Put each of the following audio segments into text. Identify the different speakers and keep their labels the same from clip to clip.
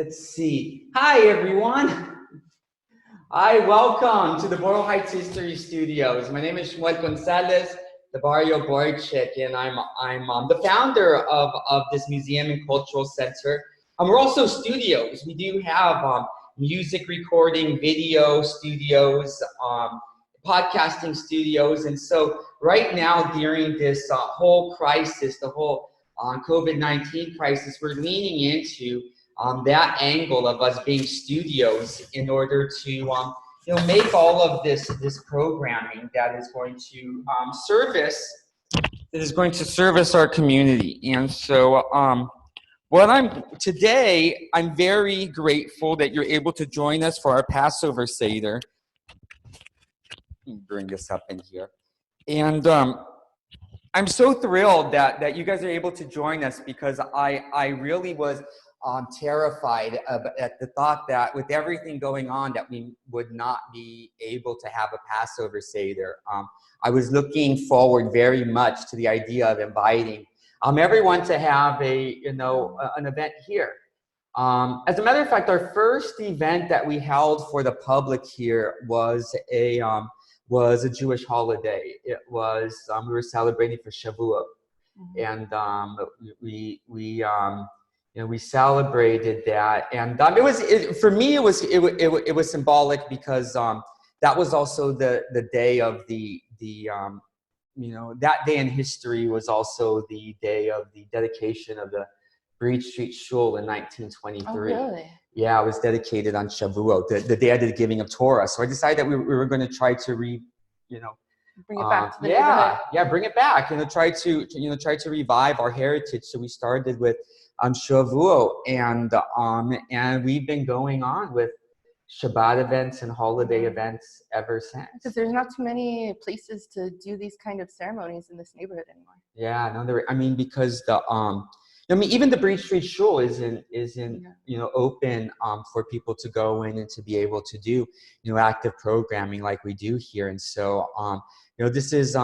Speaker 1: Let's see. Hi, everyone. Hi, welcome to the BOYLE HEIGHTS History Studios. My name is Shmuel Gonzales, the Barrio Boychik, and I'm the founder of this museum and cultural center. We're also studios. We do have music recording, video studios, podcasting studios, and so right now during this whole crisis, the whole COVID-19 crisis, we're leaning into that angle of us being studios in order to make all of this programming that is going to service our community. And so today I'm very grateful that you're able to join us for our Passover Seder. Let me bring this up in here. And I'm so thrilled that you guys are able to join us, because I really was terrified at the thought that with everything going on that we would not be able to have a Passover Seder. I was looking forward very much to the idea of inviting everyone to have an event here. As a matter of fact, our first event that we held for the public here was a Jewish holiday. It was we were celebrating for Shavuot, and we celebrated that, and for me it was symbolic, because that was also the day of that day in history was also the day of the dedication of the Breed Street Shul in 1923.
Speaker 2: Oh, really?
Speaker 1: Yeah, it was dedicated on Shavuot, the day of the giving of Torah. So I decided that we were going to try to
Speaker 2: bring it back to the
Speaker 1: bring it back. Try to revive our heritage. So we started with Shavuot, and we've been going on with Shabbat events and holiday events ever since.
Speaker 2: Because there's not too many places to do these kind of ceremonies in this neighborhood anymore.
Speaker 1: Yeah, no, because even the Breed Street Shul isn't open for people to go in and to be able to do active programming like we do here. And so this is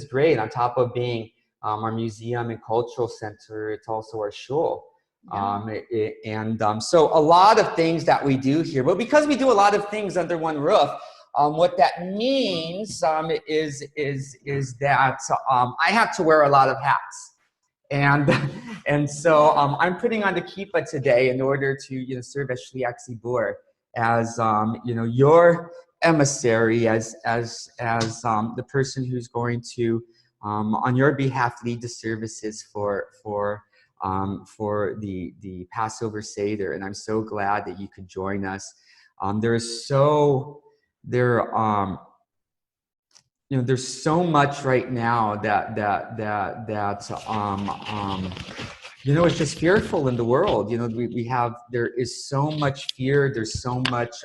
Speaker 1: great. On top of being our museum and cultural center, it's also our shul. So a lot of things that we do here, but because we do a lot of things under one roof, what that means is that I have to wear a lot of hats. And so I'm putting on the kippah today in order to serve as shliach tzibur, as your emissary, as the person who's going to on your behalf lead the services for the Passover Seder. And I'm so glad that you could join us. There's so much right now that it's just fearful in the world. There is so much fear. There's so much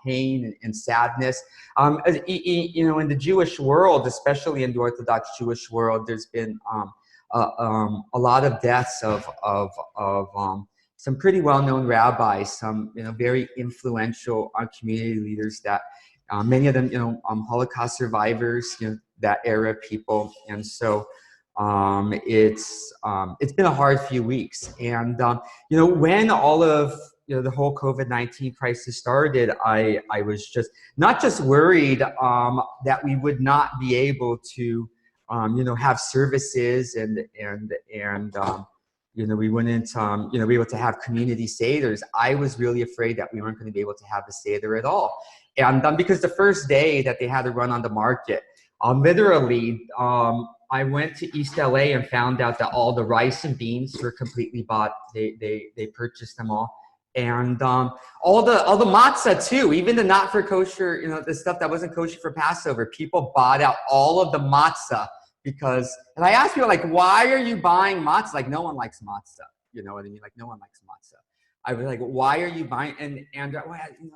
Speaker 1: pain and sadness. In the Jewish world, especially in the Orthodox Jewish world, there's been a lot of deaths of some pretty well-known rabbis, some very influential community leaders that many of them Holocaust survivors, that era people. And so it's been a hard few weeks. And when all of the whole COVID-19 crisis started, I was just not just worried that we would not be able to have services and we wouldn't be able to have community seders. I was really afraid that we weren't going to be able to have a seder at all. And because the first day that they had to run on the market, literally, I went to East LA and found out that all the rice and beans were completely bought. They purchased them all. And all the matzah too, even the not for kosher, the stuff that wasn't kosher for Passover, people bought out all of the matzah. And I asked people, like, why are you buying matzah? Like, no one likes matzah. You know what I mean? Like, no one likes matzah. I was like, why are you buying? And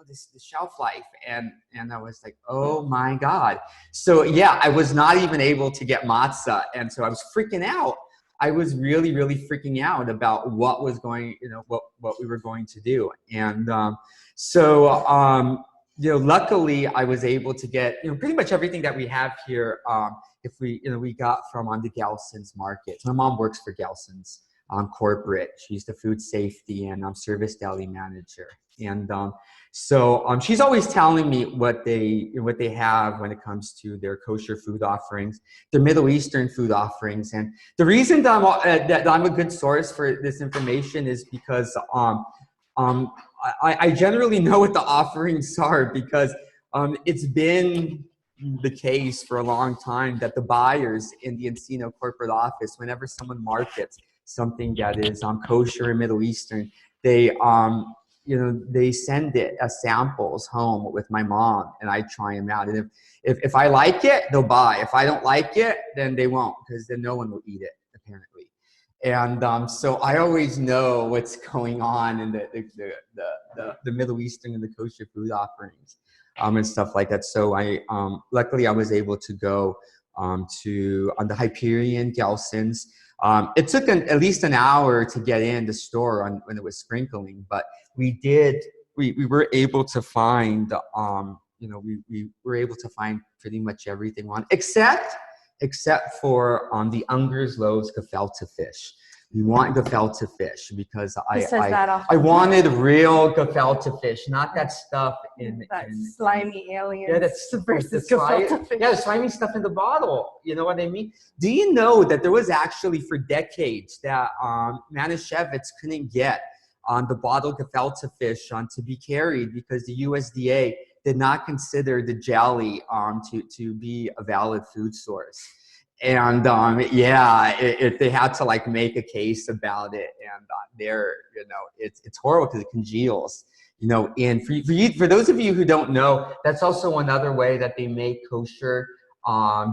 Speaker 1: this shelf life. And I was like, oh my God. So yeah, I was not even able to get matzah. And so I was freaking out. I was really, really freaking out about what was going, what we were going to do. And luckily I was able to get, pretty much everything that we have here. We got from on the Gelson's market. My mom works for Gelson's. corporate. She's the food safety and service deli manager. And so she's always telling me what they have when it comes to their kosher food offerings, their Middle Eastern food offerings. And the reason that I'm a good source for this information is because I generally know what the offerings are, because it's been the case for a long time that the buyers in the Encino corporate office, whenever someone markets something that is kosher and Middle Eastern, they they send it as samples home with my mom, and I try them out. And if I like it, they'll buy. If I don't like it, then they won't, because then no one will eat it, apparently. And so I always know what's going on in the Middle Eastern and the kosher food offerings and stuff like that. So I luckily I was able to go on the Hyperion Gelson's. It took at least an hour to get in the store when it was sprinkling, but we were able to find we were able to find pretty much everything on, except for the Unger's Loaves gefilte fish. We want gefilte fish because I wanted real gefilte fish, not that stuff in
Speaker 2: slimy alien.
Speaker 1: Yeah, that's
Speaker 2: versus gefilte fish.
Speaker 1: Yeah, the slimy stuff in the bottle. You know what I mean? Do you know that there was actually for decades that Manischewitz couldn't get the bottled gefilte fish to be carried because the USDA did not consider the jelly to be a valid food source. And they had to like make a case about it, and it's horrible because it congeals. And for those of you who don't know, that's also another way that they make kosher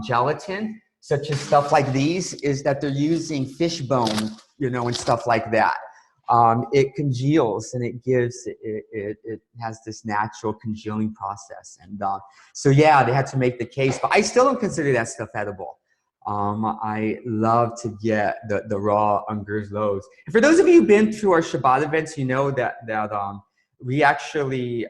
Speaker 1: gelatin, such as stuff like these, is that they're using fish bone, and stuff like that. It congeals, and it has this natural congealing process. And so yeah, they had to make the case, but I still don't consider that stuff edible. I love to get the raw Unger's loaves. And for those of you who've been to our Shabbat events, you know that we actually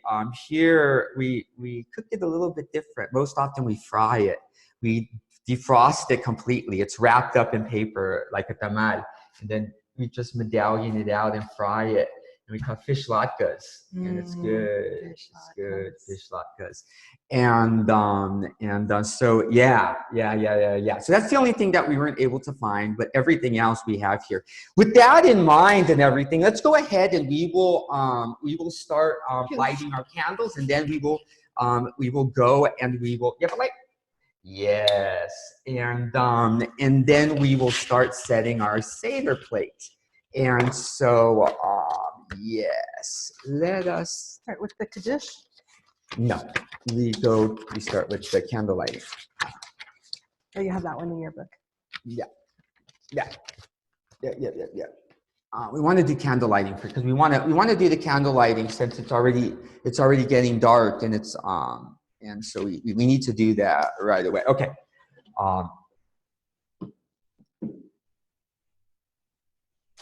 Speaker 1: here we cook it a little bit different. Most often we fry it. We defrost it completely. It's wrapped up in paper like a tamal, and then we just medallion it out and fry it. And we call fish latkes, and it's good. It's good, fish latkes. And so yeah. So that's the only thing that we weren't able to find, but everything else we have here. With that in mind and everything, let's go ahead and we will start lighting our candles, and then we will go and we will yes, and then we will start setting our Seder plate. And so yes, let us
Speaker 2: start with the Kaddish.
Speaker 1: No, we start with the candle lighting.
Speaker 2: Oh, you have that one in your book.
Speaker 1: Yeah. We want to do candle lighting because we want to do the candle lighting since it's already getting dark, and it's and so we need to do that right away. Okay.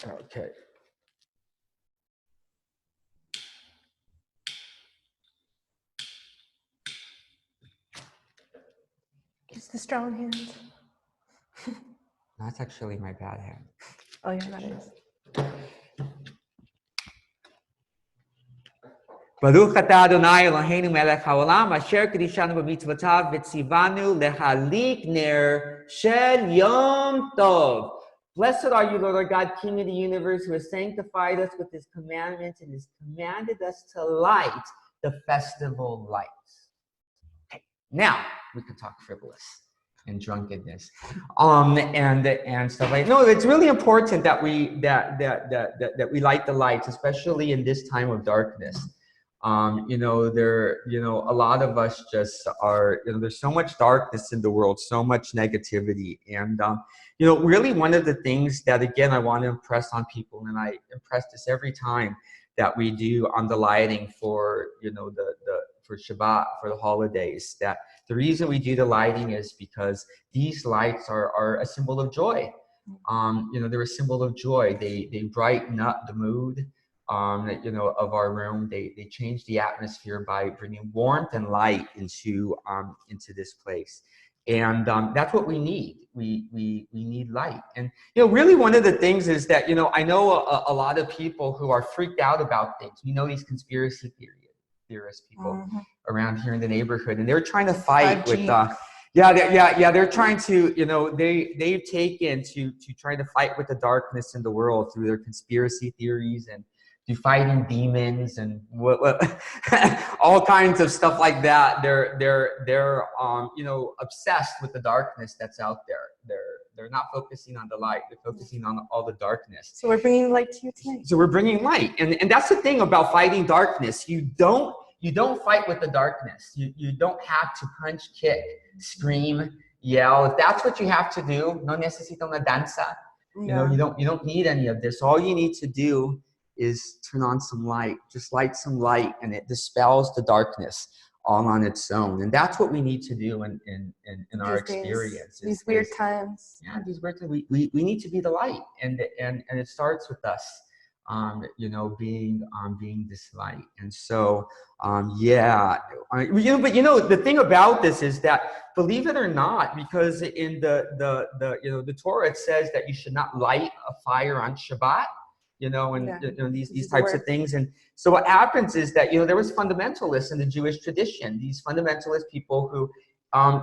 Speaker 1: Okay.
Speaker 2: It's the strong hand.
Speaker 1: That's actually my bad hand.
Speaker 2: Oh yeah, that is.
Speaker 1: Baruch atah Adonai Eloheinu melech haolam asher kedishanu b'mitzvotav v'tzivanu lehalik ner shel yom tov. Blessed are you, Lord our God, King of the universe, who has sanctified us with his commandments and has commanded us to light the festival lights. Okay, now we can talk frivolous and drunkenness, and stuff like that. No, it's really important that we light the lights, especially in this time of darkness. A lot of us just are, there's so much darkness in the world, so much negativity. And, really one of the things that, again, I want to impress on people, and I impress this every time that we do on the lighting for, for Shabbat, for the holidays, that the reason we do the lighting is because these lights are a symbol of joy. They're a symbol of joy. They brighten up the mood. Of our room. They change the atmosphere by bringing warmth and light into this place. And that's what we need. We need light. And, you know, really one of the things is that, you know, I know a lot of people who are freaked out about things. We know these conspiracy theorist people around here in the neighborhood, and they're trying to fight
Speaker 2: 5G.
Speaker 1: with, they're trying to, you know, they've taken to try to fight with the darkness in the world through their conspiracy theories and through fighting demons and what all kinds of stuff like that. They're you know, obsessed with the darkness that's out there. They're not focusing on the light. They're focusing on all the darkness.
Speaker 2: So we're bringing light to you tonight.
Speaker 1: So we're bringing light, and that's the thing about fighting darkness. You don't fight with the darkness. You don't have to punch, kick, scream, yell. If that's what you have to do, no necesita una danza. You know, you don't need any of this. All you need to do is turn on some light. Just light some light, and it dispels the darkness all on its own. And that's what we need to do in our experience.
Speaker 2: These weird times.
Speaker 1: Yeah, these weird times. We need to be the light, and it starts with us. You know, being this light. And so, you know, but you know, the thing about this is that, believe it or not, because in the you know, the Torah, it says that you should not light a fire on Shabbat, you know, and you know, these types of things. And so what happens is that, you know, there was fundamentalists in the Jewish tradition, these fundamentalist people who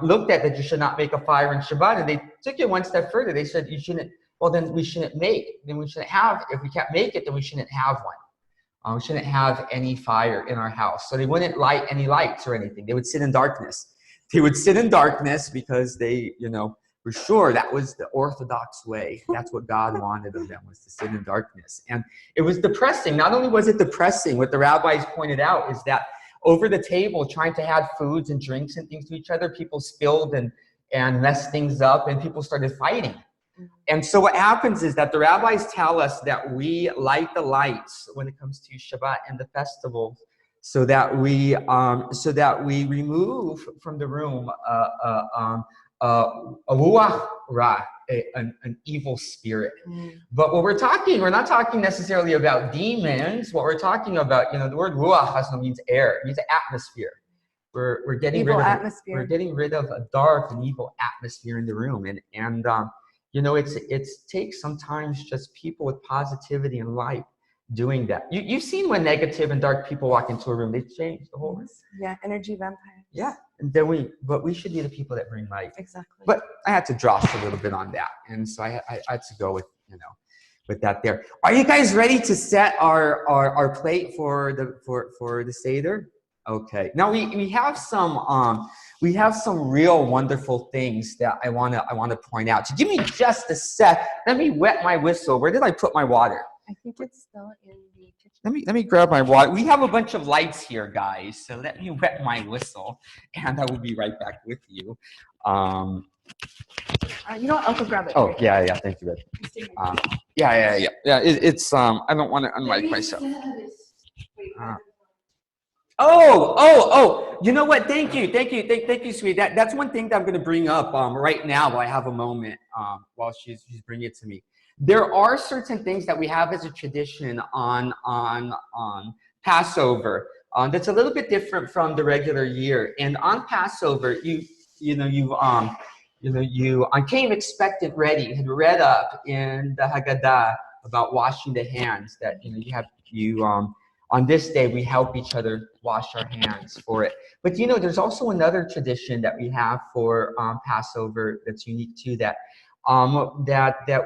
Speaker 1: looked at that you should not make a fire on Shabbat, and they took it one step further. They said you shouldn't. Well, then we shouldn't have, if we can't make it, then we shouldn't have one. We shouldn't have any fire in our house. So they wouldn't light any lights or anything. They would sit in darkness. They would sit in darkness because they, you know, were sure that was the Orthodox way. That's what God wanted of them, was to sit in darkness. And it was depressing. Not only was it depressing, what the rabbis pointed out is that over the table, trying to have foods and drinks and things to each other, people spilled and messed things up, and people started fighting. And so what happens is that the rabbis tell us that we light the lights when it comes to Shabbat and the festivals, so that we remove from the room a ruach ra, an evil spirit. But what we're not talking necessarily about demons. What we're talking about, you know, the word ruach means air. It means atmosphere. We're getting rid of a dark and evil atmosphere in the room, and you know, it takes sometimes just people with positivity and light doing that. You've seen when negative and dark people walk into a room, they change the whole room.
Speaker 2: Yeah, energy vampires.
Speaker 1: Yeah, and then but we should be the people that bring light.
Speaker 2: Exactly.
Speaker 1: But I had to dross a little bit on that, and so I had to go with, you know, with that there. Are you guys ready to set our plate for the Seder? Okay. Now we have some real wonderful things that I wanna point out. So give me just a sec. Let me wet my whistle. Where did I put my water?
Speaker 2: I think it's still in the kitchen.
Speaker 1: Let me grab my water. We have a bunch of lights here, guys. So let me wet my whistle, and I will be right back with you.
Speaker 2: You know what? I'll go grab it.
Speaker 1: Oh yeah. Thank you, Reb. Yeah. It's I don't want to unmic myself. Oh! You know what? Thank you, sweetie. That's one thing that I'm going to bring up right now while I have a moment, while she's bringing it to me. There are certain things that we have as a tradition on Passover that's a little bit different from the regular year. And on Passover, you came expectant ready. You had read up in the Haggadah about washing the hands. That on this day, we help each other wash our hands for it. But, you know, there's also another tradition that we have for Passover that's unique to that, that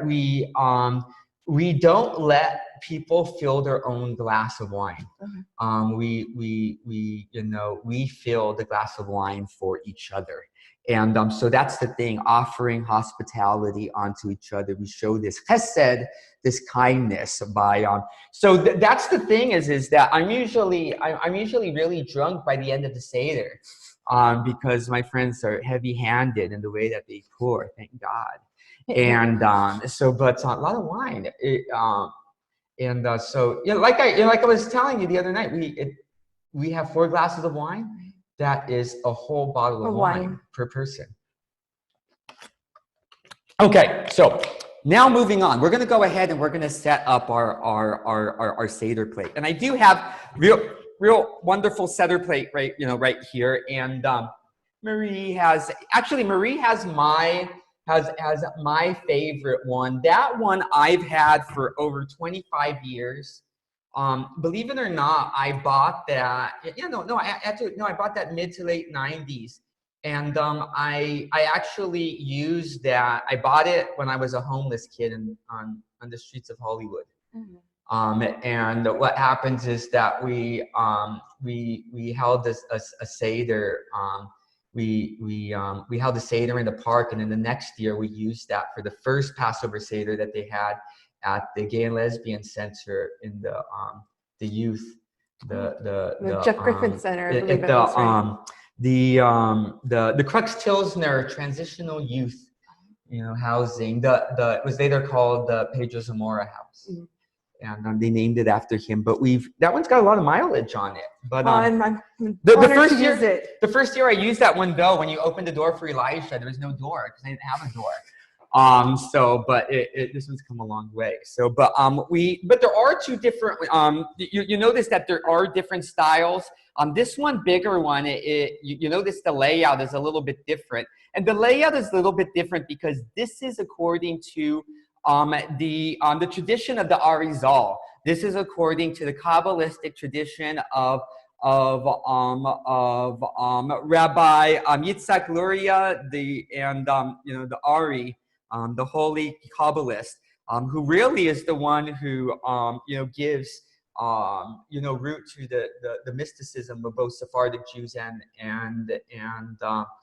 Speaker 1: we don't let people fill their own glass of wine. We fill the glass of wine for each other. And so that's the thing, offering hospitality onto each other. We show this chesed, this kindness by so that's the thing is that I'm usually really drunk by the end of the Seder, because my friends are heavy-handed in the way that they pour, thank God. And but a lot of wine. So like I was telling you the other night, we have 4 glasses of wine. That is a whole bottle of wine per person. Okay, so now moving on, we're going to go ahead and we're going to set up our Seder plate. And I do have real wonderful Seder plate right here. And Marie has my favorite one. That one I've had for over 25 years. Believe it or not, I bought that. Yeah, I bought that mid to late 90s, and I actually used that. I bought it when I was a homeless kid on the streets of Hollywood.
Speaker 2: Mm-hmm.
Speaker 1: And what happens is that we held a Seder. We held a Seder in the park, and then the next year we used that for the first Passover Seder that they had at the Gay and Lesbian Center in the youth, the
Speaker 2: Jeff Griffin Center, I believe it was, right?
Speaker 1: The Crux Tilsner Transitional Youth, housing. It was later called the Pedro Zamora House. Mm-hmm. And they named it after him, but that one's got a lot of mileage on it. But the first year I used that one though, when you opened the door for Elisha, there was no door because they didn't have a door. But this one's come a long way. But there are two different. You notice that there are different styles. This one bigger one, you notice the layout is a little bit different, and the layout is a little bit different because this is according to the tradition of the Arizal. This is according to the Kabbalistic tradition of Rabbi Yitzhak Luria, the Ari, the holy Kabbalist, who really is the one who gives root to the mysticism of both Sephardic Jews and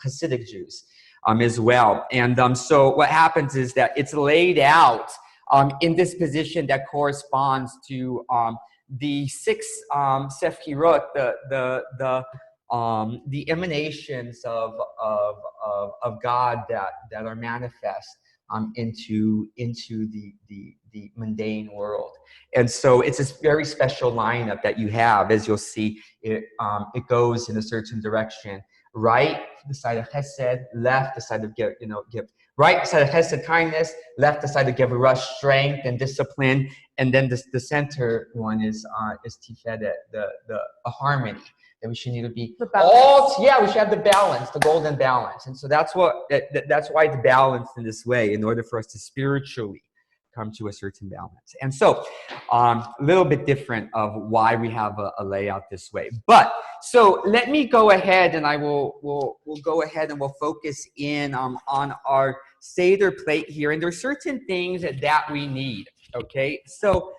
Speaker 1: Hasidic Jews as well. And so what happens is that it's laid out in this position that corresponds to the six Sefirot, the emanations of God that are manifest into the mundane world. And so it's this very special lineup that you have. As you'll see, it goes in a certain direction. Right, the side of Chesed; left, the side of give. Right side of Chesed, kindness; left, the side of Gevurah, strength and discipline. And then the center one is Tiferet, a harmony. That we should need to be we should have the balance, the golden balance. And so that's why it's balanced in this way, in order for us to spiritually come to a certain balance. And so a little bit different of why we have a layout this way. But so let me go ahead, and we'll go ahead and we'll focus in on our Seder plate here. And there's certain things that we need. Okay, so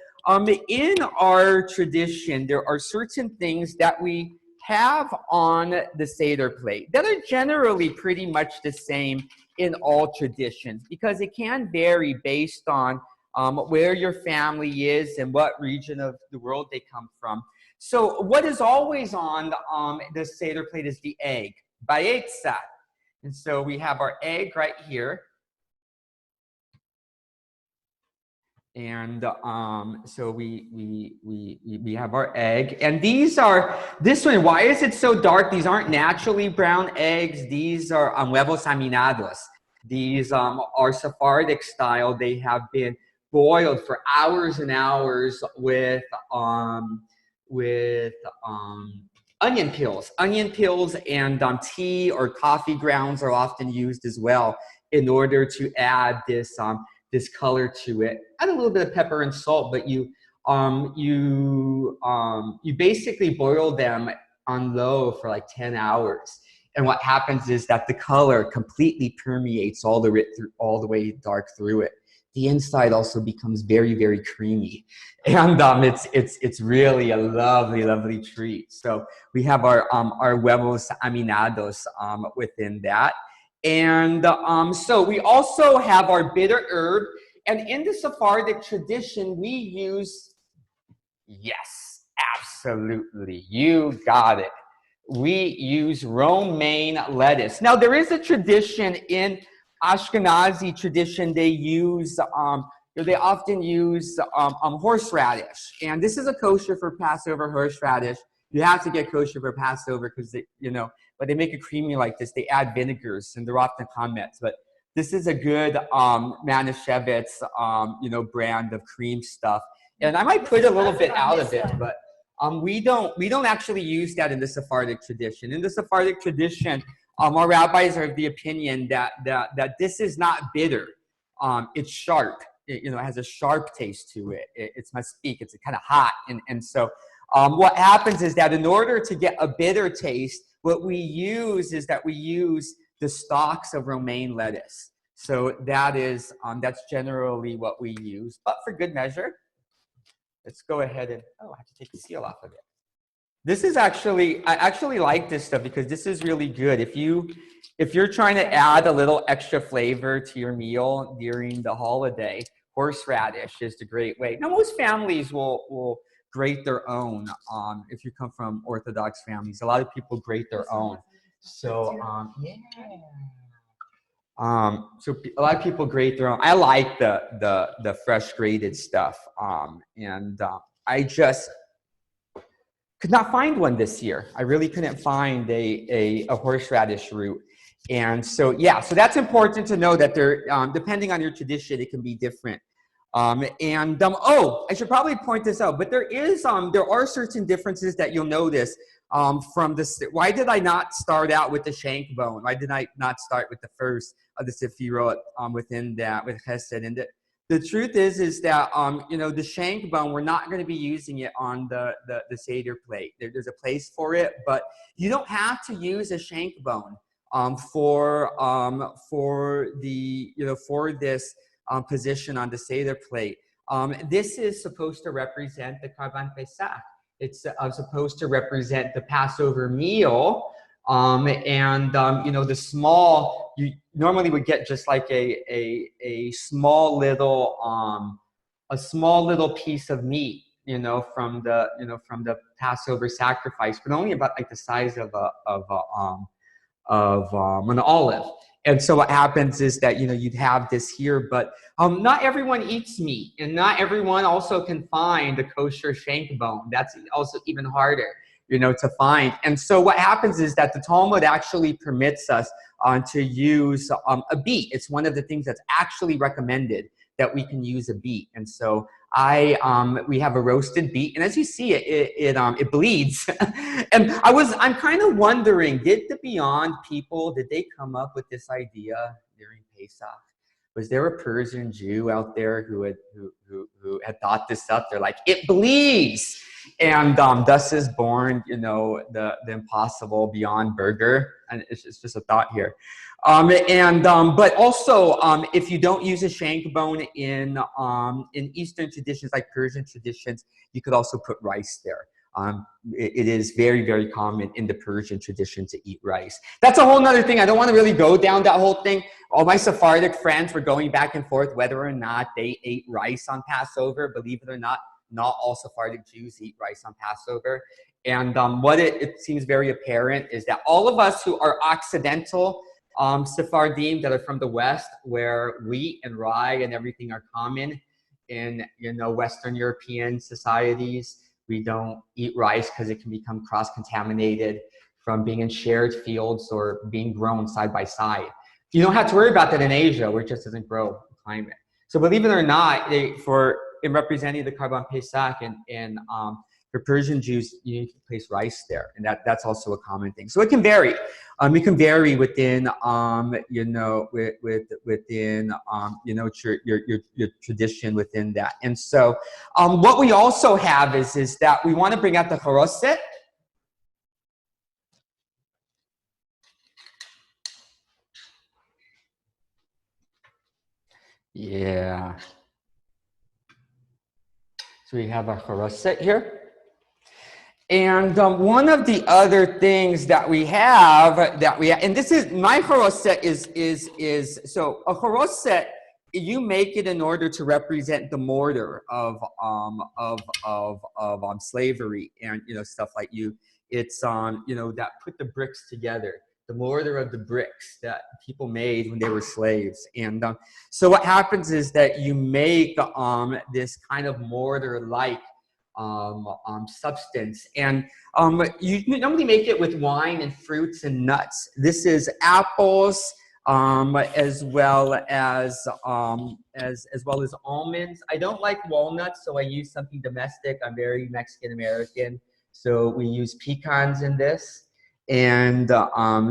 Speaker 1: in our tradition, there are certain things that we have on the Seder plate that are generally pretty much the same in all traditions, because it can vary based on where your family is and what region of the world they come from. So what is always on the Seder plate is the egg, bayetzah. And so we have our egg right here. And so we have our egg, and this one, why is it so dark? These aren't naturally brown eggs. These are huevos aminados. These are Sephardic style. They have been boiled for hours and hours with onion peels. Onion peels and tea or coffee grounds are often used as well in order to add this color to it. Add a little bit of pepper and salt, but you basically boil them on low for like 10 hours. And what happens is that the color completely permeates all the way dark through it. The inside also becomes very, very creamy, and it's really a lovely, lovely treat. So we have our huevos aminados within that. And so we also have our bitter herb. And in the Sephardic tradition, we use, yes, absolutely, you got it. We use romaine lettuce. Now, there is a tradition in Ashkenazi tradition, they often use horseradish. And this is a kosher for Passover horseradish. You have to get kosher for Passover because but they make it creamy like this. They add vinegars, and they're often comments. But this is a good Manischewitz, brand of cream stuff. And I might put a little bit out of it, but we don't actually use that in the Sephardic tradition. In the Sephardic tradition, our rabbis are of the opinion that this is not bitter. It's sharp. It has a sharp taste to it. It's speak. It's kind of hot. And so what happens is that in order to get a bitter taste, what we use is that we use the stalks of romaine lettuce. So that's generally what we use. But for good measure, let's go ahead and, I have to take the seal off of it. This is I actually like this stuff because this is really good. If you're trying to add a little extra flavor to your meal during the holiday, horseradish is the great way. Now, most families will grate their own. If you come from Orthodox families, a lot of people grate their own. So, yeah. So a lot of people grate their own. I like the fresh grated stuff. I just could not find one this year. I really couldn't find a horseradish root. And so, yeah, so that's important to know that they're, depending on your tradition, it can be different. I should probably point this out, but there are certain differences that you'll notice from this. Why did I not start out with the shank bone? Why did I not start with the first of the sefirot within that, with chesed? And the truth is that, the shank bone, we're not going to be using it on the Seder plate. There's a place for it, but you don't have to use a shank bone for this position on the Seder plate. This is supposed to represent the Karban Pesach. It's supposed to represent the Passover meal. The small, you normally would get just like a small little piece of meat, from the Passover sacrifice, but only about like the size of an olive. And so what happens is that, you'd have this here, but not everyone eats meat, and not everyone also can find a kosher shank bone. That's also even harder, to find. And so what happens is that the Talmud actually permits us to use a beet. It's one of the things that's actually recommended, that we can use a beet. And so we have a roasted beet, and as you see, it bleeds. And I'm kind of wondering, did the Beyond people, did they come up with this idea during Pesach? Was there a Persian Jew out there who had thought this up? They're like, it bleeds, and thus is born, the impossible Beyond Burger. And it's just a thought here. But also, if you don't use a shank bone in Eastern traditions, like Persian traditions, you could also put rice there. It is very, very common in the Persian tradition to eat rice. That's a whole nother thing. I don't want to really go down that whole thing. All my Sephardic friends were going back and forth whether or not they ate rice on Passover. Believe it or not all Sephardic Jews eat rice on Passover. And what it seems very apparent is that all of us who are Occidental Sephardim, that are from the West, where wheat and rye and everything are common in Western European societies, we don't eat rice because it can become cross-contaminated from being in shared fields or being grown side by side. You don't have to worry about that in Asia, where it just doesn't grow climate. So believe it or not, in representing the Karban Pesach and for Persian Jews, you need to place rice there, and that's also a common thing. So it can vary. It can vary within your tradition within that. And so what we also have is that we want to bring out the Charoset. Yeah. So we have our Charoset here. And one of the other things that we have, and this is, my Charoset is so a Charoset, you make it in order to represent the mortar of slavery and, stuff like it's, that put the bricks together. The mortar of the bricks that people made when they were slaves. And so what happens is that you make this kind of mortar-like substance. And you normally make it with wine and fruits and nuts. This is apples, as well as almonds. I don't like walnuts, so I use something domestic. I'm very Mexican American, so we use pecans in this. And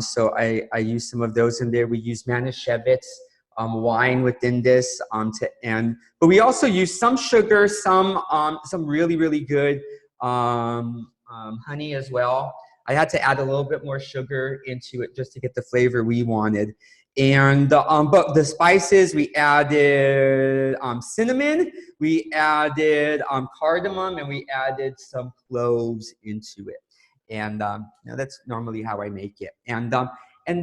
Speaker 1: so I use some of those in there. We use Manischewitz wine within this, but we also use some sugar, some really good honey as well. I had to add a little bit more sugar into it just to get the flavor we wanted. And but the spices, we added cinnamon, we added cardamom, and we added some cloves into it. And you know, that's normally how I make it. And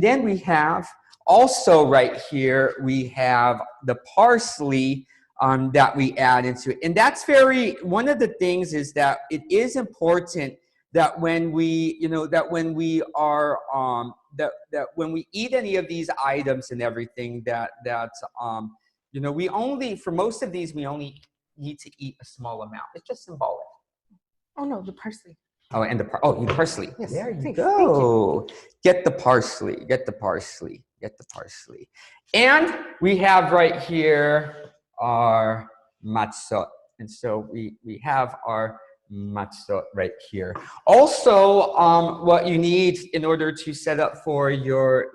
Speaker 1: then we have also right here, we have the parsley that we add into it. And that's one of the things is that it is important that when we, you know, that when we are, that when we eat any of these items and everything, that you know, we only, for most of these, we only need to eat a small amount. It's just symbolic.
Speaker 2: Oh no, the parsley.
Speaker 1: Oh, and the parsley.
Speaker 2: Yes,
Speaker 1: there you
Speaker 2: thanks.
Speaker 1: go.
Speaker 2: Thank you.
Speaker 1: Get the parsley. Get the parsley. Get the parsley. And we have right here our matzah. And so we have our matzah right here. Also, what you need in order to set up for your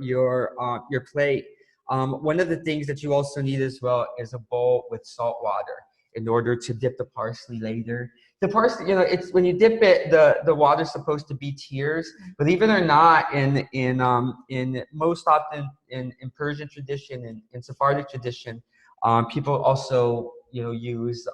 Speaker 1: plate, one of the things that you also need as well is a bowl with salt water in order to dip the parsley later. The parsley, you know, it's when you dip it, the water's supposed to be tears. Believe it or not, in most often in Persian tradition, in Sephardic tradition, people also, you know, use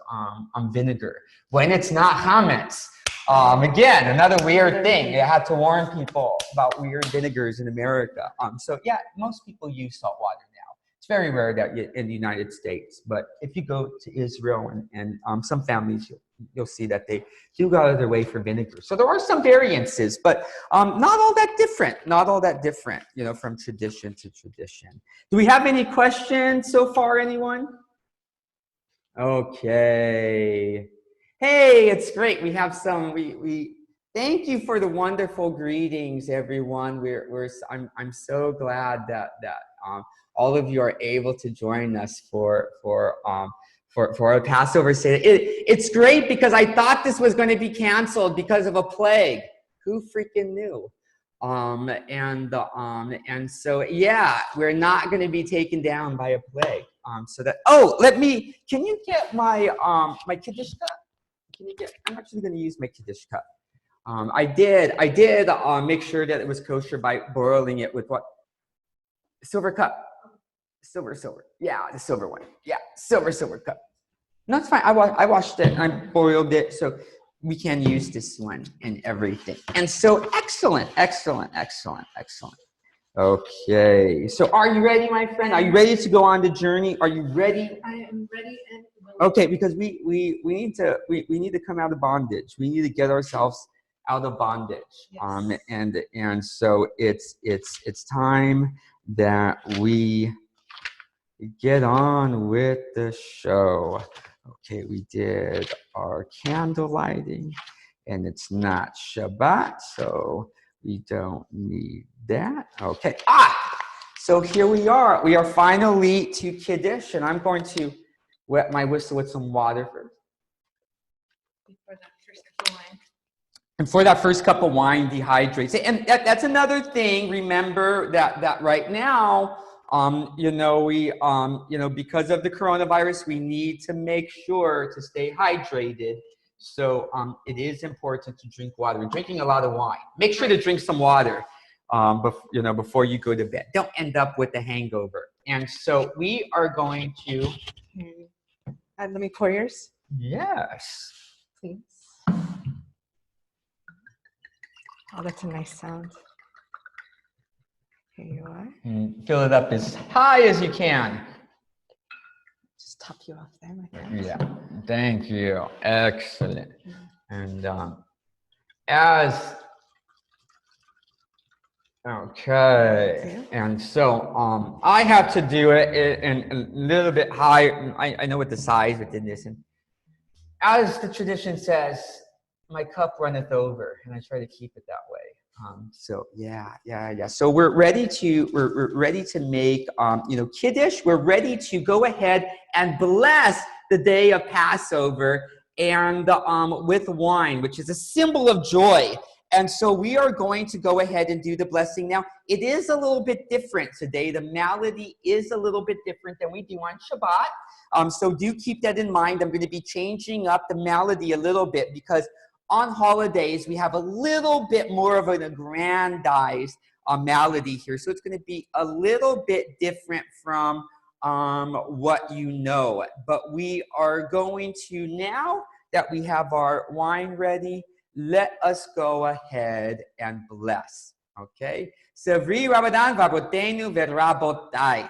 Speaker 1: vinegar when it's not chametz. Again, another weird thing. I had to warn people about weird vinegars in America. So yeah, most people use salt water now. It's very rare that in the United States, but if you go to Israel and some families, you'll see that they do go out of their way for vinegar. So there are some variances, but not all that different. Not all that different, you know, from tradition to tradition. Do we have any questions so far, anyone? Okay. Hey, it's great. We have some. We thank you for the wonderful greetings, everyone. I'm so glad that all of you are able to join us for a Passover Seder. It's great because I thought this was going to be canceled because of a plague. Who freaking knew? And so yeah, we're not going to be taken down by a plague. So that, can you get my my Kiddush cup? I'm actually going to use my Kiddush cup. I did make sure that it was kosher by boiling it with what? Silver cup. Silver. Yeah, the silver one. Yeah, silver cup. No, it's fine. I washed it. I boiled it, so we can use this one and everything. And so excellent. Okay. So are you ready, my friend? Are you ready to go on the journey? Are you ready?
Speaker 2: I am ready and willing.
Speaker 1: Okay, because we need to come out of bondage. We need to get ourselves out of bondage.
Speaker 2: Yes.
Speaker 1: And so it's time that we get on with the show. Okay, we did our candle lighting, and it's not Shabbat, so we don't need that. Okay. So here we are. We are finally to Kiddush, and I'm going to wet my whistle with some water first.
Speaker 2: Before that first cup of wine.
Speaker 1: And for that first cup of wine, dehydrates. And that's another thing. Remember that right now, you know, because of the coronavirus, we need to make sure to stay hydrated. So it is important to drink water. We're drinking a lot of wine. Make sure to drink some water, before you go to bed. Don't end up with a hangover. And so we are going to.
Speaker 2: Let me pour yours.
Speaker 1: Yes.
Speaker 2: Please. Oh, that's a nice sound. Here you are.
Speaker 1: And fill it up as high as you can.
Speaker 2: Just top you off there, my friend.
Speaker 1: Yeah. Thank you. Excellent. And okay. And so I have to do it in a little bit higher. I know what the size within this. And as the tradition says, my cup runneth over, and I try to keep it that way. So yeah. So we're ready to make Kiddush. We're ready to go ahead and bless the day of Passover and with wine, which is a symbol of joy. And so we are going to go ahead and do the blessing now. It is a little bit different today. The melody is a little bit different than we do on Shabbat. So do keep that in mind. I'm going to be changing up the melody a little bit because on holidays, we have a little bit more of an aggrandized melody here. So it's going to be a little bit different from what you know. But we are going to, now that we have our wine ready, let us go ahead and bless. Okay? Sevri Rabbanan Rabotenu V'Rabotai.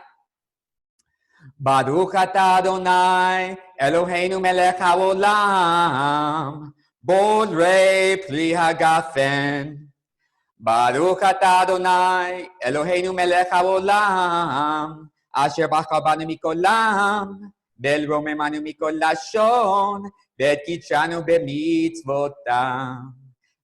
Speaker 1: Baruch atah Adonai Eloheinu melech haolam borei pli hagafen. Baruch atah Adonai Eloheinu melech haolam asher bachar banu mikol olam bel romemanu mikol lashon v'kidshanu b'mitzvotam.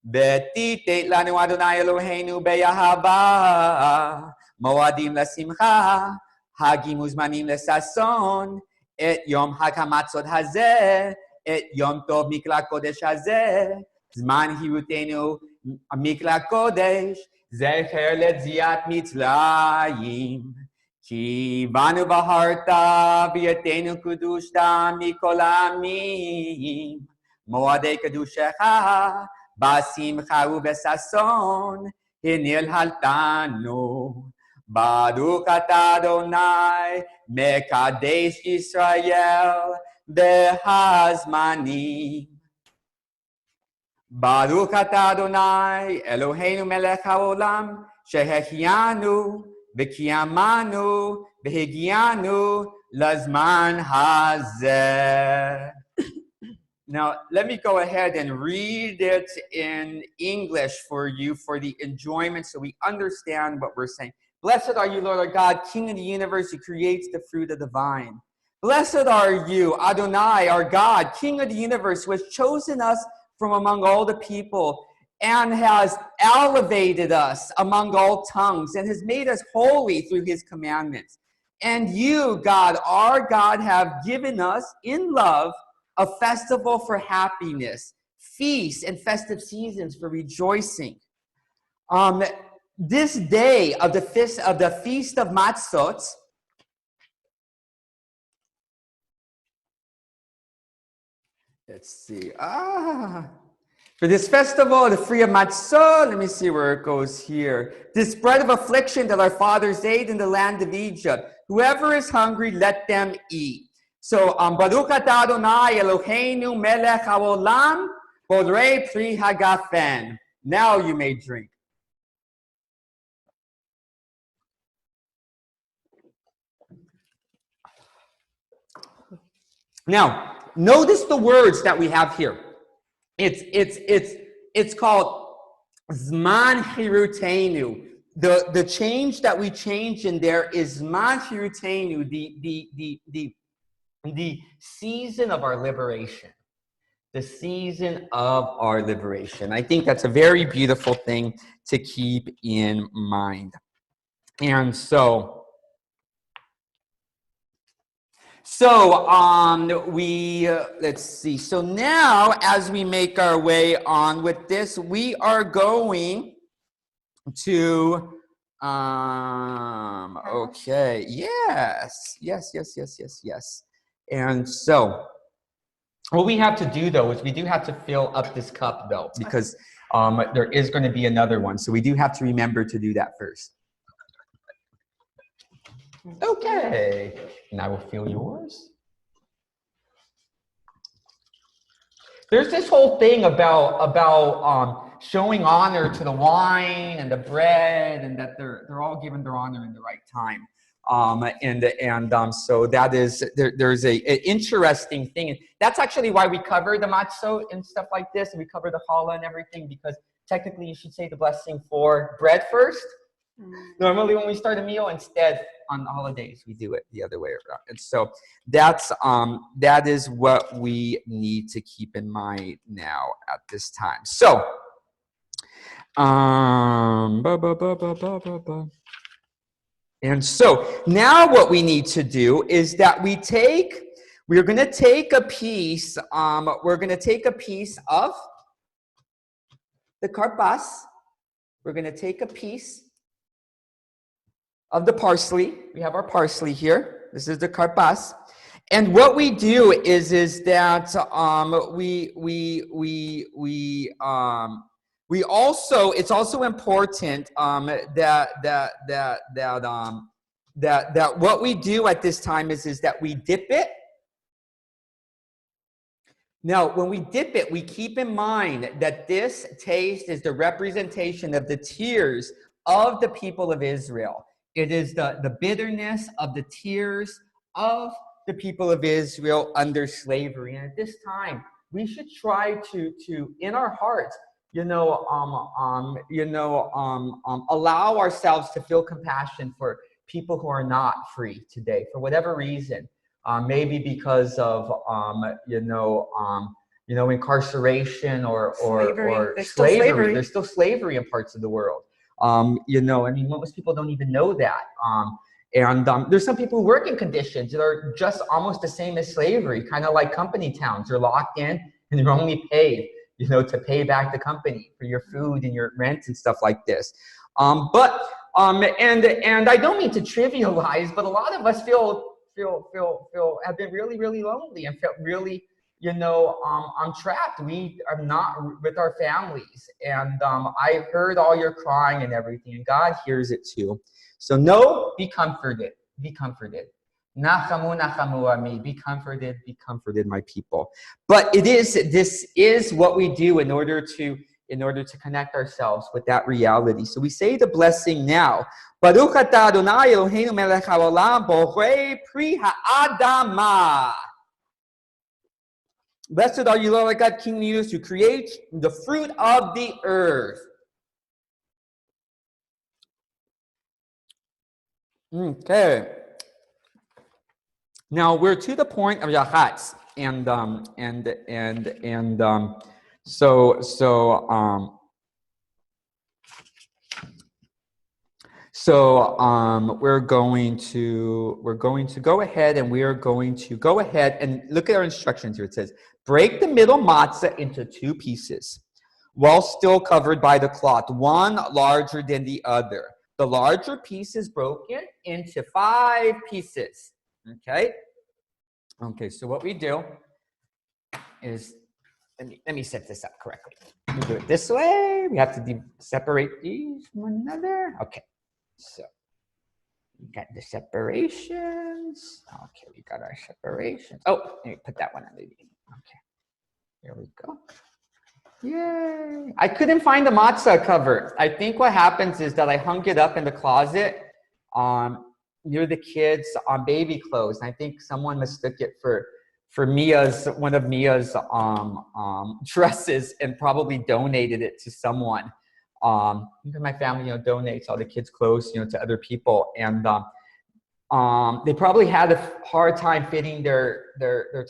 Speaker 1: V'titet lanu Adonai Eloheinu be'ahava moadim l'simcha Hagim uzmanim lesason et yom hag hamatzot hazeh et yom tov mikla kodesh hazeh zman hirutenu mikla kodesh zecher letziat mitzrayim ki banu baharta v'yatenu kudushta mikol amim moadei kedushecha basimcha ubesason hinil haltanu. Baruch atah Adonai mekadesh Yisrael behazmanim. Baruch atah Adonai Eloheinu melech haolam shehechianu v'kiyamanu v'higianu lazman hazeh. Now, let me go ahead and read it in English for you for the enjoyment so we understand what we're saying. Blessed are you, Lord our God, King of the universe, who creates the fruit of the vine. Blessed are you, Adonai, our God, King of the universe, who has chosen us from among all the people and has elevated us among all tongues and has made us holy through his commandments. And you, God, our God, have given us in love a festival for happiness, feasts and festive seasons for rejoicing. This day of the feast of Matzot, let's see. For this festival, the free of Matzah, let me see where it goes here. This bread of affliction that our fathers ate in the land of Egypt. Whoever is hungry, let them eat. So, Baruch atah Adonai Eloheinu melech haolam borei pli hagafen. Now you may drink. Now, notice the words that we have here. It's called Zman Hirutenu. The change that we change in there is Zman Hirutenu, the season of our liberation. The season of our liberation. I think that's a very beautiful thing to keep in mind. And so let's see. So now, as we make our way on with this, we are going to, okay, yes. And so, what we have to do, though, is we do have to fill up this cup, though, because there is going to be another one. So we do have to remember to do that first. Okay, and I will fill yours. There's this whole thing about showing honor to the wine and the bread, and that they're all given their honor in the right time. So that is there's an interesting thing, and that's actually why we cover the matzah and stuff like this, and we cover the challah and everything, because technically you should say the blessing for bread first. Normally when we start a meal, instead on the holidays we do it the other way around. And so that is what we need to keep in mind now at this time. So and so now what we need to do is that we're going to take a piece of the karpas. We're going to take a piece of the parsley. We have our parsley here. This is the karpas. And what we do is that we also, it's also important that what we do at this time is that we dip it. Now, when we dip it, we keep in mind that this taste is the representation of the tears of the people of Israel. It is the bitterness of the tears of the people of Israel under slavery. And at this time, we should try to in our hearts, allow ourselves to feel compassion for people who are not free today for whatever reason. Maybe because of incarceration or slavery. There's still slavery in parts of the world. Most people don't even know that. And there's some people who work in conditions that are just almost the same as slavery, kind of like company towns. You're locked in and you're only paid, to pay back the company for your food and your rent and stuff like this. And I don't mean to trivialize, but a lot of us have been really, really lonely and felt really, trapped. We are not with our families. And I heard all your crying and everything, and God hears it too. So no, be comforted, be comforted. Nachamu, nachamu ami, be comforted, my people. But this is what we do in order to connect ourselves with that reality. So we say the blessing now. Baruch atah Adonai Eloheinu melech haolam borei pri ha'adamah. Blessed are you, Lord God, King of the universe, who creates the fruit of the earth. Okay. Now we're to the point of Yahatz, we're going to go ahead and look at our instructions here. It says, break the middle matzah into 2 pieces, while still covered by the cloth, one larger than the other. The larger piece is broken into 5 pieces. Okay. So what we do is, let me set this up correctly. We do it this way. We have to separate these from one another. Okay. So we got the separations. Okay, we got our separations. Oh, let me put that one underneath. Okay. Here we go. Yay. I couldn't find the matzah cover. I think what happens is that I hung it up in the closet near the kids on baby clothes. And I think someone mistook it for one of Mia's dresses and probably donated it to someone. My family, donates all the kids' clothes, to other people. And they probably had a hard time fitting their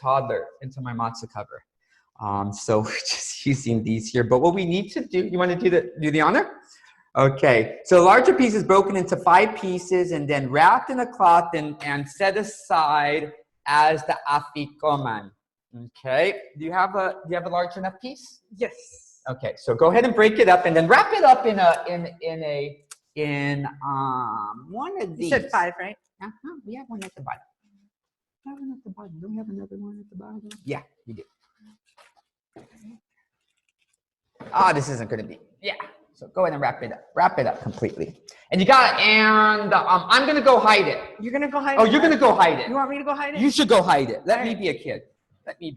Speaker 1: toddler into my matzah cover. So we're just using these here. But what we need to do, you want to do the honor? Okay. So the larger piece is broken into 5 pieces and then wrapped in a cloth and set aside as the afikoman. Okay. Do you have a large enough piece?
Speaker 2: Yes.
Speaker 1: Okay. So go ahead and break it up and then wrap it up in one of these.
Speaker 2: You said 5, right?
Speaker 1: We have one at the bottom. Don't we have another one at the bottom? Yeah, we do. This isn't going to be. Yeah. So go ahead and wrap it up completely. And I'm going to go hide it.
Speaker 2: You're going to go hide it?
Speaker 1: Oh, you're going to go hide it.
Speaker 2: You want me to go hide it?
Speaker 1: You should go hide it. Let me be a kid.
Speaker 2: Let me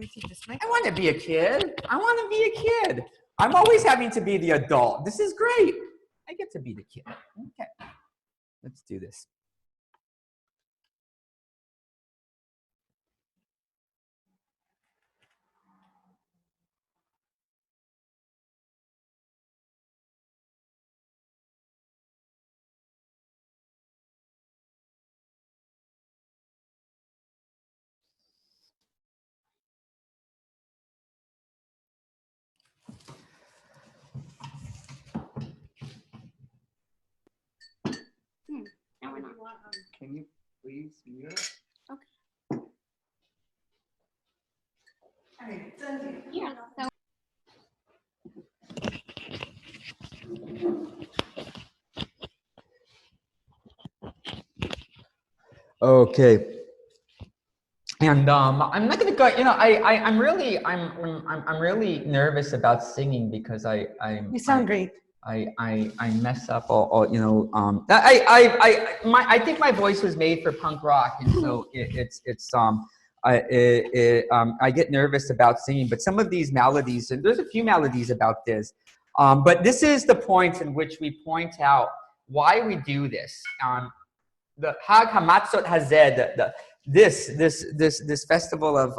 Speaker 2: see this mic.
Speaker 1: I want to be a kid. I'm always having to be the adult. This is great. I get to be the kid. Okay. Let's do this. Can you please mute it?
Speaker 2: Okay. All right. Yeah.
Speaker 1: Okay. And I'm not gonna go. You know, I'm really nervous about singing because
Speaker 2: You sound great.
Speaker 1: I mess up all you know. I think my voice was made for punk rock, and so I get nervous about singing. But some of these melodies, and there's a few melodies about this. But this is the point in which we point out why we do this. The Hag Hamatzot Hazed, this festival of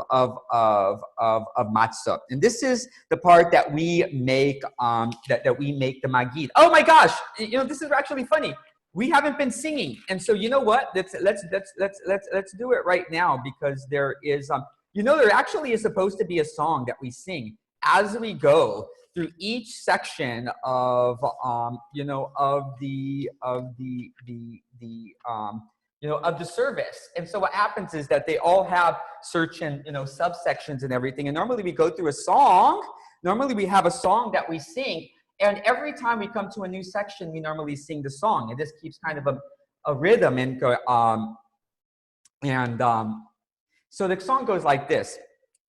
Speaker 1: matzah, and this is the part that we make that we make the magid. Oh my gosh, you know, this is actually funny. We haven't been singing, and so you know what? Let's do it right now, because there is you know, there actually is supposed to be a song that we sing as we go through each section of you know, of the you know, of the service. And so what happens is that they all have certain, you know, subsections and everything. And normally we go through a song. Normally we have a song that we sing. And every time we come to a new section, we normally sing the song. And this keeps kind of a rhythm. And so the song goes like this.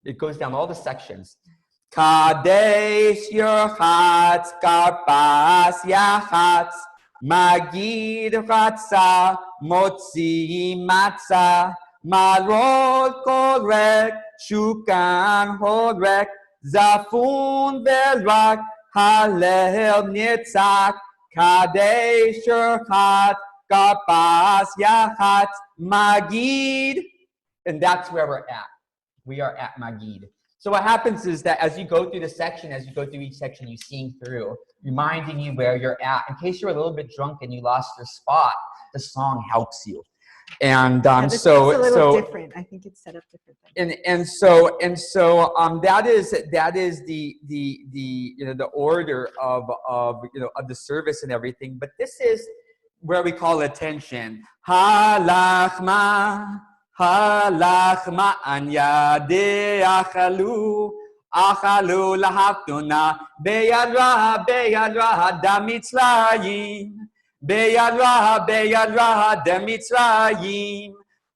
Speaker 1: It goes down all the sections. Kadesh Yerchatz Karpas Yachatz Magid Ratza Motzi Matzah Marot Korek Shukan Horek Zafun Velrak Halel Nitzak Kadesh Yerchatz Karpas Yachatz Magid. And that's where we're at. We are at Magid. So what happens is that as you go through the section, as you go through each section, you sing through, reminding you where you're at. In case you're a little bit drunk and you lost your spot, the song helps you. And
Speaker 2: This
Speaker 1: so
Speaker 2: is a little different. I think it's set up different.
Speaker 1: And so that is the you know, the order of you know, of the service and everything. But this is where we call attention. Halachma. Halach ma'an yadeh achalu lahavtuna beyad raha damitzrayim beyad raha damitzrayim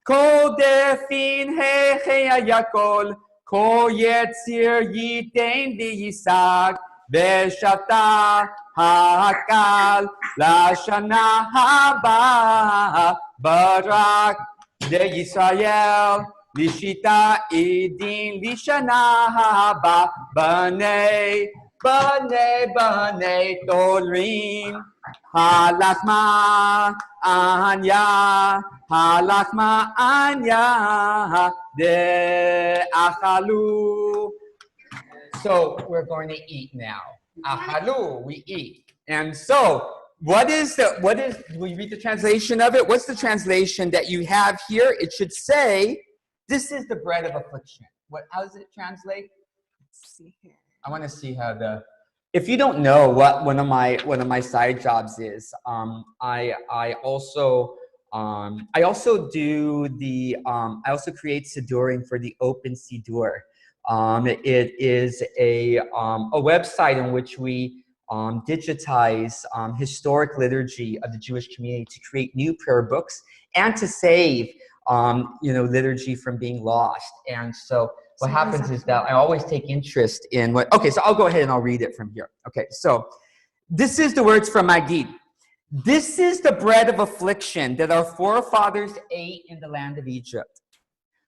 Speaker 1: kol defin hechei yakol kol yetzir yitein v'yisak v'shavta hakal lashana haba barak De Yisrael, Lishita Idin, Lishana Haba, Bane Torim, Halachma Anya, De Achalu. So we're going to eat now. Achalu, we eat. And so, will you read the translation of it? What's the translation that you have here? It should say, this is the bread of affliction. How does it translate?
Speaker 2: Let's see here.
Speaker 1: I want to see how if you don't know what one of my side jobs is, I also create Sidurim for the Open Sidur. It is a website in which we digitize historic liturgy of the Jewish community to create new prayer books and to save you know, liturgy from being lost. And so what happens is that I always take interest in so I'll go ahead and I'll read it from here. Okay, so this is the words from Magid. This is the bread of affliction that our forefathers ate in the land of Egypt.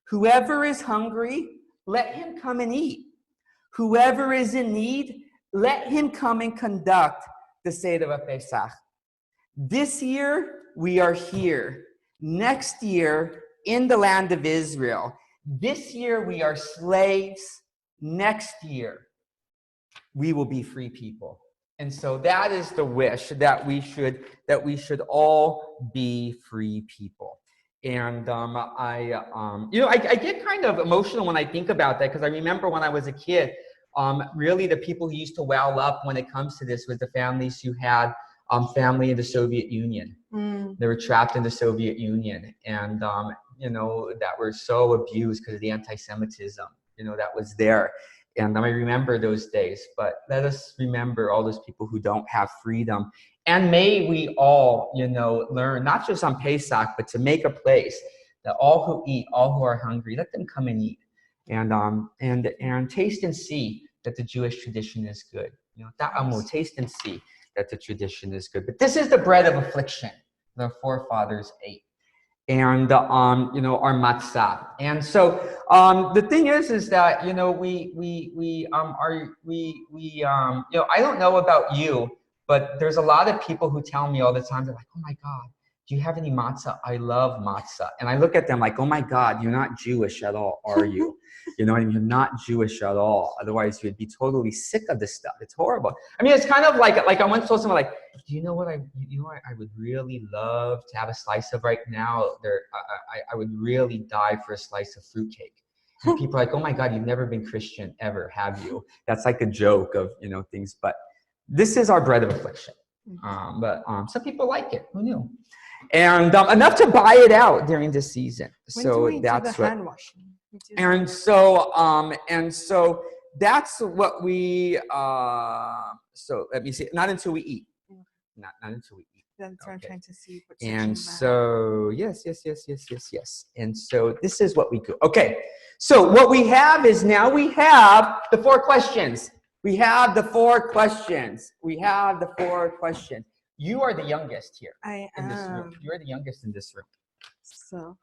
Speaker 1: Whoever is hungry, let him come and eat. Whoever is in need, let him come and conduct the Seder of Pesach. This year, we are here. Next year, in the land of Israel. This year, we are slaves. Next year, we will be free people. And so that is the wish, that we should all be free people. And you know, I get kind of emotional when I think about that, because I remember when I was a kid, really the people who used to well up when it comes to this was the families who had family in the Soviet Union. They were trapped in the Soviet Union, and you know, that were so abused because of the anti-Semitism, you know, that was there. And I remember those days, but let us remember all those people who don't have freedom. And may we all, you know, learn, not just on Pesach, but to make a place That all who eat, all who are hungry, let them come and eat, and taste and see that the Jewish tradition is good. Ta'amu, taste and see that the tradition is good. But this is the bread of affliction the forefathers ate, and our matzah. And so the thing is that I don't know about you, but there's a lot of people who tell me all the time, they're like, oh my God, do you have any matzah? I love matzah. And I look at them like, oh my God, you're not Jewish at all, are you? You know what I mean? You're not Jewish at all. Otherwise, you'd be totally sick of this stuff. It's horrible. I mean, it's kind of like I once told someone, like, do you know what I would really love to have a slice of right now? I would really die for a slice of fruitcake. And people are like, oh my God, you've never been Christian ever, have you? That's like a joke of, things. But this is our bread of affliction. But some people like it. Who knew? And enough to buy it out during the season.
Speaker 2: When do we do the hand washing?
Speaker 1: And so that's what we. So let me see. Not until we eat. Not until we eat.
Speaker 2: That's what I'm trying to see.
Speaker 1: And so yes. And so this is what we do. Okay. So what we have is now we have the 4 questions. We have the 4 questions. You are the youngest here.
Speaker 2: I
Speaker 1: in this room.
Speaker 2: am.
Speaker 1: You are the youngest in this room.
Speaker 2: So.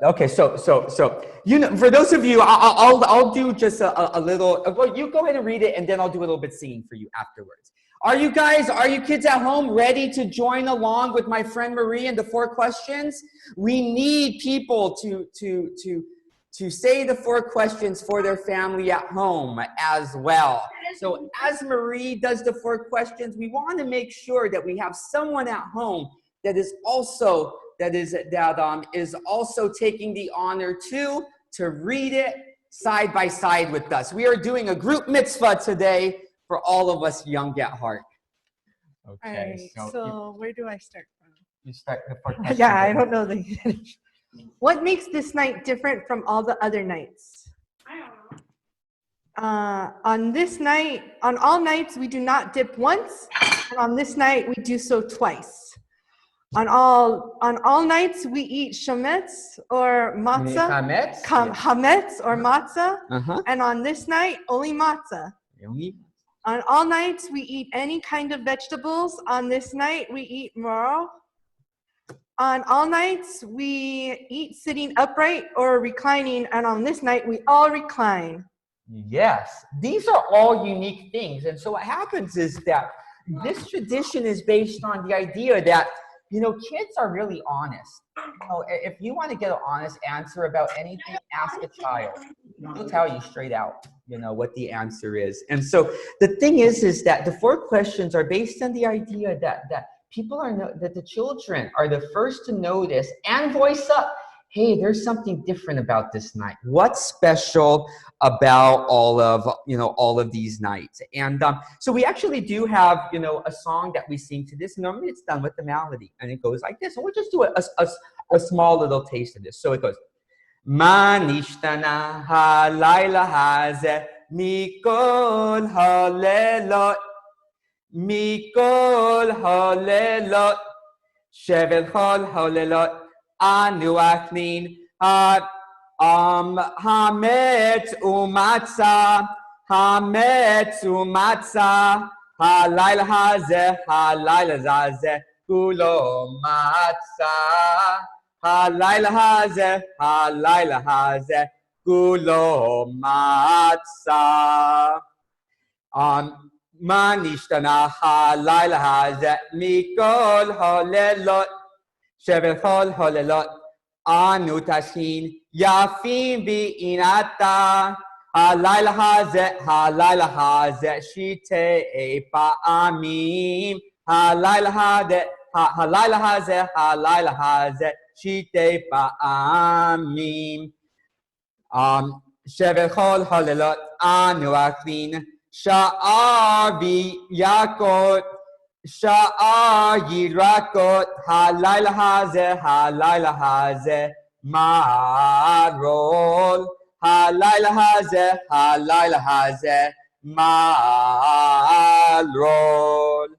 Speaker 1: Okay. So for those of you, I'll do just a little. Well, you go ahead and read it, and then I'll do a little bit singing for you afterwards. Are you kids at home ready to join along with my friend Marie and the 4 questions? We need people to say the 4 questions for their family at home as well. So as Marie does the 4 questions, we want to make sure that we have someone at home that is also taking the honor to read it side by side with us. We are doing a group mitzvah today for all of us young at heart. Okay.
Speaker 2: So where do I start from?
Speaker 1: You start the 4 questions.
Speaker 2: Yeah, I don't know the. What makes this night different from all the other nights?
Speaker 3: I don't know.
Speaker 2: On all nights, we do not dip once, and on this night, we do so twice. On all nights, we eat chametz or matzah, hametz or matzah, and on this night, only matzah. On all nights, we eat any kind of vegetables. On this night, we eat maror. On all nights, we eat sitting upright or reclining, and on this night, we all recline.
Speaker 1: Yes, these are all unique things. And so what happens is that this tradition is based on the idea that, kids are really honest. If you want to get an honest answer about anything, ask a child. They'll tell you straight out, what the answer is. And so the thing is that the 4 questions are based on the idea that that the children are the first to notice and voice up, hey, there's something different about this night. What's special about all of these nights? And so we actually do have, a song that we sing to this. Normally it's done with the melody, and it goes like this. And we'll just do a small little taste of this. So it goes, Ma nishtana halayla hazeh mikol halelot mikol halelot shevel chol halelot anu achnin hametz umatzah halayla hazeh kulo matzah halayla hazeh kulo matzah. Ma nishtana halayla hazeh mikol halelot shevel chol halelot anu tashin yafim bi'inata halayla hazeh shitei pa'amim halayla hazeh shitei pa'amim shevel chol halelot anu aklin sha'ar v'yakot sha'ar yirakot halayla hazeh marol halayla hazeh marol.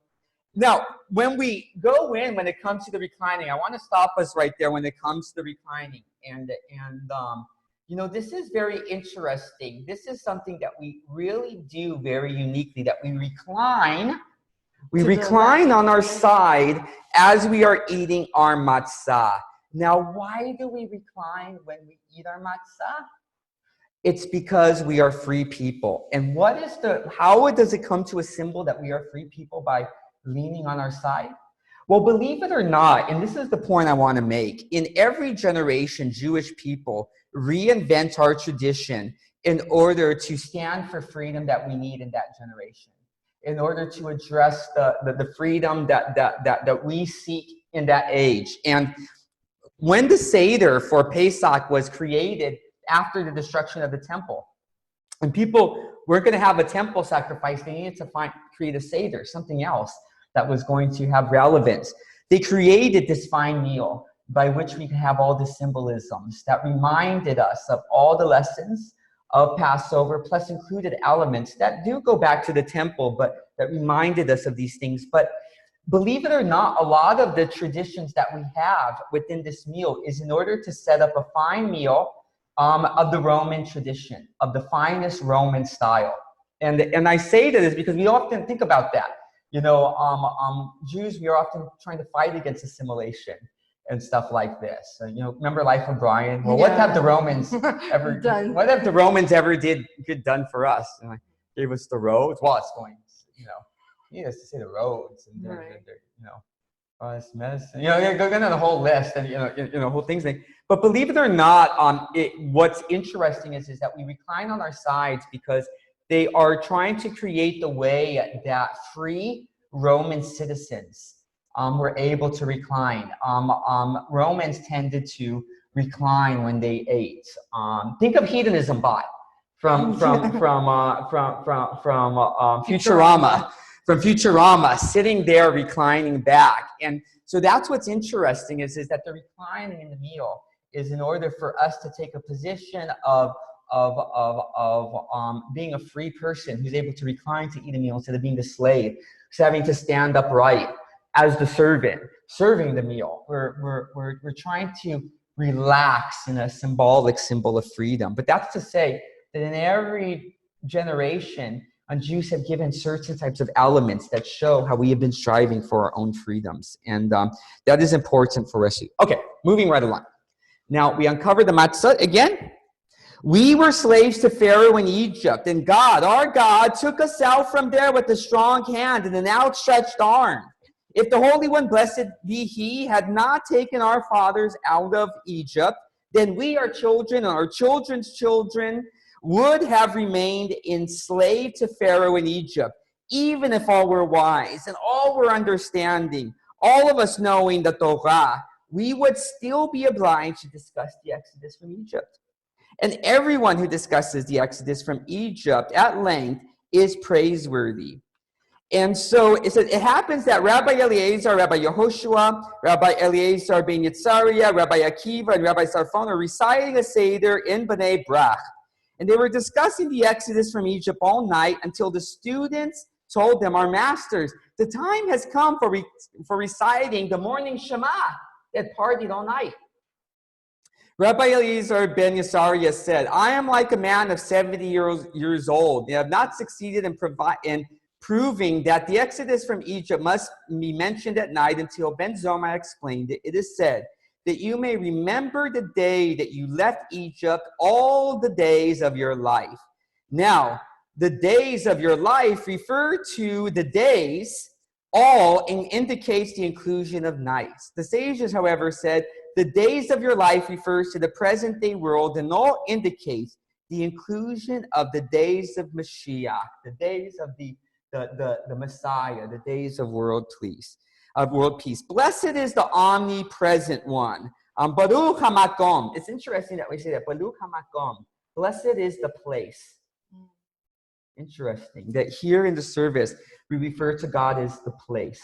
Speaker 1: Now, when we go in, when it comes to the reclining, I want to stop us right there when it comes to the reclining. And you know, this is very interesting. This is something that we really do very uniquely, that we recline. We recline on our side as we are eating our matzah. Now, why do we recline when we eat our matzah? It's because we are free people. And how does it come to a symbol that we are free people? By leaning on our side? Well, believe it or not, and this is the point I want to make, in every generation, Jewish people reinvent our tradition in order to stand for freedom that we need in that generation, in order to address the freedom that we seek in that age. And when the Seder for Pesach was created after the destruction of the temple, and people weren't going to have a temple sacrifice, they needed to create a Seder, something else that was going to have relevance. They created this fine meal by which we could have all the symbolisms that reminded us of all the lessons of Passover, plus included elements that do go back to the temple, but that reminded us of these things. But believe it or not, a lot of the traditions that we have within this meal is in order to set up a fine meal of the Roman tradition, of the finest Roman style. And I say this because we often think about that. You know, Jews, we are often trying to fight against assimilation and stuff like this. You know, remember Life of Brian? Well, what have the Romans ever done? What have the Romans ever done for us? And like, gave us the roads. Well, it's going, you know, you need us to say the roads and you know, it's medicine. You know, you're going on the whole list and you know, whole things. But believe it or not, what's interesting is that we recline on our sides because they are trying to create the way that free Roman citizens were able to recline. Romans tended to recline when they ate. Think of hedonism bot from Futurama. From Futurama, sitting there reclining back. And so that's what's interesting is that the reclining in the meal is in order for us to take a position of being a free person who's able to recline to eat a meal instead of being the slave, who's having to stand upright as the servant, serving the meal. We're trying to relax in a symbolic symbol of freedom. But that's to say that in every generation, Jews have given certain types of elements that show how we have been striving for our own freedoms. And that is important for us. Okay, moving right along. Now, we uncovered the matzah again. We were slaves to Pharaoh in Egypt, and God, our God, took us out from there with a strong hand and an outstretched arm. If the Holy One, blessed be He, had not taken our fathers out of Egypt, then we, our children, and our children's children, would have remained enslaved to Pharaoh in Egypt, even if all were wise and all were understanding, all of us knowing the Torah, we would still be obliged to discuss the Exodus from Egypt. And everyone who discusses the Exodus from Egypt at length is praiseworthy. And so it happens that Rabbi Eliezer, Rabbi Yehoshua, Rabbi Eliezer ben Yitzhariah, Rabbi Akiva, and Rabbi Sarfon are reciting a Seder in Bnei Brach. And they were discussing the Exodus from Egypt all night until the students told them, our masters, the time has come for reciting the morning Shema. They had partied all night. Rabbi Eliezer ben Yitzhariah said, I am like a man of 70 years old. They have not succeeded in proving that the Exodus from Egypt must be mentioned at night until Ben Zoma explained it. It is said that you may remember the day that you left Egypt all the days of your life. Now, the days of your life refer to the days, all indicates the inclusion of nights. The sages, however, said the days of your life refers to the present day world and all indicates the inclusion of the days of Mashiach, the days of the Messiah, the days of world peace. Blessed is the omnipresent one. Baruch hamakom. It's interesting that we say that. Baruch hamakom. Blessed is the place. Interesting that here in the service we refer to God as the place.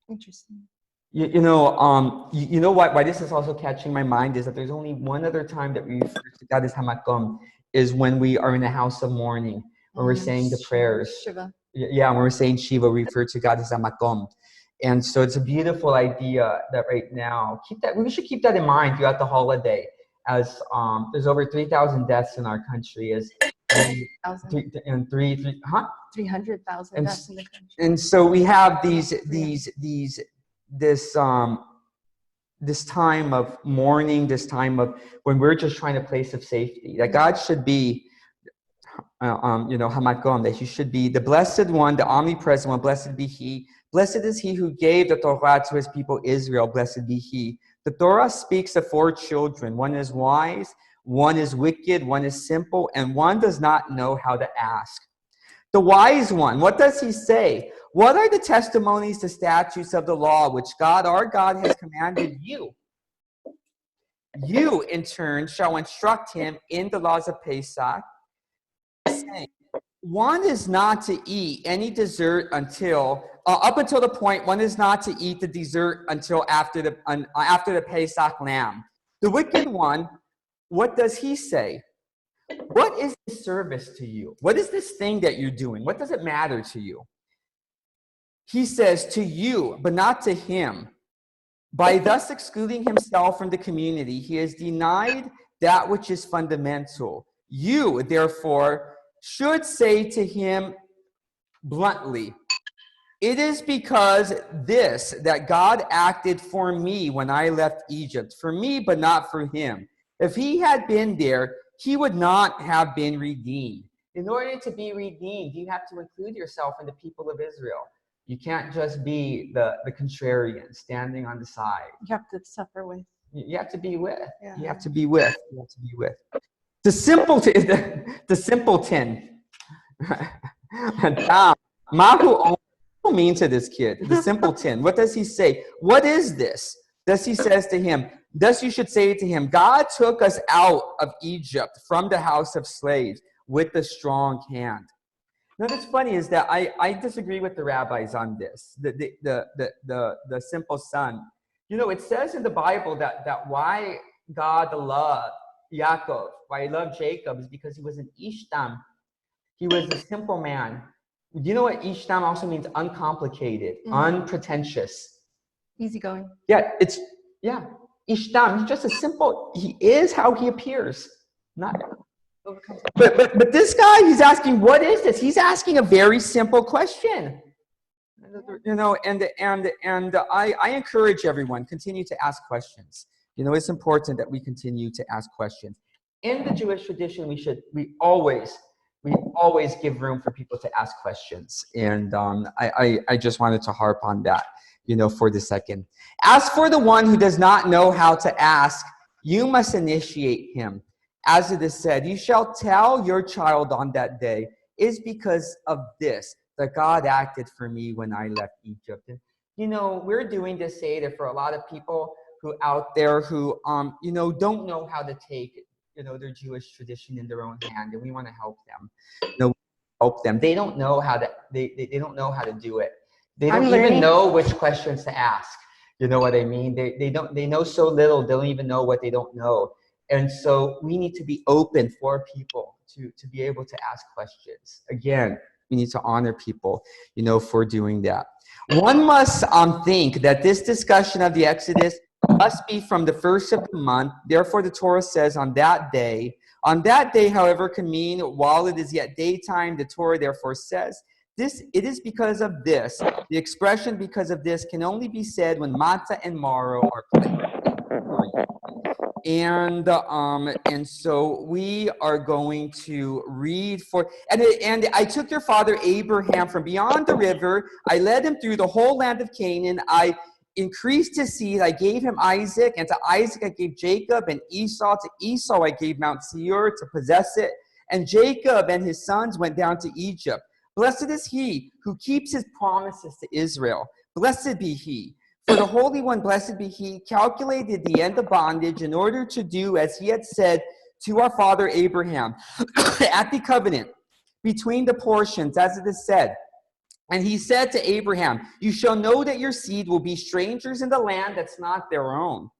Speaker 1: Interesting. You know why this is also catching my mind is that there's only one other time that we refer to God as hamakom is when we are in the house of mourning, when we're saying the prayers. Shiva. Yeah, when we're saying Shiva, we refer to God as hamakom. And so it's a beautiful idea that right now, we should keep that in mind throughout the holiday, as there's over 3,000 deaths in our country, as 300,000 deaths in the country. And so we have this time of mourning, this time of when we're just trying a place of safety, that God should be, Hamakom, that he should be the blessed one, the omnipresent one, blessed be he. Blessed is he who gave the Torah to his people Israel, blessed be he. The Torah speaks of 4 children. One is wise, one is wicked, one is simple, and one does not know how to ask. The wise one, what does he say? What are the testimonies, the statutes of the law, which God, our God, has commanded you? You, in turn, shall instruct him in the laws of Pesach, saying, one is not to eat any dessert until, up until the point, one is not to eat the dessert until after the Pesach lamb. The wicked one, what does he say? What is this service to you? What is this thing that you're doing? What does it matter to you? He says, to you, but not to him. By thus excluding himself from the community, he has denied that which is fundamental. You, therefore, should say to him bluntly, it is because this that God acted for me when I left Egypt, for me but not for him. If he had been there, he would not have been redeemed. In order to be redeemed, you have to include yourself in the people of Israel. You can't just be the contrarian standing on the side.
Speaker 2: You have to suffer with.
Speaker 1: You have to be with.
Speaker 2: Yeah.
Speaker 1: You have to be with. You have to be with. The simpleton. Mahu mean to this kid, the simpleton. What does he say? What is this? Thus he says to him, thus you should say to him, God took us out of Egypt from the house of slaves with a strong hand. Now what's funny is that I disagree with the rabbis on this, the simple son. You know, it says in the Bible that why God loved Yaakov, why he loved Jacob, is because he was an Ishtam. He was a simple man. You know what Ishtam also means? Uncomplicated, unpretentious.
Speaker 2: Easygoing.
Speaker 1: Yeah, Ishtam, he's just a simple, he is how he appears. But this guy, he's asking, what is this? He's asking a very simple question. You know, and I encourage everyone, continue to ask questions. You know, it's important that we continue to ask questions. In the Jewish tradition, we always give room for people to ask questions. And I just wanted to harp on that, you know, for the second. As for the one who does not know how to ask, you must initiate him. As it is said, you shall tell your child on that day, is because of this that God acted for me when I left Egypt. And, you know, we're doing this Seder for a lot of people who out there who, you know, don't know how to take, you know, their Jewish tradition in their own hand, and we want to help them. You know, help them. They don't know how to. They don't know how to do it. They don't even know which questions to ask. You know what I mean? They don't. They know so little. They don't even know what they don't know. And so we need to be open for people to be able to ask questions. Again, we need to honor people, you know, for doing that. One must think that this discussion of the Exodus must be from the first of the month. Therefore, the Torah says on that day. On that day, however, can mean while it is yet daytime. The Torah therefore says, this. It is because of this. The expression because of this can only be said when matzah and marrow are played. And so we are going to read and I took your father Abraham from beyond the river. I led him through the whole land of Canaan. I increased his seed. I gave him Isaac, and to Isaac I gave Jacob, and Esau. To Esau I gave Mount Seir to possess it. And Jacob and his sons went down to Egypt. Blessed is he who keeps his promises to Israel. Blessed be he. For the Holy One, blessed be he, calculated the end of bondage in order to do as he had said to our father Abraham at the covenant between the portions, as it is said. And he said to Abraham, you shall know that your seed will be strangers in the land that's not their own,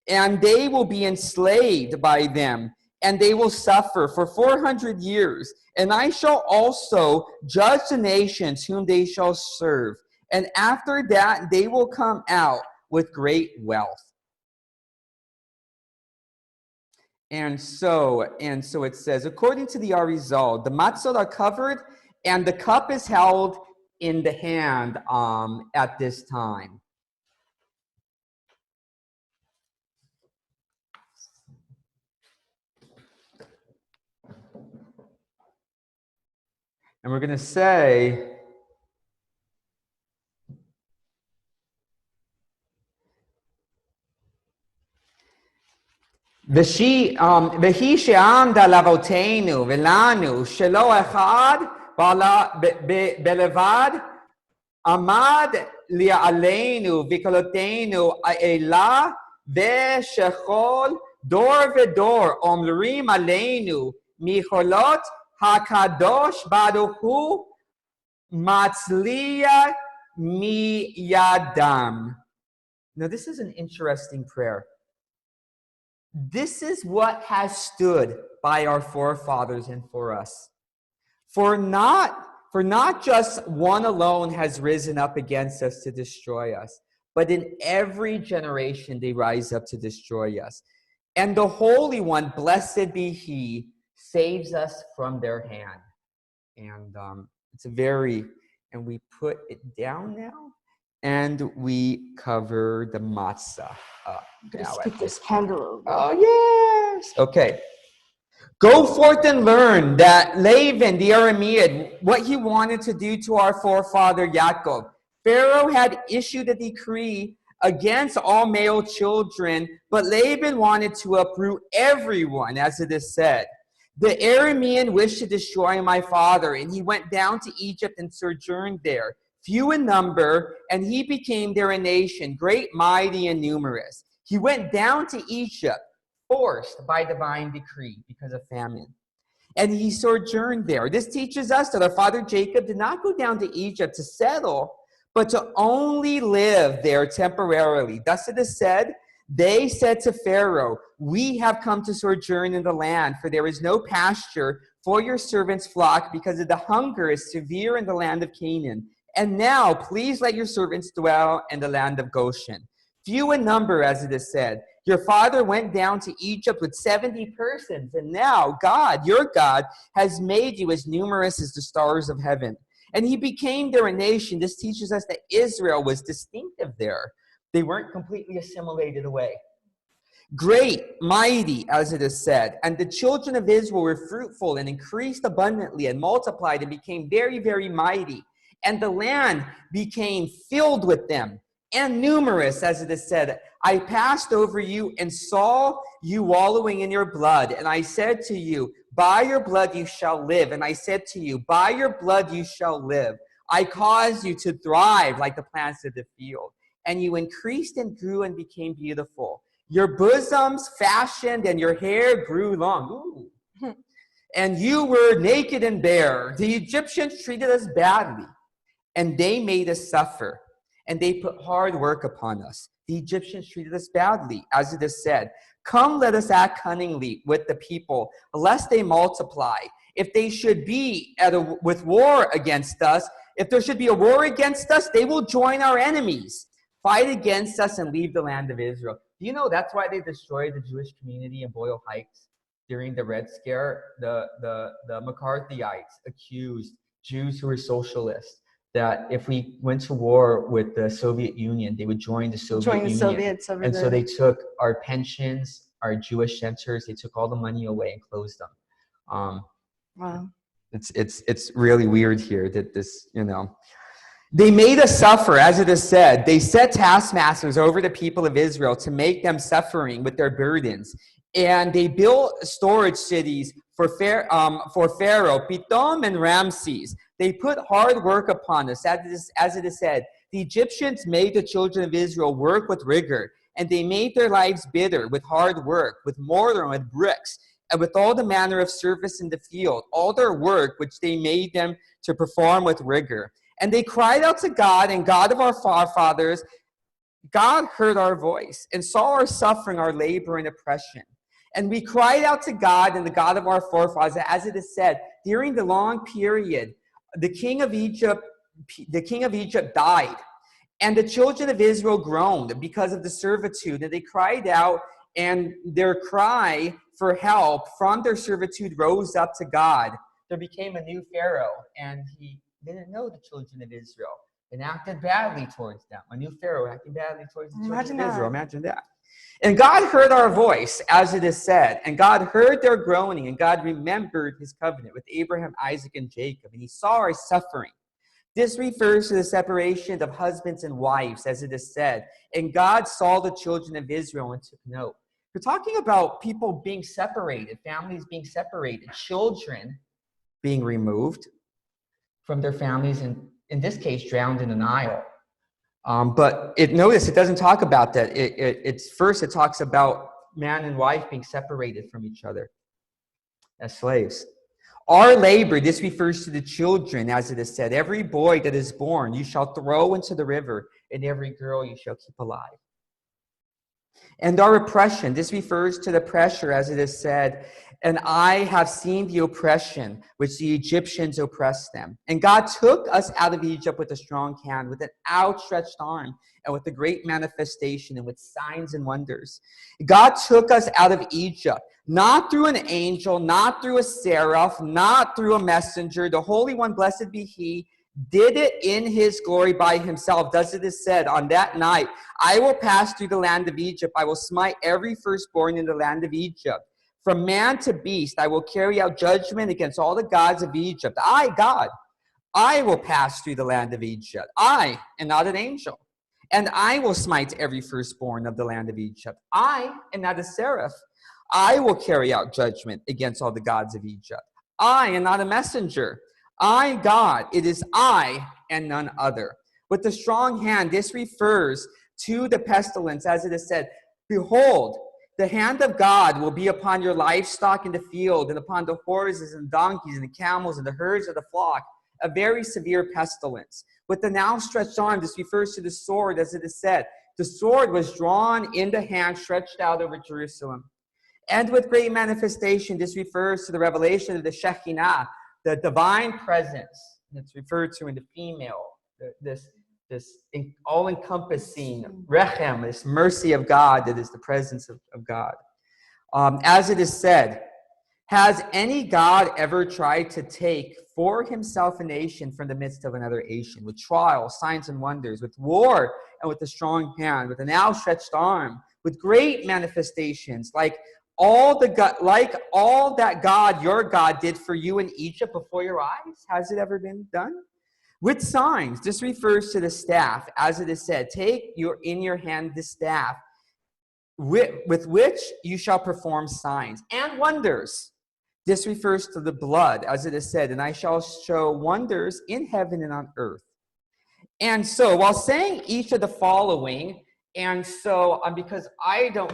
Speaker 1: and they will be enslaved by them, and they will suffer for 400 years. And I shall also judge the nations whom they shall serve. and after that they will come out with great wealth. And so it says, according to the Arizal, the matzot are covered and the cup is held in the hand at this time. And we're going to say, V'hi she'amda lavoteinu v'lanu shelo echad belevad amad li'aleinu v'kolotenu ela v'shechol dor v'dor omrim aleinu micholot hakadosh baruchu matzliya miyadam. Now this is an interesting prayer. This is what has stood by our forefathers and for us. For not just one alone has risen up against us to destroy us, but in every generation they rise up to destroy us. And the Holy One, blessed be He, saves us from their hand. And and we put it down now. And we cover the matzah up.
Speaker 2: Let's get this candle over.
Speaker 1: Oh, yes. Okay. Go forth and learn that Laban, the Aramean, what he wanted to do to our forefather Yaakov. Pharaoh had issued a decree against all male children, but Laban wanted to uproot everyone, as it is said. The Aramean wished to destroy my father, and he went down to Egypt and sojourned there. Few in number, and he became there a nation, great, mighty, and numerous. He went down to Egypt, forced by divine decree because of famine. And he sojourned there. This teaches us that our father Jacob did not go down to Egypt to settle, but to only live there temporarily. Thus it is said, they said to Pharaoh, we have come to sojourn in the land, for there is no pasture for your servants' flock, because of the hunger is severe in the land of Canaan. And now, please let your servants dwell in the land of Goshen. Few in number, as it is said. Your father went down to Egypt with 70 persons, and now God, your God, has made you as numerous as the stars of heaven. And he became there a nation. This teaches us that Israel was distinctive there. They weren't completely assimilated away. Great, mighty, as it is said. And the children of Israel were fruitful and increased abundantly and multiplied and became very, very mighty. And the land became filled with them and numerous, as it is said. I passed over you and saw you wallowing in your blood. And I said to you, by your blood you shall live. And I said to you, by your blood you shall live. I caused you to thrive like the plants of the field. And you increased and grew and became beautiful. Your bosoms fashioned and your hair grew long. Ooh. And you were naked and bare. The Egyptians treated us badly. And they made us suffer, and they put hard work upon us. The Egyptians treated us badly, as it is said. Come, let us act cunningly with the people, lest they multiply. If they should be with war against us, if there should be a war against us, they will join our enemies, fight against us, and leave the land of Israel. Do you know that's why they destroyed the Jewish community in Boyle Heights during the Red Scare? The McCarthyites accused Jews who were socialists that if we went to war with the Soviet Union, they would join the Soviet Union.
Speaker 2: Soviets over
Speaker 1: and
Speaker 2: there.
Speaker 1: So they took our pensions, our Jewish centers, they took all the money away and closed them.
Speaker 2: Wow.
Speaker 1: It's really weird here that this, They made us suffer, as it is said. They set taskmasters over the people of Israel to make them suffering with their burdens. And they built storage cities for Pharaoh, Pithom and Ramses. They put hard work upon us, as it is said. The Egyptians made the children of Israel work with rigor, and they made their lives bitter with hard work, with mortar and with bricks, and with all the manner of service in the field, all their work which they made them to perform with rigor. And they cried out to God, and God of our forefathers, God heard our voice and saw our suffering, our labor and oppression. And we cried out to God and the God of our forefathers, as it is said, during the long period, the king of Egypt the king of Egypt died. And the children of Israel groaned because of the servitude, and they cried out, and their cry for help from their servitude rose up to God. There became a new Pharaoh, and he didn't know the children of Israel and acted badly towards them. A new Pharaoh acting badly towards the children of Israel. Imagine that. And God heard our voice, as it is said, and God heard their groaning, and God remembered his covenant with Abraham, Isaac, and Jacob, and he saw our suffering. This refers to the separation of husbands and wives, as it is said, and God saw the children of Israel and took note. We're talking about people being separated, families being separated, children being removed from their families, and in this case, drowned in the Nile. But notice it doesn't talk about that. First it talks about man and wife being separated from each other as slaves. Our labor, this refers to the children, as it is said, every boy that is born you shall throw into the river, and every girl you shall keep alive. And our oppression, this refers to the pressure, as it is said, and I have seen the oppression which the Egyptians oppressed them. And God took us out of Egypt with a strong hand, with an outstretched arm, and with a great manifestation, and with signs and wonders. God took us out of Egypt, not through an angel, not through a seraph, not through a messenger. The Holy One, blessed be he, did it in his glory by himself. Thus it is said, on that night, I will pass through the land of Egypt. I will smite every firstborn in the land of Egypt. From man to beast, I will carry out judgment against all the gods of Egypt. I, God, I will pass through the land of Egypt. I, and not an angel. And I will smite every firstborn of the land of Egypt. I, and not a seraph. I will carry out judgment against all the gods of Egypt. I, and not a messenger. I, God, it is I and none other. With the strong hand, this refers to the pestilence, as it is said, behold, the hand of God will be upon your livestock in the field, and upon the horses and donkeys and the camels and the herds of the flock, a very severe pestilence. With the now stretched arm, this refers to the sword, as it is said, the sword was drawn in the hand stretched out over Jerusalem. And with great manifestation, this refers to the revelation of the Shekinah, the divine presence. It's referred to in the female, this all-encompassing rechem, this mercy of God that is the presence of God. As it is said, has any God ever tried to take for himself a nation from the midst of another nation, with trials, signs, and wonders, with war, and with a strong hand, with an outstretched arm, with great manifestations, like all that God, your God, did for you in Egypt before your eyes? Has it ever been done? With signs, this refers to the staff, as it is said, take in your hand the staff, with which you shall perform signs and wonders. This refers to the blood, as it is said, and I shall show wonders in heaven and on earth. And so, while saying each of the following, and so because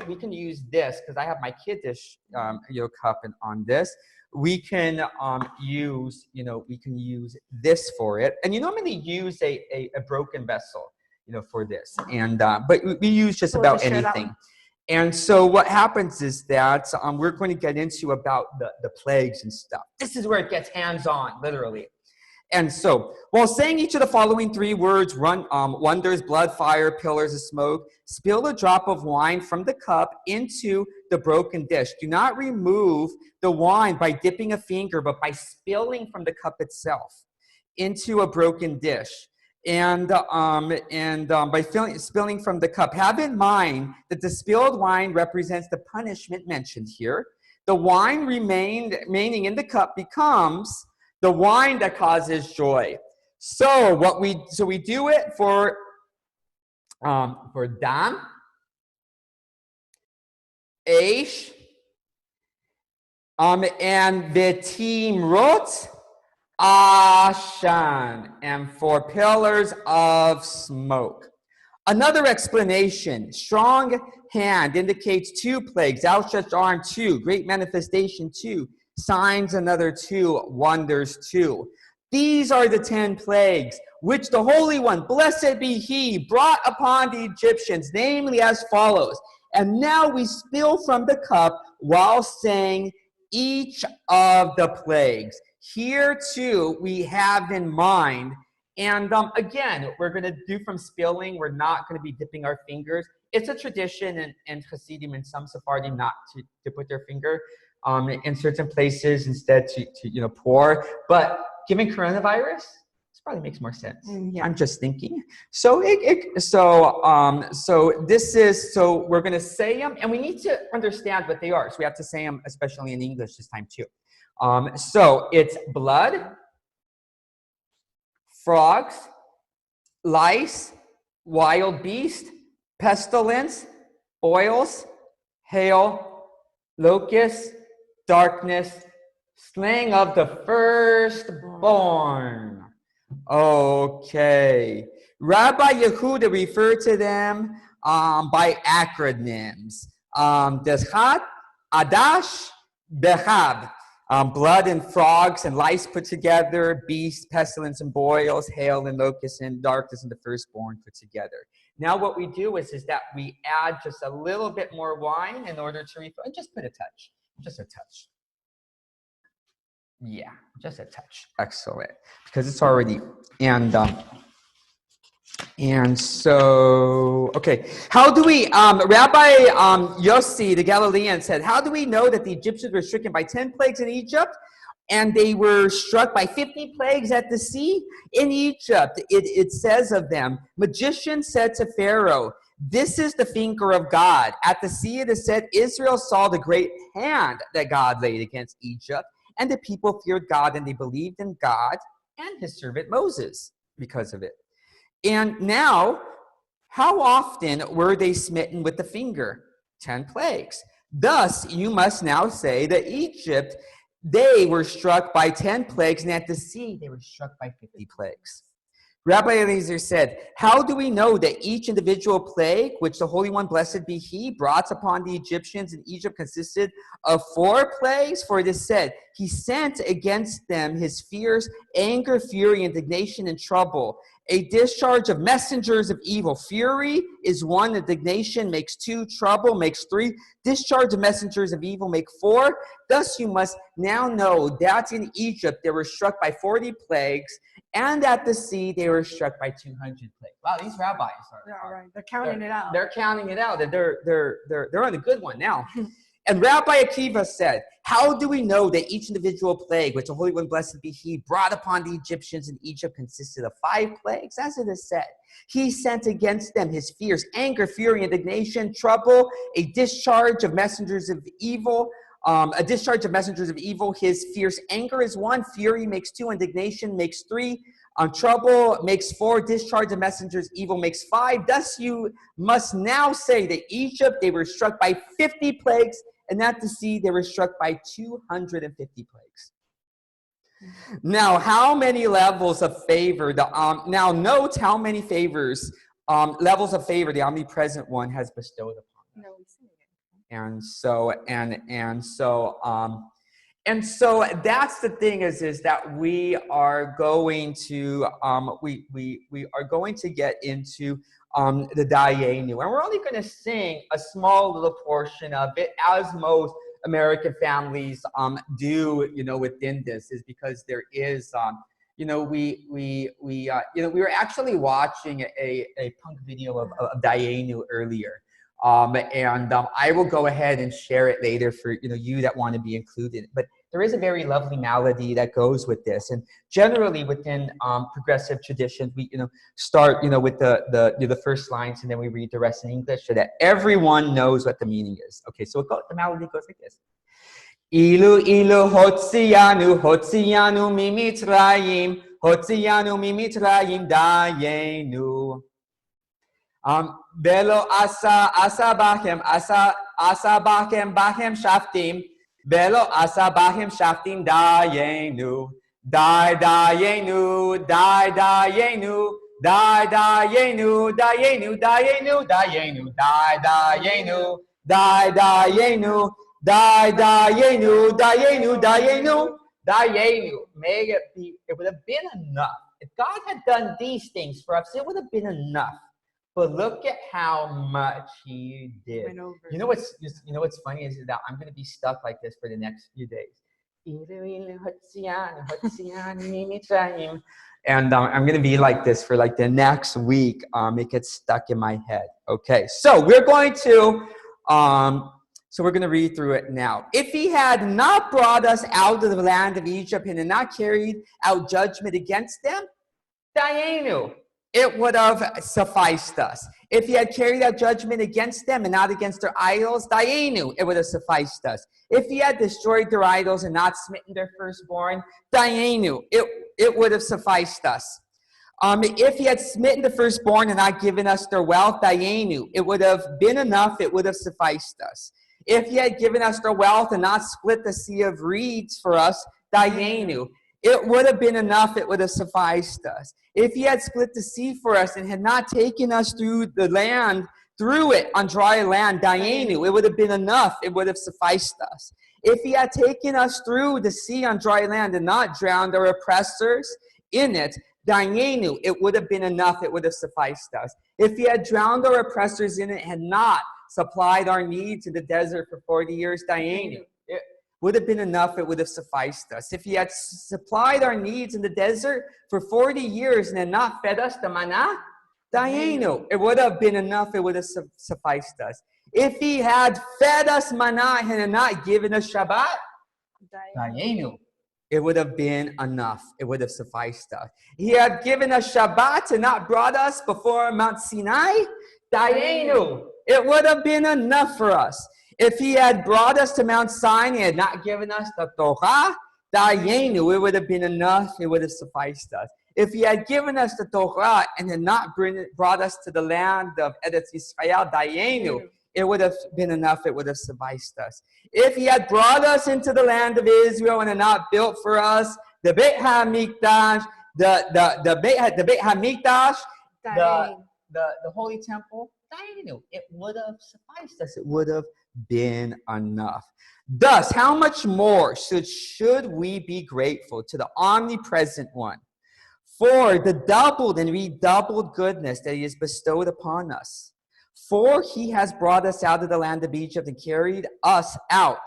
Speaker 1: we can use this, because I have my kiddush cup on this. We can use this for it, and I'm going to use a broken vessel, for this, and but we use just about anything. And so what happens is that we're going to get into about the plagues and stuff. This is where it gets hands-on, literally. And so, while saying each of the following three words, wonders, blood, fire, pillars of smoke, spill a drop of wine from the cup into the broken dish. Do not remove the wine by dipping a finger, but by spilling from the cup itself into a broken dish. And by spilling from the cup. Have in mind that the spilled wine represents the punishment mentioned here. The wine remaining in the cup becomes the wine that causes joy. So we do it for dam, Aish, and Vitimrot, Ashan, and for pillars of smoke. Another explanation, strong hand indicates 2 plagues, outstretched arm 2, great manifestation 2, signs another 2, wonders 2. These are the 10 plagues which the Holy One, blessed be he, brought upon the Egyptians, namely as follows. And now we spill from the cup while saying each of the plagues. Here too we have in mind And again, we're going to do from spilling. We're not going to be dipping our fingers. It's a tradition in Hasidim and some Sephardim not to put their finger in certain places instead to pour. But given coronavirus, this probably makes more sense.
Speaker 2: Yeah.
Speaker 1: I'm just thinking. So we're going to say them, and we need to understand what they are. So we have to say them, especially in English this time too. So it's blood, frogs, lice, wild beast, pestilence, boils, hail, locusts, darkness, slaying of the firstborn. Okay. Rabbi Yehuda referred to them by acronyms. Deschat, Adash, Behab. Blood and frogs and lice put together, beasts, pestilence and boils, hail and locusts and darkness and the firstborn put together. Now what we do is that we add just a little bit more wine in order to refill, and just put a touch, just a touch. Yeah, just a touch. Excellent, because it's already, and so, okay. How do we, Rabbi Yossi, the Galilean, said, how do we know that the Egyptians were stricken by 10 plagues in Egypt and they were struck by 50 plagues at the sea? In Egypt, it says of them, magician said to Pharaoh, this is the finger of God. At the sea it is said, Israel saw the great hand that God laid against Egypt, and the people feared God and they believed in God and his servant Moses because of it. And now, how often were they smitten with the finger? 10 plagues. Thus, you must now say that Egypt, they were struck by 10 plagues, and at the sea, they were struck by 50 plagues. Rabbi Eliezer said, how do we know that each individual plague, which the Holy One, blessed be he, brought upon the Egyptians in Egypt consisted of 4 plagues? For it is said, he sent against them his fierce anger, fury, indignation, and trouble. A discharge of messengers of evil. Fury is 1, indignation makes 2, trouble makes 3, discharge of messengers of evil make 4. Thus you must now know that in Egypt they were struck by 40 plagues, and at the sea they were struck by 200 plagues. Wow, these rabbis are
Speaker 2: right. They're counting it out.
Speaker 1: They're counting it out. They're on a good one now. And Rabbi Akiva said, how do we know that each individual plague, which the Holy One, blessed be he, brought upon the Egyptians in Egypt consisted of 5 plagues? As it is said, he sent against them his fierce anger, fury, indignation, trouble, a discharge of messengers of evil. His fierce anger is 1, fury makes 2, indignation makes 3, trouble makes 4, discharge of messengers evil makes 5. Thus you must now say that Egypt, they were struck by 50 plagues, and at the sea they were struck by 250 plagues. Now, how many levels of favor? Now note how many favors, levels of favor the omnipresent one has bestowed upon them.
Speaker 2: No, we see it.
Speaker 1: And so that's the thing is that we are going to we are going to get into the Dayenu, and we're only going to sing a small little portion of it, as most American families do, within this, is because there is we were actually watching a punk video of Dayenu earlier. I will go ahead and share it later for you that want to be included. But there is a very lovely melody that goes with this, and generally within progressive traditions, we start with the first lines, and then we read the rest in English so that everyone knows what the meaning is. Okay, so the melody goes like this: Ilu hotzianu mimitzrayim dayenu. Velo asa bachem shaftim. Velo asa bachem shaftim dayenu. Dayenu. Dayenu. Dayenu. Dayenu. Dayenu. Dayenu. Dayenu. May it be. It would have been enough. If God had done these things for us, it would have been enough. But look at how much he did. You know what's funny is that I'm going to be stuck like this for the next few days. And I'm going to be like this for like the next week. It gets stuck in my head. Okay, so we're going to read through it now. If he had not brought us out of the land of Egypt and had not carried out judgment against them, Dayenu, it would have sufficed us. If he had carried out judgment against them and not against their idols, Dayenu, it would have sufficed us. If he had destroyed their idols and not smitten their firstborn, Dayenu, it would have sufficed us. If he had smitten the firstborn and not given us their wealth, Dayenu, it would have been enough, it would have sufficed us. If he had given us their wealth and not split the sea of reeds for us, Dayenu, it would have been enough, it would have sufficed us. If he had split the sea for us and had not taken us through the land, through it on dry land, Dayenu, it would have been enough, it would have sufficed us. If he had taken us through the sea on dry land and not drowned our oppressors in it, Dayenu, it would have been enough, it would have sufficed us. If he had drowned our oppressors in it, had not supplied our needs in the desert for 40 years, Dayenu, it would have been enough, it would have sufficed us. If he had supplied our needs in the desert for 40 years and had not fed us the manna, Dayenu, it would have been enough, it would have sufficed us. If he had fed us manna and had not given us Shabbat, Dayenu, it would have been enough, it would have sufficed us. He had given us Shabbat and not brought us before Mount Sinai, Dayenu, it would have been enough for us. If he had brought us to Mount Sinai and had not given us the Torah, Dayenu, it would have been enough, it would have sufficed us. If he had given us the Torah and had not brought us to the land of Eretz Yisrael, Dayenu, it would have been enough, it would have sufficed us. If he had brought us into the land of Israel and had not built for us the Beit HaMikdash, the Beit HaMikdash, the Holy Temple, Dayenu, it would have sufficed us, it would have been enough. Thus, how much more should we be grateful to the omnipresent one for the doubled and redoubled goodness that he has bestowed upon us? For he has brought us out of the land of Egypt and carried us out,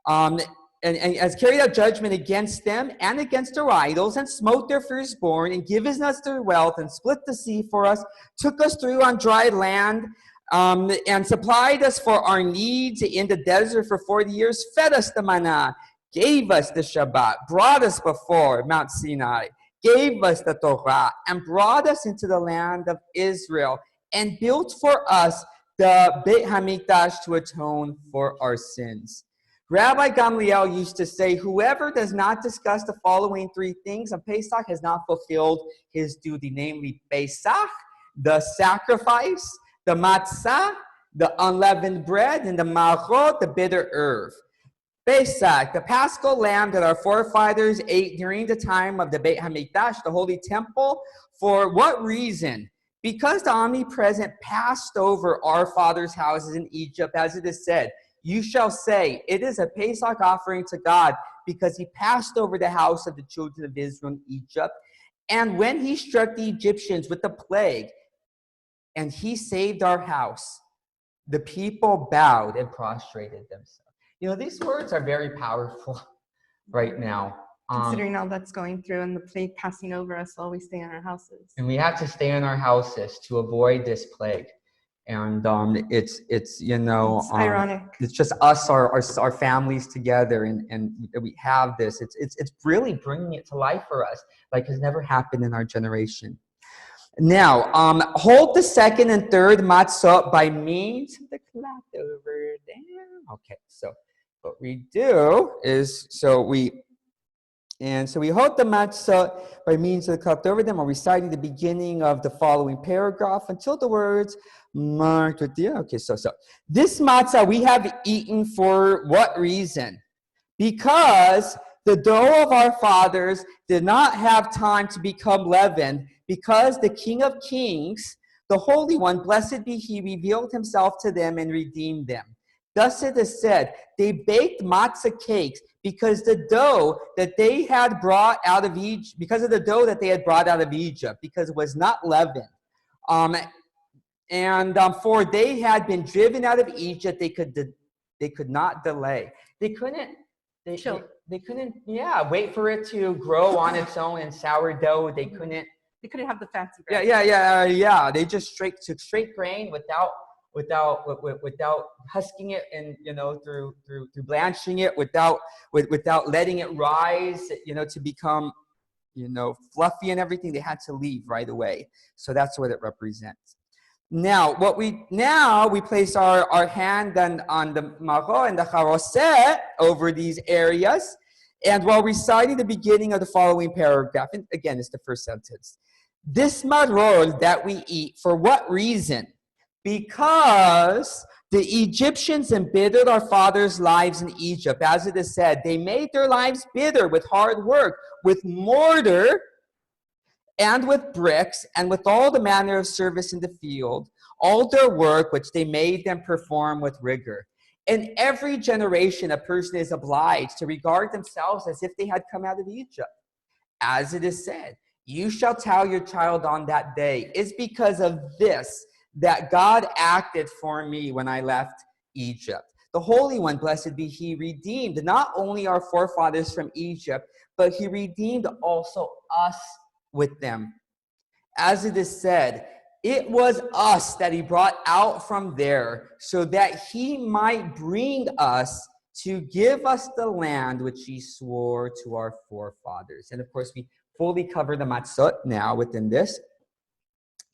Speaker 1: and has carried out judgment against them and against their idols, and smote their firstborn, and given us their wealth, and split the sea for us, took us through on dry land, and supplied us for our needs in the desert for 40 years, fed us the manna, gave us the Shabbat, brought us before Mount Sinai, gave us the Torah, and brought us into the land of Israel, and built for us the Beit HaMikdash to atone for our sins. Rabbi Gamliel used to say, whoever does not discuss the following three things on Pesach has not fulfilled his duty, namely Pesach, the sacrifice, the Matzah, the unleavened bread, and the Malchot, the bitter herb. Pesach, the Paschal lamb that our forefathers ate during the time of the Beit HaMikdash, the Holy Temple. For what reason? Because the omnipresent passed over our fathers' houses in Egypt, as it is said, you shall say, it is a Pesach offering to God, because he passed over the house of the children of Israel in Egypt. And when he struck the Egyptians with the plague, and he saved our house, the people bowed and prostrated themselves. You know, these words are very powerful right now.
Speaker 2: Considering all that's going through and the plague passing over us while we stay in our houses.
Speaker 1: And we have to stay in our houses to avoid this plague. And it's you know,
Speaker 2: it's ironic.
Speaker 1: It's just us, our families together, and we have this. It's really bringing it to life for us, like has never happened in our generation. Now, hold the second and third matzah by means of the cloth over there. Okay, so what we do is, we hold the matzah by means of the cloth over them, or reciting the beginning of the following paragraph until the words marked with the. Okay, so this matzah we have eaten for what reason? Because the dough of our fathers did not have time to become leavened, because the King of Kings, the Holy One, blessed be he, revealed himself to them and redeemed them. Thus it is said, they baked matzah cakes because the dough that they had brought out of Egypt, because of the dough that they had brought out of Egypt, because it was not leavened. For they had been driven out of Egypt, they could not delay. They couldn't they couldn't, wait for it to grow on its own in sourdough. They couldn't
Speaker 2: have the fancy bread.
Speaker 1: They just took straight grain without husking it and through blanching it, without letting it rise, to become fluffy and everything. They had to leave right away. So that's what it represents. Now we place our hand on the maro and the charoset over these areas, and while reciting the beginning of the following paragraph, and again it's the first sentence. This maror that we eat, for what reason? Because the Egyptians embittered our fathers' lives in Egypt. As it is said, they made their lives bitter with hard work, with mortar and with bricks, and with all the manner of service in the field, all their work which they made them perform with rigor. In every generation, a person is obliged to regard themselves as if they had come out of Egypt. As it is said, you shall tell your child on that day, it's because of this that God acted for me when I left Egypt. The Holy One, blessed be He, redeemed not only our forefathers from Egypt, but He redeemed also us with them. As it is said, it was us that He brought out from there, so that He might bring us to give us the land which He swore to our forefathers. And of course, we fully cover the matzah now within this.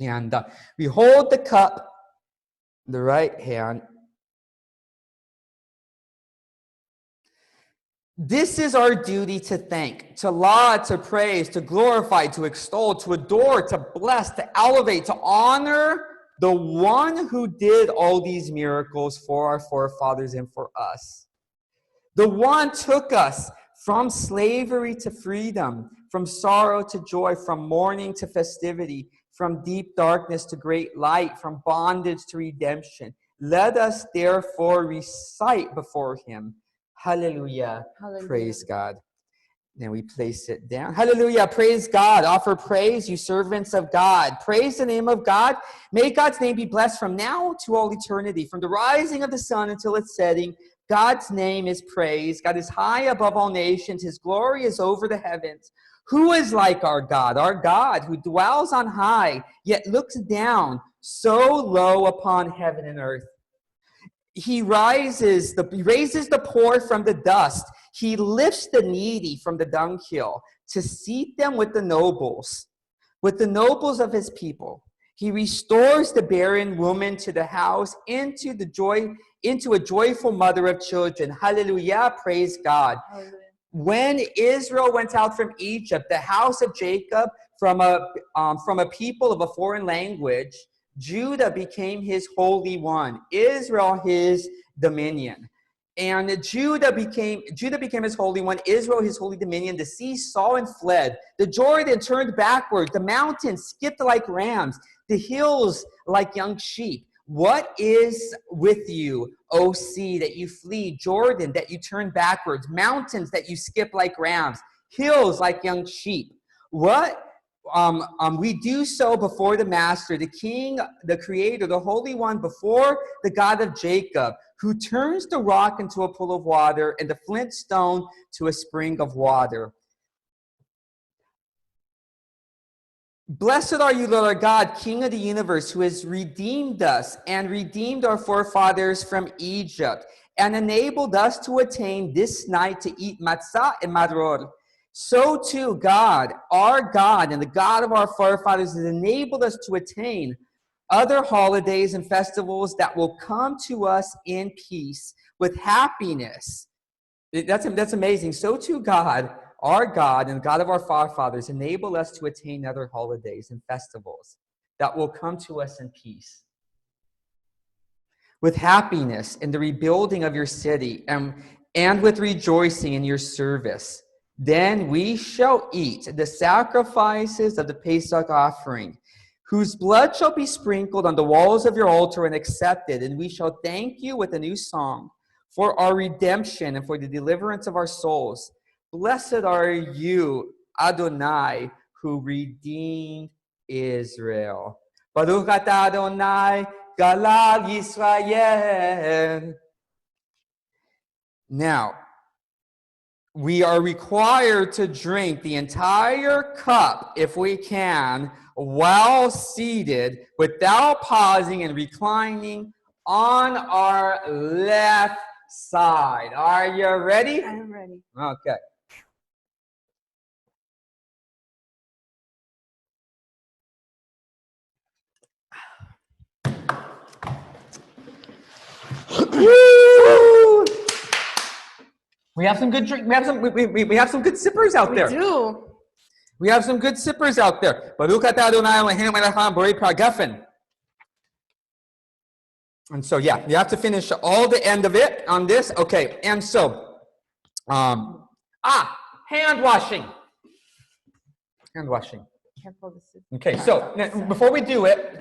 Speaker 1: And we hold the cup, the right hand. This is our duty to thank, to laud, to praise, to glorify, to extol, to adore, to bless, to elevate, to honor the one who did all these miracles for our forefathers and for us. The one took us from slavery to freedom, from sorrow to joy, from mourning to festivity, from deep darkness to great light, from bondage to redemption. Let us therefore recite before Him. Hallelujah. Hallelujah. Praise God. Then we place it down. Hallelujah. Praise God. Offer praise, you servants of God. Praise the name of God. May God's name be blessed from now to all eternity. From the rising of the sun until its setting, God's name is praised. God is high above all nations. His glory is over the heavens. Who is like our God who dwells on high, yet looks down so low upon heaven and earth? He raises the poor from the dust. He lifts the needy from the dunghill to seat them with the nobles of His people. He restores the barren woman to the house, into a joyful mother of children. Hallelujah, praise God. Hallelujah. When Israel went out from Egypt, the house of Jacob, from a people of a foreign language, Judah became His holy one, Israel His dominion. And Judah became His holy one, Israel His holy dominion. The sea saw and fled. The Jordan turned backward. The mountains skipped like rams. The hills like young sheep. What is with you, O sea, that you flee? Jordan, that you turn backwards? Mountains, that you skip like rams? Hills like young sheep? What? We do so before the Master, the King, the Creator, the Holy One, before the God of Jacob, who turns the rock into a pool of water and the flint stone to a spring of water. Blessed are you, Lord our God, King of the universe, who has redeemed us and redeemed our forefathers from Egypt and enabled us to attain this night to eat matzah and maror. So too, God, our God, and the God of our forefathers, has enabled us to attain other holidays and festivals that will come to us in peace with happiness. That's amazing. So too, God, our God, and the God of our forefathers, enable us to attain other holidays and festivals that will come to us in peace with happiness in the rebuilding of your city, and with rejoicing in your service. Then we shall eat the sacrifices of the Pesach offering, whose blood shall be sprinkled on the walls of your altar and accepted, and we shall thank you with a new song for our redemption and for the deliverance of our souls. Blessed are you, Adonai, who redeemed Israel. Baruch atah Adonai, Galal Yisrael. Now, we are required to drink the entire cup, if we can, while seated, without pausing and reclining on our left side. Are you ready?
Speaker 2: I am ready.
Speaker 1: Okay. We have some good drink. We have some good sippers out there.
Speaker 2: We do.
Speaker 1: We have some good sippers out there. And so yeah, you have to finish all the end of it on this. Okay, and so hand washing. Hand washing. Okay, so before I do it,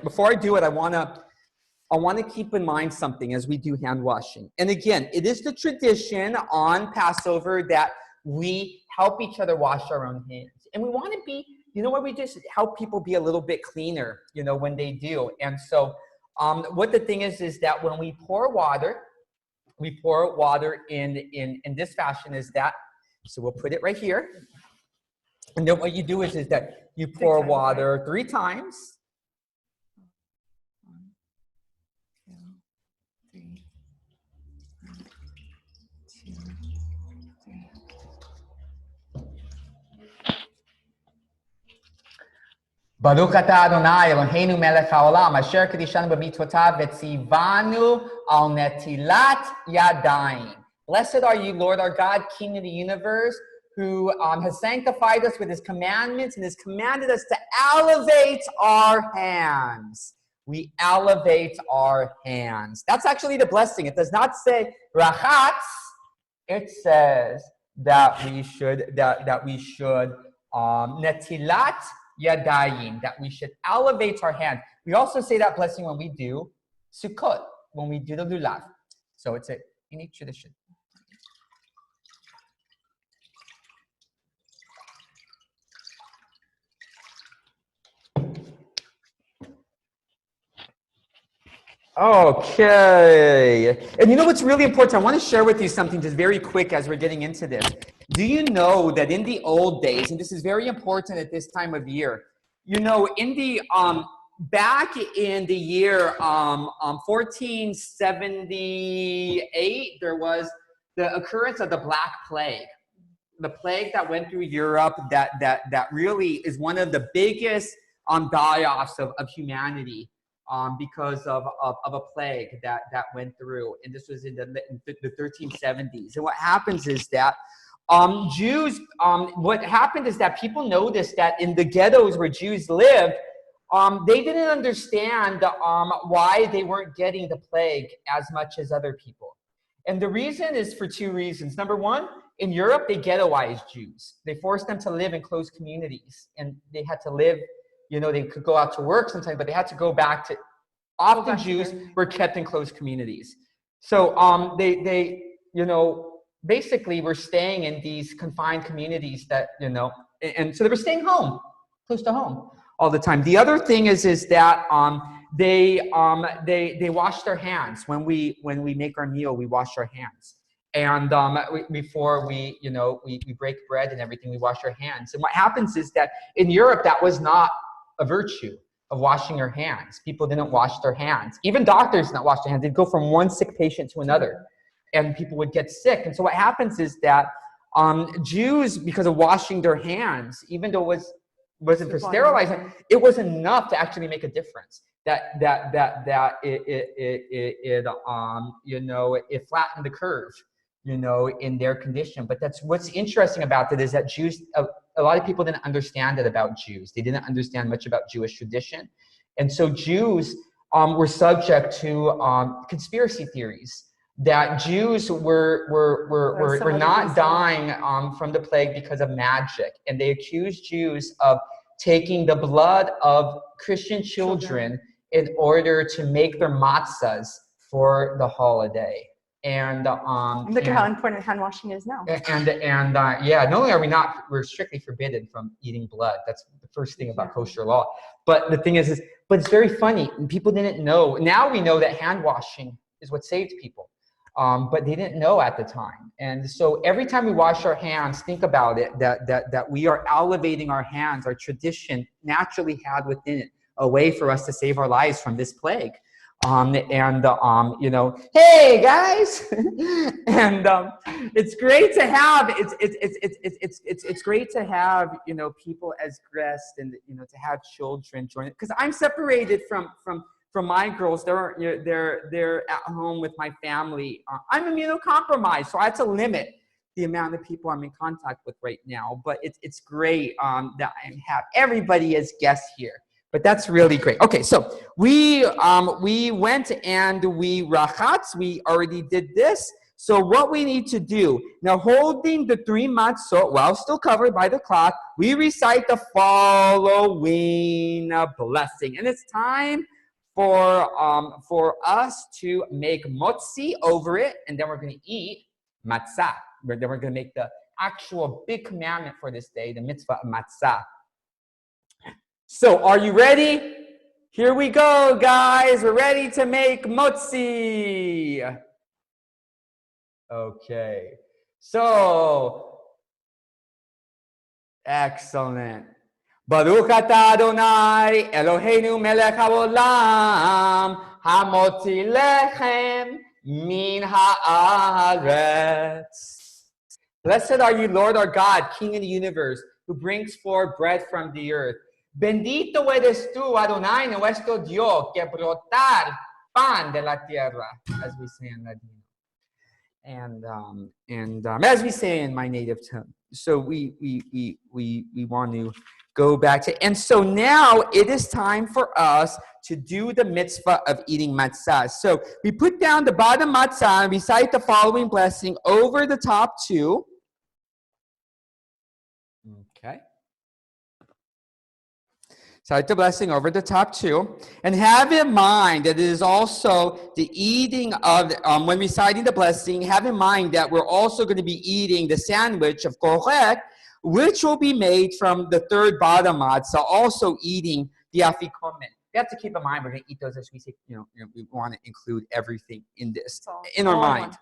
Speaker 1: I want to keep in mind something as we do hand washing. And again, it is the tradition on Passover that we help each other wash our own hands. And we want to be, what we just help people be a little bit cleaner, when they do. And so what the thing is that when we pour water in this fashion is that, so we'll put it right here. And then what you do is that you pour water 3 times. 1, 2, 3. Baruch atah Adonai Eloheinu melech haolam asher kedishanu b'mitzvotav v'tzivanu al netilat yadayim. Blessed are you, Lord our God, King of the universe, who has sanctified us with his commandments and has commanded us to elevate our hands. We elevate our hands. That's actually the blessing. It does not say rachatz. It says that we should netilat yadayim, that we should elevate our hand. We also say that blessing when we do Sukkot, when we do the lulav. So it's a unique tradition. Okay. And you know what's really important? I want to share with you something just very quick as we're getting into this. Do you know that in the old days, and this is very important at this time of year, in the back in the year 1478, there was the occurrence of the Black Plague. The plague that went through Europe that really is one of the biggest die-offs of humanity. Because of a plague that went through, and this was in the 1370s. And what happens is that Jews, what happened is that people noticed that in the ghettos where Jews lived, they didn't understand why they weren't getting the plague as much as other people. And the reason is for 2 reasons. Number one, in Europe, they ghettoized Jews. They forced them to live in closed communities, and they had to live. They could go out to work sometimes, but they had to go back to. Often Jews were kept in closed communities. So they basically were staying in these confined communities that, and so they were staying home, close to home all the time. The other thing is that they wash their hands. When we make our meal, we wash our hands. And before we break bread and everything, we wash our hands. And what happens is that in Europe, that was not a virtue of washing your hands. People didn't wash their hands. Even doctors didn't wash their hands. They'd go from one sick patient to another, and people would get sick. And so what happens is that Jews, because of washing their hands, even though it wasn't for sterilizing, it was enough to actually make a difference. It flattened the curve, in their condition. But that's what's interesting about it is that Jews, a lot of people didn't understand it about Jews. They didn't understand much about Jewish tradition. And so Jews were subject to conspiracy theories that Jews were not dying from the plague because of magic. And they accused Jews of taking the blood of Christian children in order to make their matzahs for the holiday. And
Speaker 2: look at how important hand washing is now.
Speaker 1: Not only are we're strictly forbidden from eating blood. That's the first thing about kosher law. But the thing is but it's very funny. People didn't know. Now we know that hand washing is what saved people. but they didn't know at the time. And so every time we wash our hands, think about it, that we are elevating our hands. Our tradition naturally had within it a way for us to save our lives from this plague. You know, hey guys, and it's great to have it's great to have, you know, people as guests, and, you know, to have children join it, because I'm separated from my girls. They're at home with my family. I'm immunocompromised, so I had to limit the amount of people I'm in contact with right now. But it's great that I have everybody as guests here. But that's really great. Okay, so we went and we rachatz. We already did this. So what we need to do now, holding the 3 matzot while still covered by the cloth, we recite the following blessing, and it's time for us to make motzi over it, and then we're going to eat matzah. Then we're going to make the actual big commandment for this day, the mitzvah of matzah. So, are you ready? Here we go, guys. We're ready to make motzi. Okay. So, excellent. Baruch atah Adonai Eloheinu melech haolam hamotzi lechem min haaretz. Blessed are you, Lord our God, King of the universe, who brings forth bread from the earth. Bendito eres tú, Adonai, nuestro Dios, que brotar pan de la tierra, as we say in Latino, and as we say in my native tongue. So we want to go back to, and so now it is time for us to do the mitzvah of eating matzah. So we put down the bottom matzah and recite the following blessing over the top 2. Okay. Cite the blessing over the top 2, and have in mind that it is also the eating of, when reciting the blessing, have in mind that we're also going to be eating the sandwich of korech, which will be made from the 3rd bottom matzah, also eating the afikomen. We have to keep in mind we're going to eat those as we say, you know, we want to include everything in this, in our mind.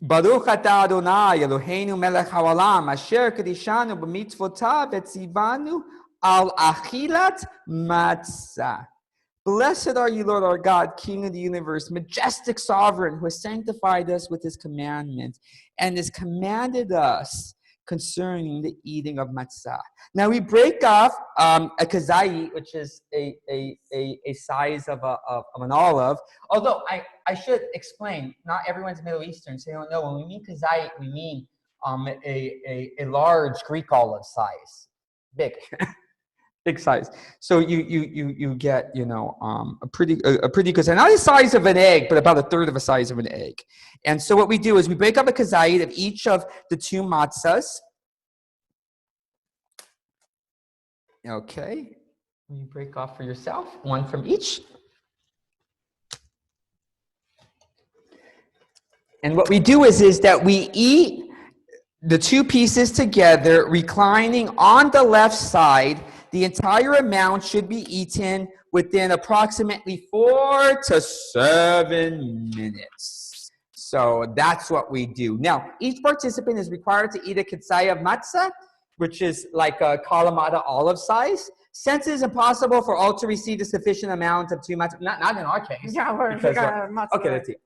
Speaker 1: Baruch atah Adonai Eloheinu melech haolam asher kedishanu b'mitzvotav etzivanu al achilat matzah. Blessed are you, Lord our God, King of the universe, majestic sovereign, who has sanctified us with his commandments and has commanded us concerning the eating of matzah. Now we break off a kazait, which is a size of an olive. Although I should explain, not everyone's Middle Eastern, so you don't know. When we mean kazait, we mean a large Greek olive size, big. Big size. So you get, you know, a pretty good size, not the size of an egg, but about a 1/3 of a size of an egg. And so what we do is we break up a kazait of each of the 2 matzahs. Okay, you break off for yourself, 1 from each. And what we do is that we eat the 2 pieces together, reclining on the left side. The entire amount should be eaten within approximately 4 to 7 minutes. So that's what we do. Now, each participant is required to eat a kitsai of matzah, which is like a kalamata olive size. Since it is impossible for all to receive a sufficient amount of 2 matzah, not in our case.
Speaker 2: Yeah, we're matzah.
Speaker 1: Okay, let's see.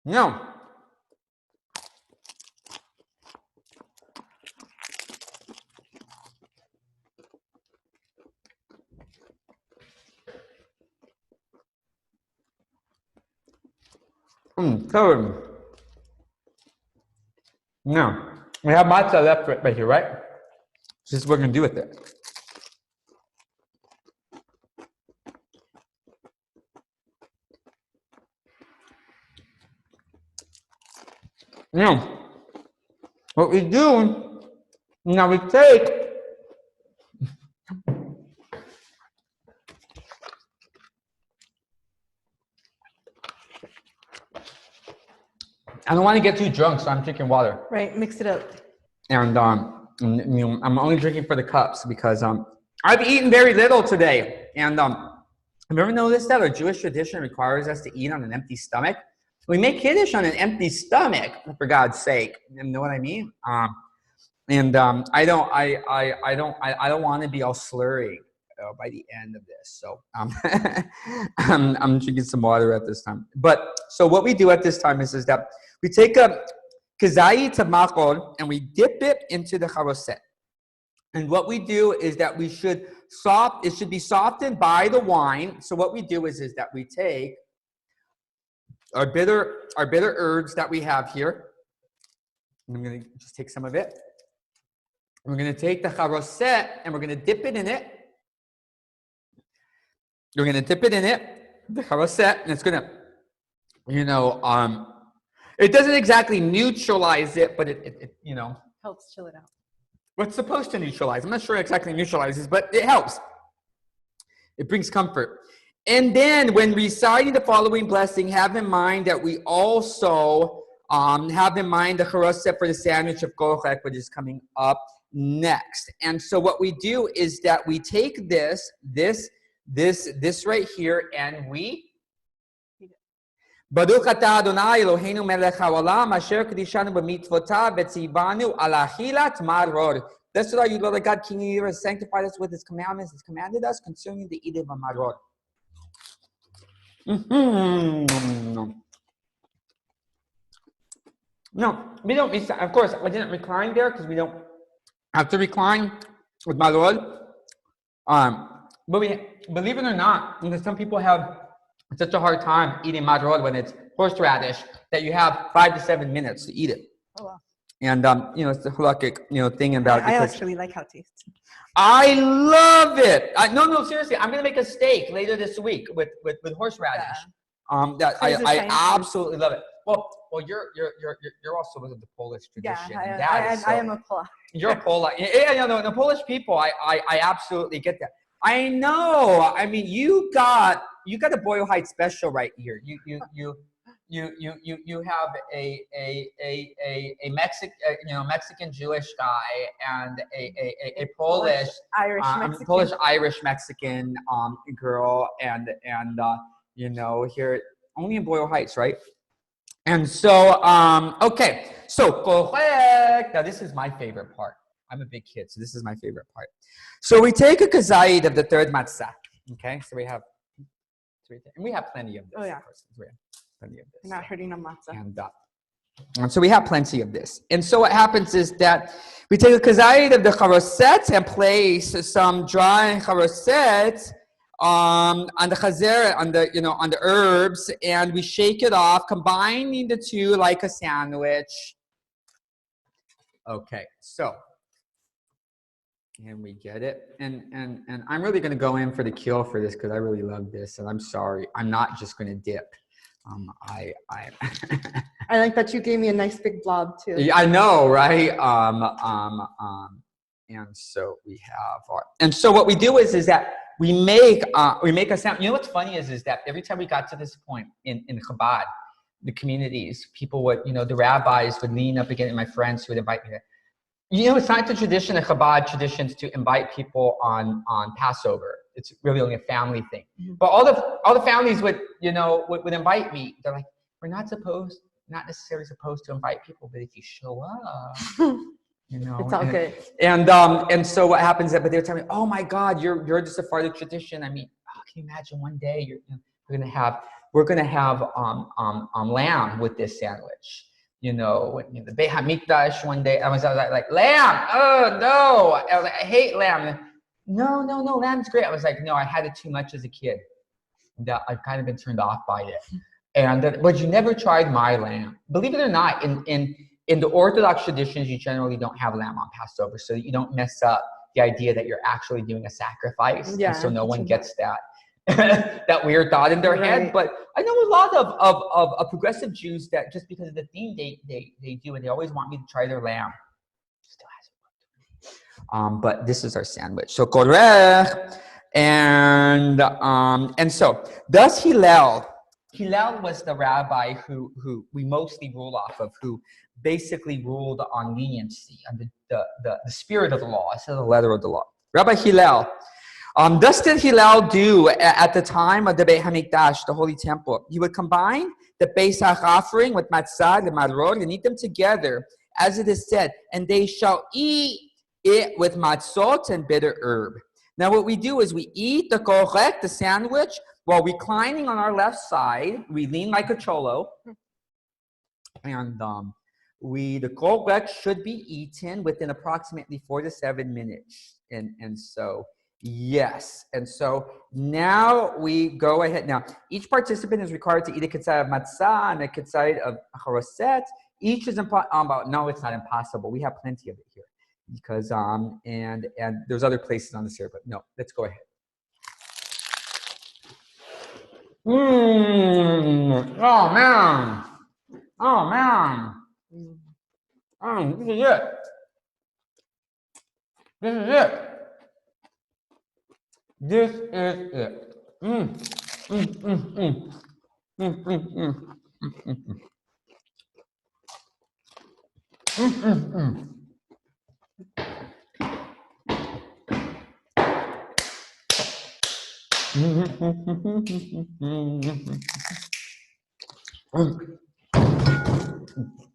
Speaker 1: No. Third. No. We have matzah left right here, right? This is what we're going to do with it. Now, what we do, now we take I don't want to get too drunk, so I'm drinking water.
Speaker 2: Right, mix it up.
Speaker 1: And you know, I'm only drinking for the cups because I've eaten very little today. And have you ever noticed that our Jewish tradition requires us to eat on an empty stomach? We make Kiddush on an empty stomach, for God's sake. You know what I mean? I don't want to be all slurry by the end of this. So I'm drinking some water at this time. But so what we do at this time is that we take a kazai tamakol and we dip it into the charoset. And what we do is that it should be softened by the wine. So what we do is that we take our bitter herbs that we have here. I'm going to just take some of it. We're going to take the charoset and we're going to dip it in it. You're going to dip it in it, the charoset, and it's going to, you know, it doesn't exactly neutralize it, but it you know,
Speaker 2: helps chill it out.
Speaker 1: What's supposed to neutralize? I'm not sure it exactly neutralizes, but it helps. It brings comfort. And then when reciting the following blessing, have in mind that we also have in mind the charoset for the sandwich of kochek, which is coming up next. And so what we do is that we take this right here, and we Baruch atah Adonai Eloheinu melech haolam asher kedishanu b'mitzvotav v'tzivanu al achilat maror. Blessed are you, Lord God, King of the universe, sanctified us with His commandments. He's commanded us concerning the eating of maror. No, we don't. Of course, I didn't recline there because we don't have to recline with maror. But we, believe it or not, because some people have such a hard time eating maror when it's horseradish that you have 5 to 7 minutes to eat it.
Speaker 2: Oh wow!
Speaker 1: And you know, it's the halakhic, you know, thing about.
Speaker 2: I actually like how it tastes.
Speaker 1: I love it. No, seriously, I'm gonna make a steak later this week with horseradish. Yeah. That I absolutely love it. Well, you're also with the Polish tradition.
Speaker 2: Yeah, I am a Polak.
Speaker 1: You're a Polak. Yeah, no, the Polish people, I absolutely get that. I know. I mean, you got a BOYLE Heights special right here. You have a Mexican Jewish guy and a Polish Irish Mexican girl and you know, here only in BOYLE Heights, right? And so okay, so correct. Now this is my favorite part. I'm a big kid, so this is my favorite part. So we take a kazayid of the third matzah. Okay, so we have plenty of this.
Speaker 2: Oh yeah,
Speaker 1: of course. We have plenty of this.
Speaker 2: You're not hurting on matzah.
Speaker 1: And so we have plenty of this. And so what happens is that we take a kazayid of the charoset and place some dry charoset on the chazer, on the herbs, and we shake it off, combining the two like a sandwich. Okay, so. And we get it, and I'm really going to go in for the kill for this because I really love this, and I'm sorry, I'm not just going to dip. I
Speaker 2: like that you gave me a nice big blob too.
Speaker 1: Yeah, I know, right? And so we have and so what we do is that we make a sound. You know what's funny is that every time we got to this point in Chabad, the communities, people would, you know, the rabbis would lean up again, and my friends who would invite me. You know, it's not the tradition, the Chabad traditions, to invite people on Passover. It's really only a family thing. Mm-hmm. But all the families would invite me. They're like, we're not necessarily supposed to invite people, but if you show up, you know,
Speaker 2: it's all good.
Speaker 1: And so what happens? But they're telling me, oh my God, you're just a part of the tradition. I mean, can you imagine one day we're gonna have lamb with this sandwich. You know, the Beit HaMikdash one day, I was like, lamb, oh no, I was like, I hate lamb. No, lamb's great. I was like, no, I had it too much as a kid. That I've kind of been turned off by it. And but you never tried my lamb. Believe it or not, in the Orthodox traditions, you generally don't have lamb on Passover, so you don't mess up the idea that you're actually doing a sacrifice. Yeah, and so no one gets that. That weird thought in their head. But I know a lot of progressive Jews that just because of the theme they do, and they always want me to try their lamb. Still hasn't worked. But this is our sandwich. So korech, and so does Hillel Hillel was the rabbi who we mostly rule off of, who basically ruled on leniency, on the spirit of the law instead of the letter of the law. Rabbi Hillel. Thus did Hillel do at the time of the Beit HaMikdash, the Holy Temple. He would combine the Pesach offering with Matzah, the Maror, and eat them together, as it is said, and they shall eat it with matzot and bitter herb. Now what we do is we eat the korek, the sandwich, while reclining on our left side. We lean like a cholo. And the korek should be eaten within approximately 4 to 7 minutes. And so, yes. And so now we go ahead. Now, each participant is required to eat a ketzayit of matzah and a ketzayit of charoset. Each is no, it's not impossible. We have plenty of it here. Because and there's other places on this here, but no, let's go ahead. Oh man. Oh man. This is it. This is it. This is it.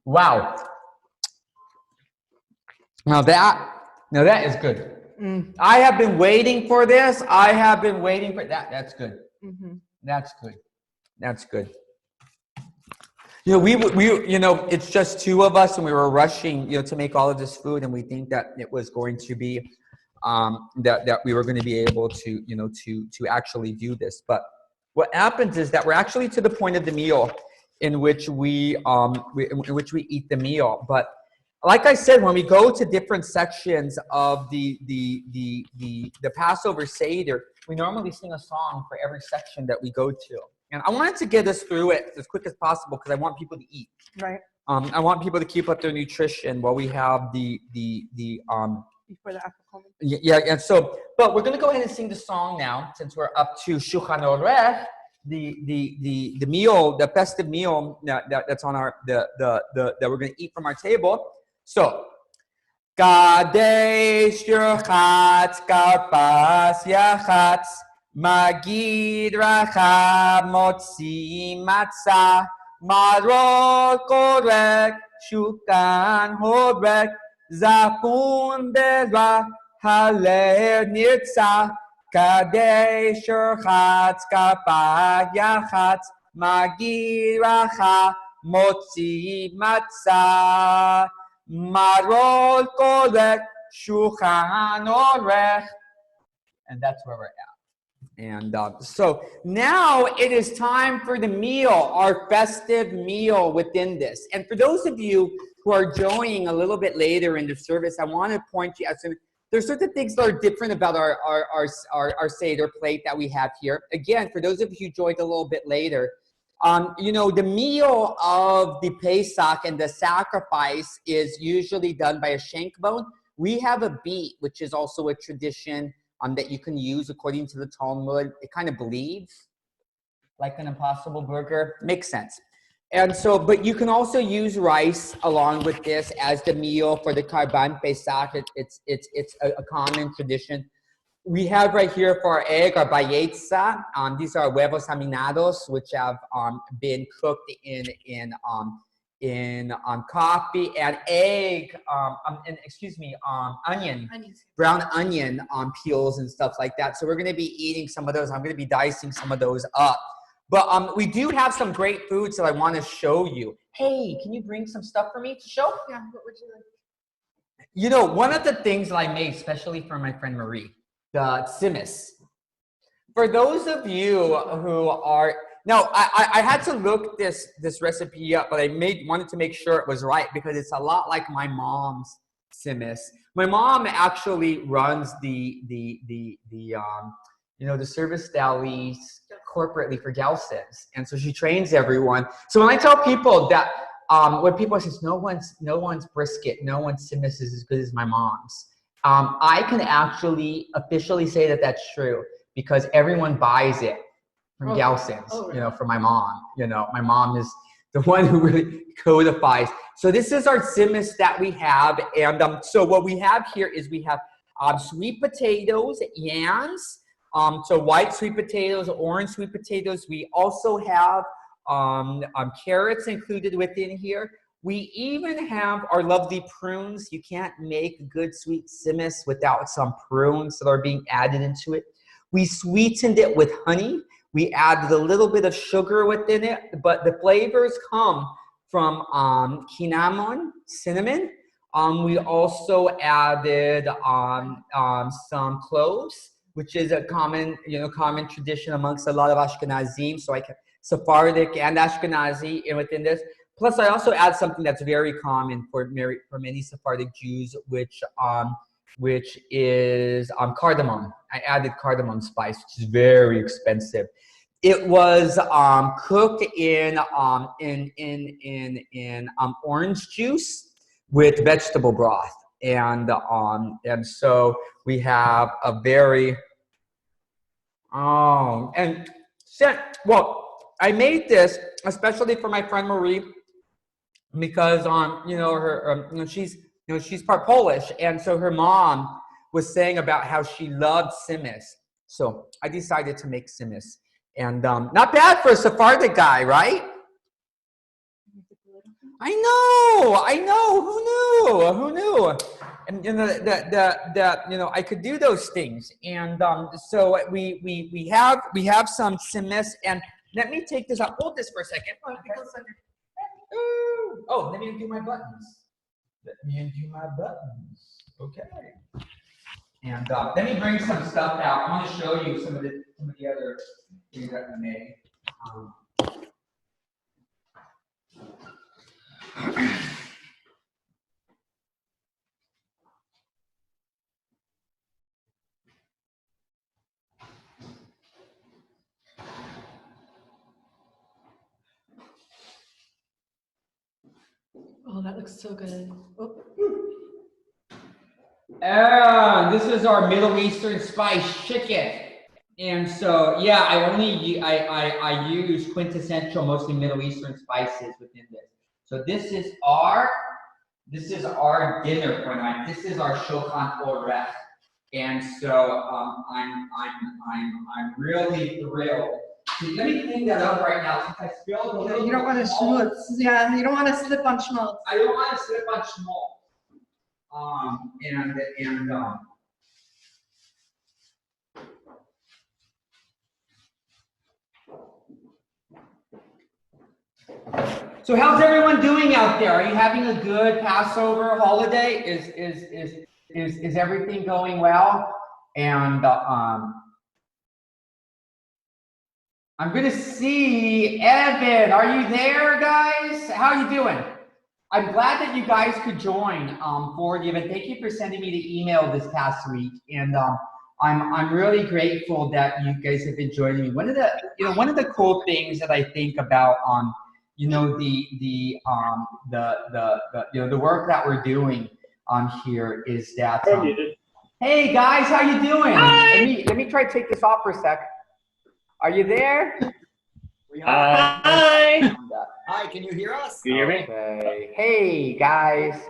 Speaker 1: Wow. Now that is good. I have been waiting for this. I have been waiting for that. That's good. That's good. That's good. You know, we it's just two of us, and we were rushing, to make all of this food, and we think that it was going to be that we were going to be able to, to actually do this. But what happens is that we're actually to the point of the meal in which we eat the meal. But like I said, when we go to different sections of the Passover Seder, we normally sing a song for every section that we go to. And I wanted to get us through it as quick as possible because I want people to eat.
Speaker 2: Right.
Speaker 1: I want people to keep up their nutrition while we have the
Speaker 2: before the Afro.
Speaker 1: Yeah, and so, but we're going to go ahead and sing the song now, since we're up to Shulchan Orech, the meal, the festive meal that's on our that we're going to eat from our table. So, Kadesh Yerchatz Karpas Yachatz Magid Racha Motzi Matzah Marot Korek Shulchan Orech Zapun Bezra Haler Nirtzah Kadesh Yerchatz Karpas Yachatz Magid Racha Motzi Matzah Marot Korek Shulchan Orech. And that's where we're at. And so now it is time for the meal, our festive meal within this. And for those of you who are joining a little bit later in the service, I want to point you out. There's certain things that are different about our Seder plate that we have here. Again, for those of you who joined a little bit later, the meal of the Pesach and the sacrifice is usually done by a shank bone. We have a beet, which is also a tradition that you can use according to the Talmud. It kind of bleeds like an Impossible Burger. Makes sense. And so, but you can also use rice along with this as the meal for the Karban Pesach. It's a common tradition. We have right here for our egg, our bayetza. These are huevos aminados, which have been cooked in coffee and egg, onion, brown onion peels and stuff like that. So we're going to be eating some of those. I'm going to be dicing some of those up. But we do have some great foods that I want to show you. Hey, can you bring some stuff for me to show?
Speaker 2: Yeah, what would you like?
Speaker 1: One of the things that I made, especially for my friend Marie, the Tzimmes. For those of you who are, now I had to look this recipe up, but I wanted to make sure it was right because it's a lot like my mom's Tzimmes. My mom actually runs the service delis corporately for Gelson's, and so she trains everyone. So when I tell people that, when people say no one's brisket, no one's Tzimmes is as good as my mom's, I can actually officially say that that's true because everyone buys it Gelson's, you know, for my mom. You know, my mom is the one who really codifies. So this is our Tzimmes that we have. And so what we have here is we have sweet potatoes, yams, so white sweet potatoes, orange sweet potatoes. We also have carrots included within here. We even have our lovely prunes. You can't make good sweet Tzimmes without some prunes that are being added into it. We sweetened it with honey. We added a little bit of sugar within it, but the flavors come from cinnamon, cinnamon. We also added some cloves, which is a common tradition amongst a lot of Ashkenazim. So I kept Sephardic and Ashkenazi within this. Plus, I also add something that's very common for many Sephardic Jews, which is cardamom. I added cardamom spice, which is very expensive. It was cooked in orange juice with vegetable broth, and so we have a very I made this especially for my friend Marie because she's part Polish, and so her mom was saying about how she loved Tzimmes. So I decided to make Tzimmes, and not bad for a Sephardic guy, right? I know. Who knew? And I could do those things, and so we have some Tzimmes, and let me take this out. Hold this for a second. Oh, let me undo my buttons. Okay. And let me bring some stuff out. I want to show you some of the other things that we made.
Speaker 2: Oh, that looks so good. Oh.
Speaker 1: This is our Middle Eastern spice chicken. And so, yeah, I use quintessential, mostly Middle Eastern spices within this. So this is our dinner for night. This is our shulchan orech. And so I'm really thrilled. Let me clean that up right now since I spilled a little.
Speaker 2: You don't want to schmutz. Yeah, you don't want to slip on schmutz.
Speaker 1: I don't want to slip on schmutz. So how's everyone doing out there? Are you having a good Passover holiday? Is everything going well? And I'm going to see Evan. Are you there, guys? How are you doing? I'm glad that you guys could join for the event. Thank you for sending me the email this past week, and I'm really grateful that you guys have been joining me. One of the cool things that I think about the work that we're doing here is that. Hey guys, how you doing?
Speaker 2: Hi.
Speaker 1: Let me try to take this off for a sec. Are you there?
Speaker 2: Hi.
Speaker 3: Hi, can you hear us?
Speaker 1: Can you hear me? Okay. Hey guys,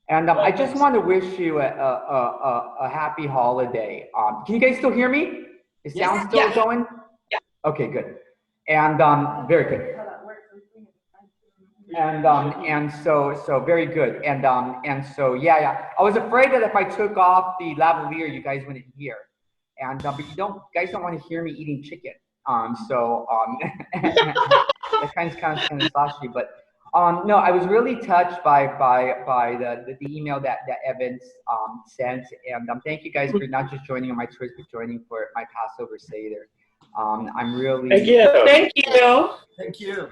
Speaker 1: and I just want to wish you a happy holiday. Can you guys still hear me? Is sound still going?
Speaker 2: Yeah.
Speaker 1: Okay, good. And very good. And so very good. And so yeah. I was afraid that if I took off the lavalier, you guys wouldn't hear. And but you guys don't want to hear me eating chicken. That kind of saucy, but no, I was really touched by the email that Evans sent, and thank you guys for not just joining on my choice, but joining for my Passover Seder. I'm really
Speaker 2: thank you.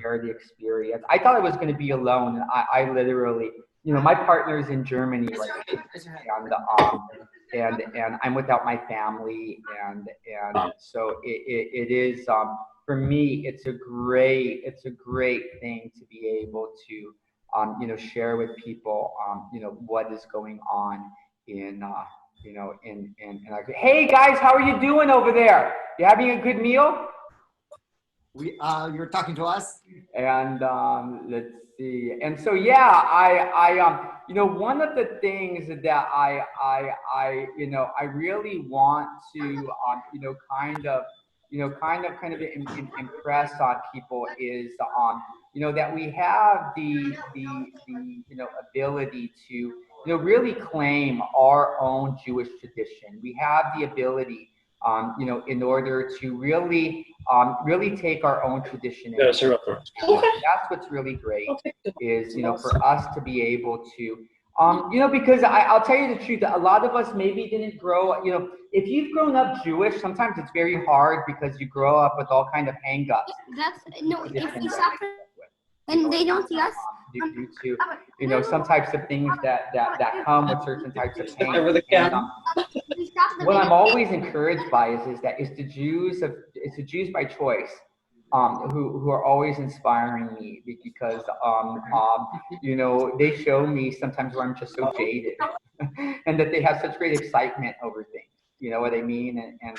Speaker 1: Share the experience. I thought I was going to be alone. I literally, my partner's in Germany right now, and I'm without my family, and so it is for me. It's a great thing to be able to share with people what is going on in you know, and I go, hey guys, how are you doing over there? You having a good meal?
Speaker 3: You're talking to us.
Speaker 1: And let's see. And so I you know, one of the things that you know, I really want to you know, kind of impress on people is you know, that we have the you know, ability to, you know, really claim our own Jewish tradition. We have the ability you know, in order to really really take our own tradition. That's what's really great is, you know, for us to be able to, you know, because I'll tell you the truth, a lot of us maybe didn't grow, you know, if you've grown up Jewish, sometimes it's very hard because you grow up with all kind of hang-ups.
Speaker 4: That's, no, if you suffer, and they don't see us.
Speaker 1: Due to, you know, some types of things that come with certain types of pain. And, what I'm always encouraged by is the Jews by choice, who are always inspiring me because you know, they show me sometimes where I'm just so jaded, and that they have such great excitement over things. You know what I mean? And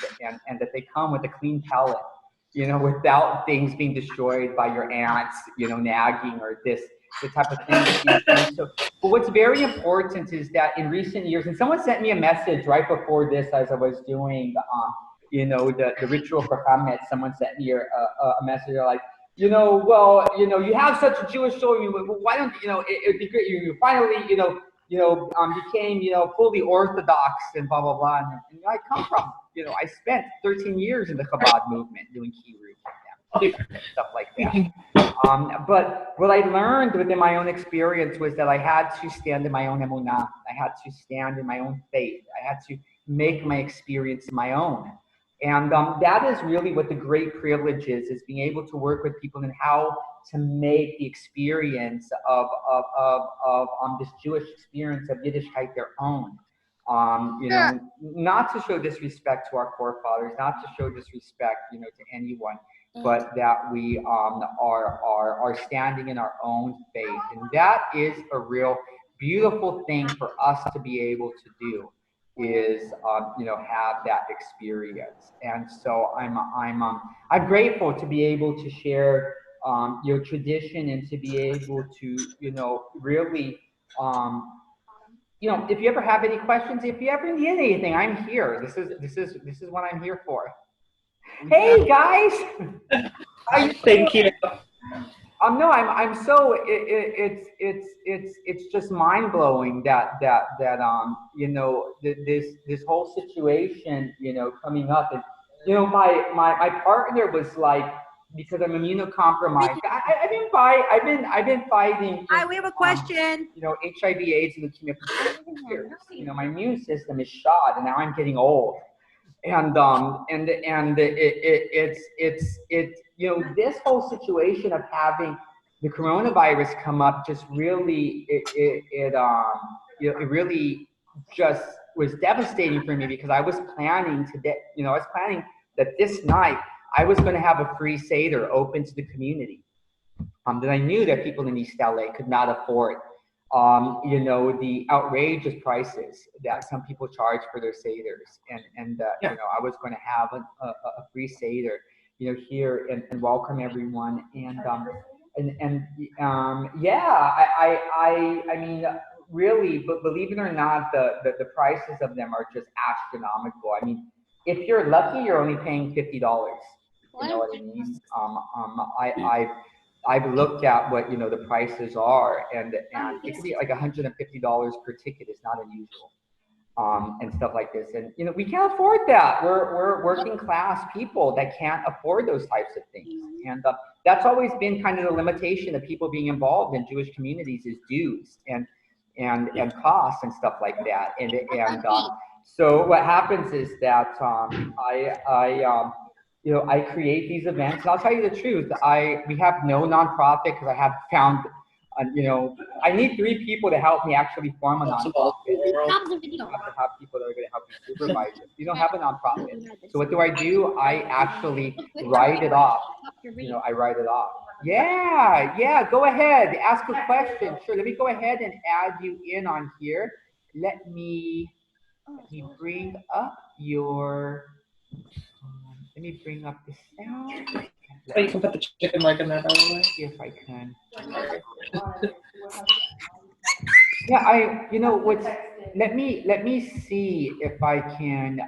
Speaker 1: that they come with a clean palate, you know, without things being destroyed by your aunts, you know, nagging or the type of thing. So, but what's very important is that in recent years, and someone sent me a message right before this as I was doing, you know, the ritual for Hametz, someone sent me a message like, you know, well, you know, you have such a Jewish story, why don't, you know, it'd be great, you finally, you know, became, you know, fully Orthodox and blah, blah, blah. And I come from, you know, I spent 13 years in the Chabad movement doing Kiruv and stuff like that. But what I learned within my own experience was that I had to stand in my own emunah. I had to stand in my own faith. I had to make my experience my own. And that is really what the great privilege is being able to work with people and how to make the experience of this Jewish experience of Yiddishkeit their own. You know, not to show disrespect to our forefathers, not to show disrespect, you know, to anyone, but that we are standing in our own faith. And that is a real beautiful thing for us to be able to do, is you know, have that experience. And so I'm grateful to be able to share your tradition and to be able to, you know, really you know, if you ever have any questions, if you ever need anything, I'm here. This is what I'm here for. Hey guys.
Speaker 5: Thank you.
Speaker 1: No, I'm so it's just mind blowing that you know, this whole situation, you know, coming up. And you know, my partner was like, because I'm immunocompromised, I've been fighting.
Speaker 6: Hi, we have a question.
Speaker 1: You know, HIV/AIDS and leukemia for 10 years. You know, my immune system is shot, and now I'm getting old. And it's you know, this whole situation of having the coronavirus come up just really you know, it really just was devastating for me, because I was planning you know, I was planning that this night I was going to have a free Seder open to the community. That I knew that people in East LA could not afford. You know, the outrageous prices that some people charge for their Seders, and you know, I was going to have a free Seder, you know, here and welcome everyone, and yeah, I mean, really, but believe it or not, the prices of them are just astronomical. I mean, if you're lucky, you're only paying $50. You know what I mean? I've looked at what, you know, the prices are, and it could be like $150 per ticket. It's not unusual, and stuff like this. And you know, we can't afford that. We're working class people that can't afford those types of things, and that's always been kind of the limitation of people being involved in Jewish communities, is dues and costs and stuff like that. And so what happens is that you know, I create these events, and I'll tell you the truth. We have no nonprofit, because I have found, you know, I need 3 people to help me actually form a nonprofit. You have to have people that are going to help you supervise it. You don't have a nonprofit. So what do? I actually write it off. You know, I write it off. Yeah, go ahead. Ask a question. Sure, let me go ahead and add you in on here. Let me, let me bring up your. Let me bring up the sound.
Speaker 5: Oh, you can put the chicken leg in there, by the way.
Speaker 1: See if I can. Yeah, you know what's. Let me see if I can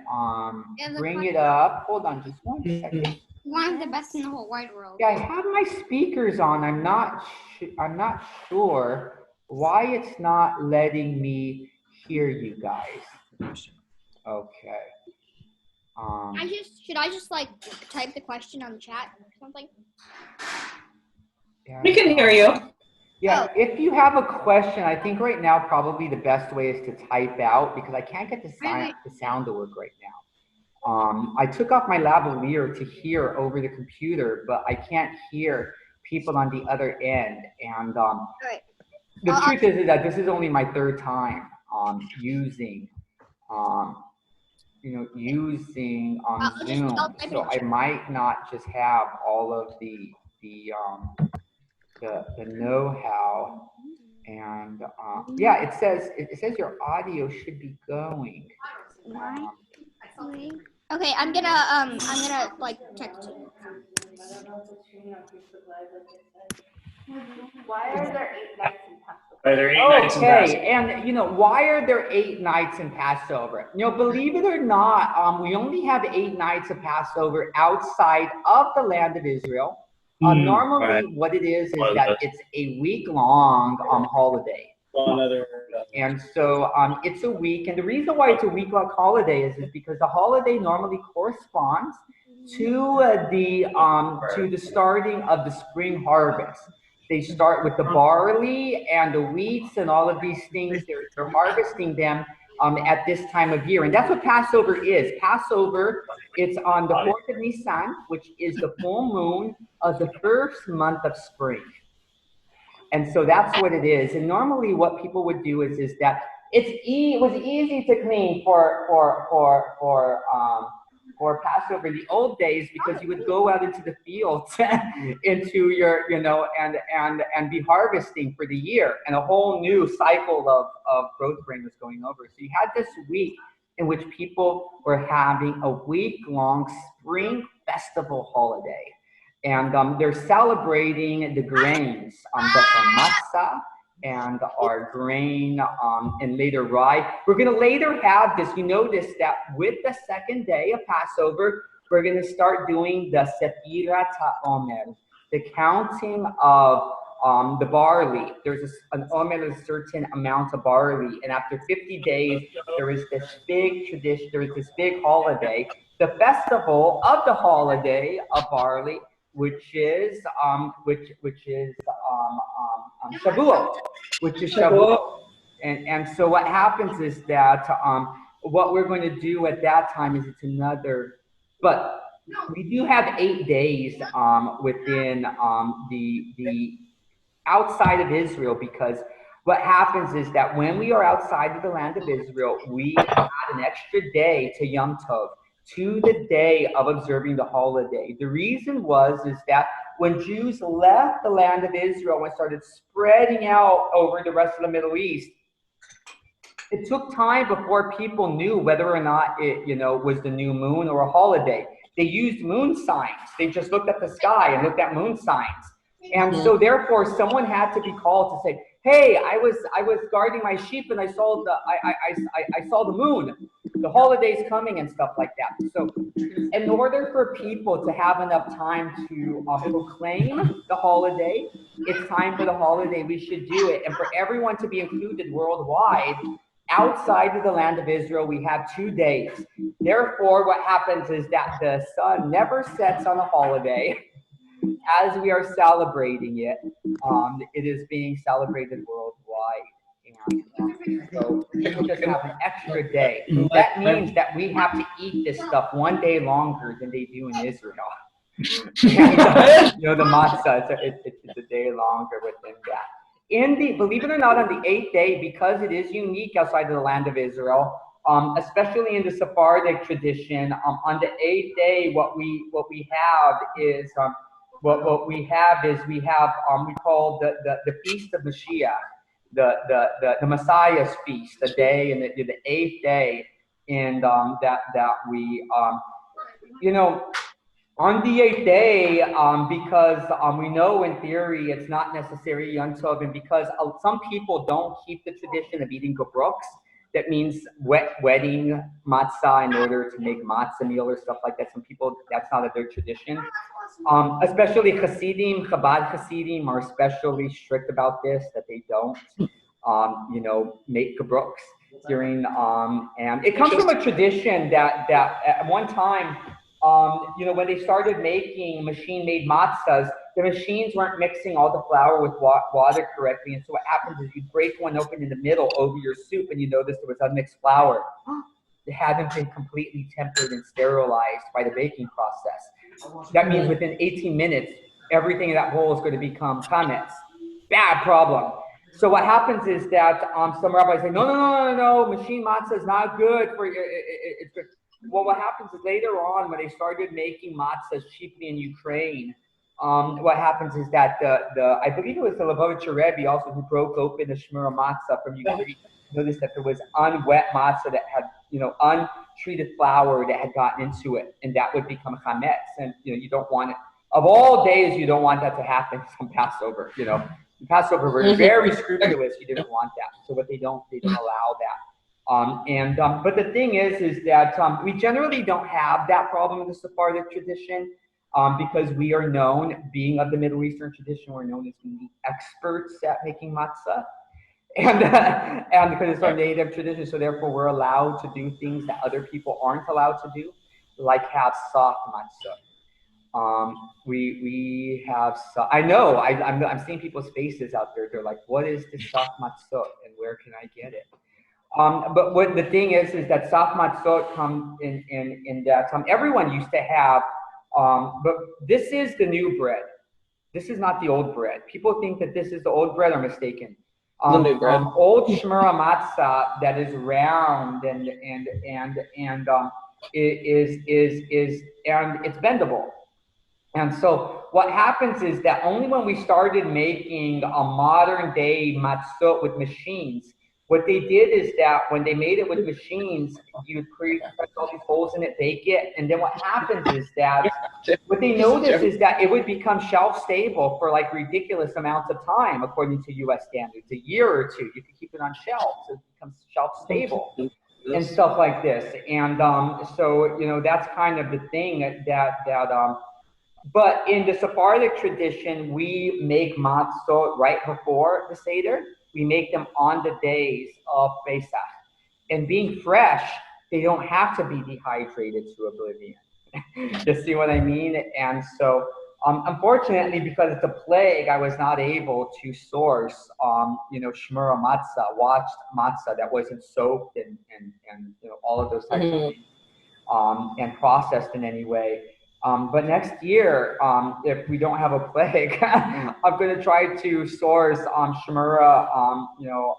Speaker 1: bring it up. Hold on, just one second.
Speaker 4: One of the best in the whole wide world.
Speaker 1: Yeah, I have my speakers on. I'm not sure why it's not letting me hear you guys. Okay.
Speaker 4: Should I just like type the question on the chat or something?
Speaker 1: Yeah,
Speaker 5: We can hear you.
Speaker 1: Yeah, if you have a question, I think right now probably the best way is to type out because I can't get the sound to work right now. I took off my lavalier to hear over the computer, but I can't hear people on the other end. And the truth is that this is only my third time using using Zoom, so I might not just have all of the know-how. And yeah, it says your audio should be going.
Speaker 4: Okay, I'm gonna like text you.
Speaker 2: Why are there 8 nights in Passover?
Speaker 5: Are there 8 nights in Passover?
Speaker 1: Okay, and why are there 8 nights in Passover? Believe it or not, we only have 8 nights of Passover outside of the land of Israel. Normally, what it is that it's a week-long holiday. And so it's a week, and the reason why it's a week-long holiday is because the holiday normally corresponds to the starting of the spring harvest. They start with the barley and the wheats and all of these things. They're harvesting them at this time of year, and that's what Passover is. Passover, it's on the 4th of Nisan, which is the full moon of the first month of spring. And so that's what it is. And normally what people would do is that it was easy to clean for Passover in the old days because you would go out into the fields into your, and be harvesting for the year. And a whole new cycle of growth brain was going over. So you had this week in which people were having a week-long spring festival holiday. And they're celebrating the grains, the matzah and our grain and later rye. We're going to later have this. You notice that with the second day of Passover, we're going to start doing the Sefirat HaOmer, the counting of the barley. There's an omer, a certain amount of barley. And after 50 days, there is this big tradition, there is this big holiday, the festival of the holiday of barley, which is Shavuot, and so what happens is that what we're going to do at that time is it's another, but we do have 8 days within the outside of Israel, because what happens is that when we are outside of the land of Israel, we add an extra day to Yom Tov, to the day of observing the holiday. The reason is that when Jews left the land of Israel and started spreading out over the rest of the Middle East, it took time before people knew whether or not it, was the new moon or a holiday. They used moon signs. They just looked at the sky and looked at moon signs. And so therefore someone had to be called to say, hey, I was guarding my sheep and I saw the moon. The holiday's coming and stuff like that. So in order for people to have enough time to proclaim the holiday, it's time for the holiday, we should do it. And for everyone to be included worldwide, outside of the land of Israel, we have 2 days. Therefore, what happens is that the sun never sets on a holiday. As we are celebrating it, it is being celebrated worldwide. And so people just have an extra day. That means that we have to eat this stuff 1 day longer than they do in Israel. And, the matzah, it's a day longer within that. Believe it or not, on the 8th day, because it is unique outside of the land of Israel, especially in the Sephardic tradition, on the 8th day, what we have is we call the feast of Mashiach, the Messiah's feast, the day and the 8th day. and that we you know, on the 8th day, because we know in theory it's not necessary Yom Tov, and because some people don't keep the tradition of eating gebroks, that means wetting matzah in order to make matzah meal or stuff like that. Some people, that's not their tradition. Especially Hasidim, Chabad Hasidim are especially strict about this, that they don't, you know, make gebroks during, and it comes from a tradition that at one time, you know, when they started making machine-made matzahs, the machines weren't mixing all the flour with water correctly, and so what happens is you break one open in the middle over your soup, and you notice there was unmixed flour. It hadn't been completely tempered and sterilized by the baking process. That means within 18 minutes, everything in that bowl is going to become chametz. Bad problem. So what happens is that some rabbis say, no, machine matzah is not good for your. It's good. Well, what happens is later on, when they started making matzahs cheaply in Ukraine, what happens is that I believe it was the Lubavitcher Rebbe also who broke open the shmura matzah from Ukraine. Noticed that there was unwet matzah that had, you know, untreated flour that had gotten into it, and that would become chametz. And you know, you don't want it. Of all days, you don't want that to happen on Passover. You know, in Passover we're very scrupulous. You didn't want that. So what they don't allow that. But the thing is that we generally don't have that problem in the Sephardic tradition because we are known, being of the Middle Eastern tradition, we're known as being the experts at making matzah. And because it's our native tradition, so therefore we're allowed to do things that other people aren't allowed to do, like have soft matzah. We have, I know, I'm seeing people's faces out there. They're like, what is this soft matzah and where can I get it? But what the thing is that soft matzot come in that everyone used to have, but this is the new bread. This is not the old bread. People think that this is the old bread, are mistaken. Old shmura matzah that is round and it's bendable. And so what happens is that only when we started making a modern day matzot with machines, what they did is that when they made it with machines, you press all these holes in it, bake it, and then what happens is that what they noticed is that it would become shelf stable for like ridiculous amounts of time, according to U.S. standards, a year or two. You can keep it on shelf, so it becomes shelf stable and stuff like this. And so you know that's kind of the thing that. But in the Sephardic tradition, we make matzot right before the Seder. We make them on the days of Pesach. And being fresh, they don't have to be dehydrated to oblivion. You see what I mean? And so, unfortunately, because it's a plague, I was not able to source, you know, shmura matzah, watched matzah that wasn't soaked and you know, all of those types of things, and processed in any way. But next year, if we don't have a plague, I'm going to try to source shmura, you know,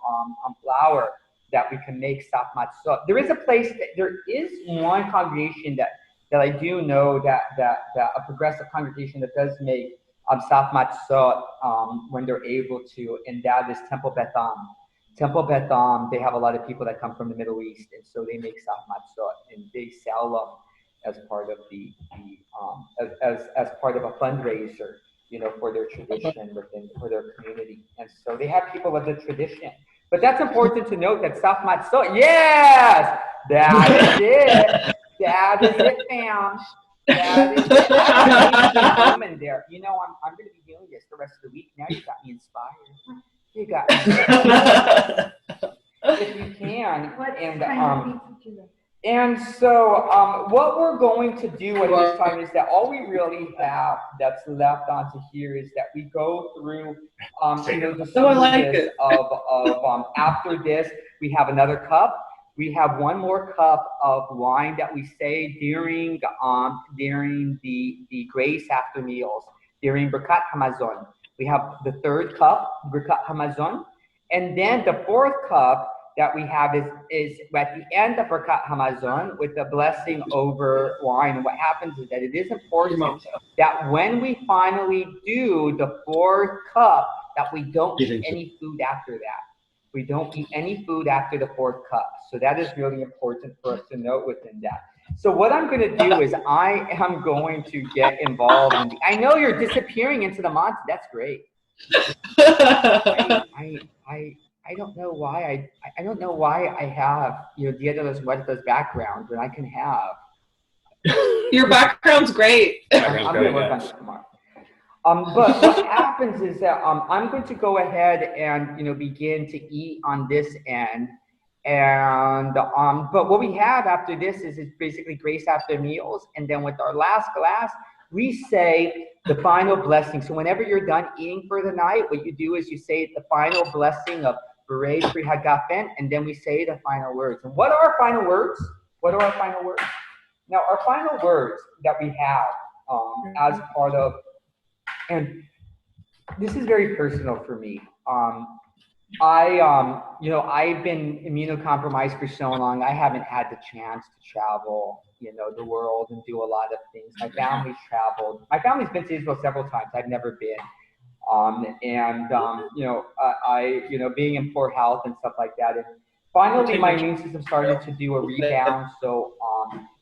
Speaker 1: flour that we can make saf matzot. There is a place, there is one congregation that I do know that a progressive congregation that does make saf matzot when they're able to, and that is Temple Beth Am. Temple Beth Am, they have a lot of people that come from the Middle East, and so they make saf matzot, and they sell them as part of as part of a fundraiser, you know, for their tradition for their community. And so they have people of the tradition. But that's important to note that saf matzot, yes, that is it. That is it, fam. That is it. I'm in there. You know, I'm going to be doing this the rest of the week. Now you got me inspired. You got me. If you can, and so what we're going to do at this time is that all we really have that's left onto here is that we go through, you know, the service of after this, we have another cup. We have one more cup of wine that we say during the grace after meals, during Birkat Hamazon. We have the third cup, Birkat Hamazon, and then the fourth cup that we have is at the end of Birkat Hamazon with the blessing over wine. And what happens is that it is important that when we finally do the fourth cup, that we don't eat any food after that. We don't eat any food after the fourth cup. So that is really important for us to note within that. So what I'm going to do is I am going to get involved in I know you're disappearing into the matzah. That's great. I don't know why I don't know why I have Dia de los Muertos background when I can have.
Speaker 5: Your background's great.
Speaker 1: I'm going to work on it tomorrow. But what happens is that I'm going to go ahead and begin to eat on this end, and but what we have after this is basically grace after meals, and then with our last glass we say the final blessing. So whenever you're done eating for the night, what you do is you say the final blessing of Bread of Affliction, and then we say the final words. And what are our final words? What are our final words? Now our final words that we have as part of, and this is very personal for me. I've been immunocompromised for so long. I haven't had the chance to travel, the world and do a lot of things. My family's traveled. My family's been to Israel several times. I've never been. Being in poor health and stuff like that. And finally, my immune system started to do a rebound. So,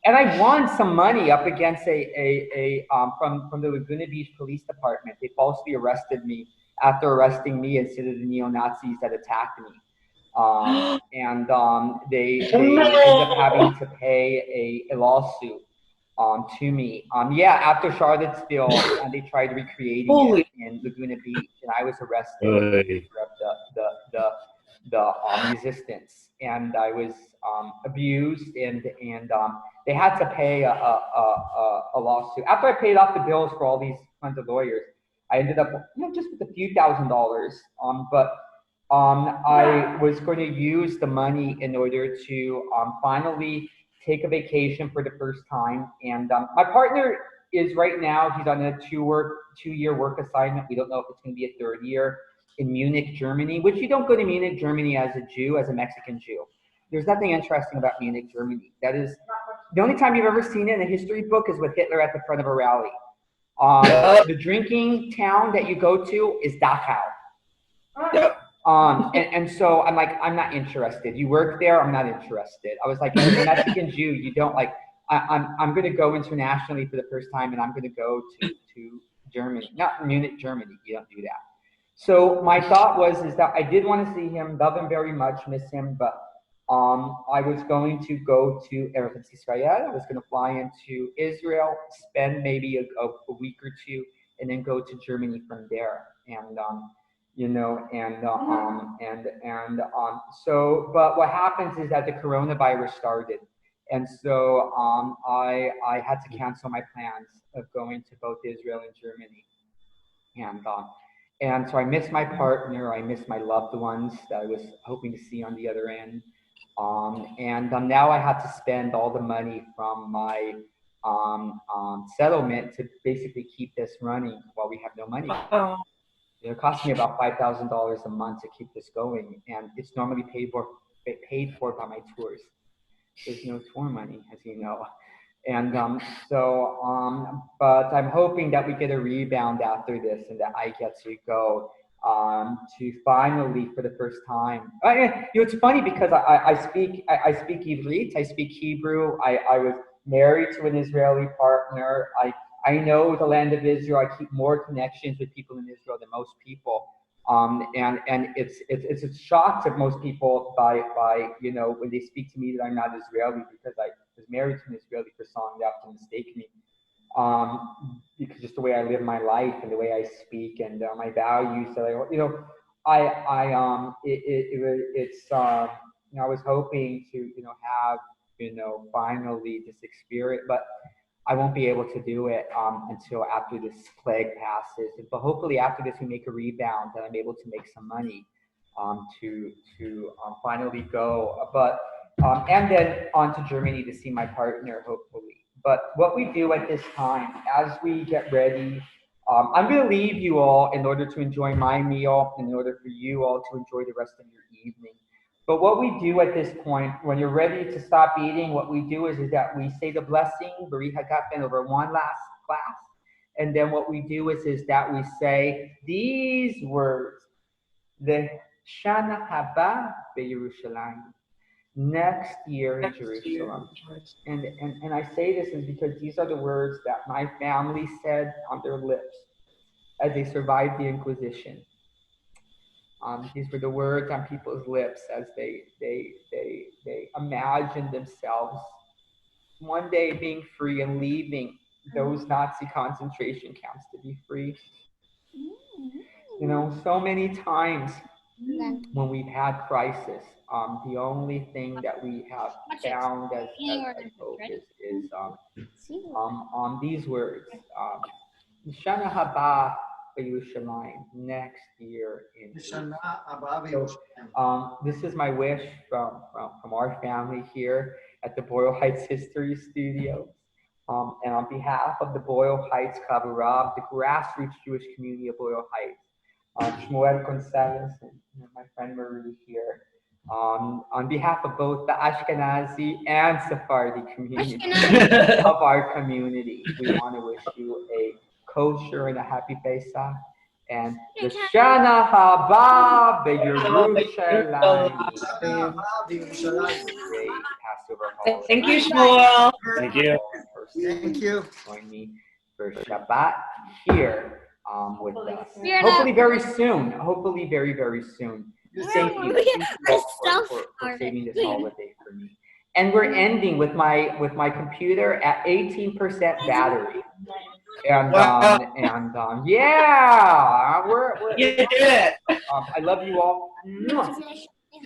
Speaker 1: and I won some money up against from the Laguna Beach Police Department. They falsely arrested me after arresting me instead of the neo-Nazis that attacked me. They ended up having to pay a lawsuit to me. After Charlottesville, and they tried recreating it in Laguna Beach, and I was arrested for the resistance, and I was abused, and they had to pay a lawsuit. After I paid off the bills for all these kinds of lawyers, I ended up just with a few $1,000s. I was going to use the money in order to finally take a vacation for the first time. And my partner is right now, he's on a two-year work assignment. We don't know if it's going to be a third year in Munich, Germany, which you don't go to Munich, Germany as a Jew, as a Mexican Jew. There's nothing interesting about Munich, Germany. That is, the only time you've ever seen it in a history book is with Hitler at the front of a rally. The drinking town that you go to is Dachau. And so I'm like, I'm not interested. You work there, I'm not interested. I was like, as a Mexican Jew, you don't like, I'm going to go internationally for the first time, and I'm going to go to Germany, not Munich, Germany. You don't do that. So my thought is that I did want to see him, love him very much, miss him, but I was going to go to Eretz Israel. I was going to fly into Israel, spend maybe a week or two, and then go to Germany from there. But what happens is that the coronavirus started, and so I had to cancel my plans of going to both Israel and Germany, and so I missed my partner, I missed my loved ones that I was hoping to see on the other end. Now I had to spend all the money from my settlement to basically keep this running while we have no money. It cost me about $5,000 a month to keep this going, and it's normally paid for by my tours. There's no tour money, as you know. And but I'm hoping that we get a rebound after this, and that I get to go to finally, for the first time. It's funny because I speak Ivrit, I speak Hebrew. I was married to an Israeli partner. I know the land of Israel. I keep more connections with people in Israel than most people. And it's a shock to most people by when they speak to me that I'm not Israeli, because I was married to an Israeli for so long they often mistake me. Because just the way I live my life and the way I speak and my values that I was hoping to have finally this experience, but I won't be able to do it until after this plague passes. But hopefully after this we make a rebound and I'm able to make some money to finally go. But and then on to Germany to see my partner, hopefully. But what we do at this time, as we get ready, I'm going to leave you all in order to enjoy my meal, in order for you all to enjoy the rest of your evening. But what we do at this point, when you're ready to stop eating, what we do is that we say the blessing, Bari Hagafen, over one last glass. And then what we do is that we say these words, the Shana haba beYerushalayim. Next year in Jerusalem. And I say this is because these are the words that my family said on their lips as they survived the Inquisition. These were the words on people's lips as they imagined themselves one day being free and leaving those Nazi concentration camps to be free. You know, so many times when we've had crisis, the only thing that we have found as hope is on these words. Shana haba beYerushalayim, next year in Jerusalem. So, this is my wish from our family here at the BOYLE Heights History Studios. And on behalf of the BOYLE HEIGHTS CHAVURAH, the grassroots Jewish community of BOYLE Heights, Shmuel Gonzales and my friend Marie here, on behalf of both the Ashkenazi and Sephardi community of our community, we want to wish you a kosher and a happy Pesach, and the Shana haba beYerushalayim. Great Passover holiday.
Speaker 5: Thank you, Shmuel.
Speaker 6: Thank you.
Speaker 3: Thank you.
Speaker 1: Join me for Shabbat here with us. Hopefully very soon. Hopefully very, very soon. Thank you for saving this holiday for me. And we're ending with my computer at 18% battery. And yeah, we're
Speaker 5: You did it.
Speaker 1: I love you all.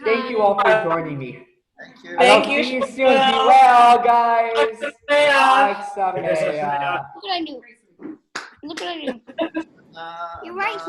Speaker 1: Thank you all for joining me.
Speaker 3: Thank you.
Speaker 5: Thank
Speaker 1: I'll
Speaker 5: you,
Speaker 1: see you soon. Be
Speaker 5: Shmuel.
Speaker 1: well, guys.
Speaker 5: Chag
Speaker 1: Sameach.
Speaker 4: Look what I do. Look what I do. You're right here.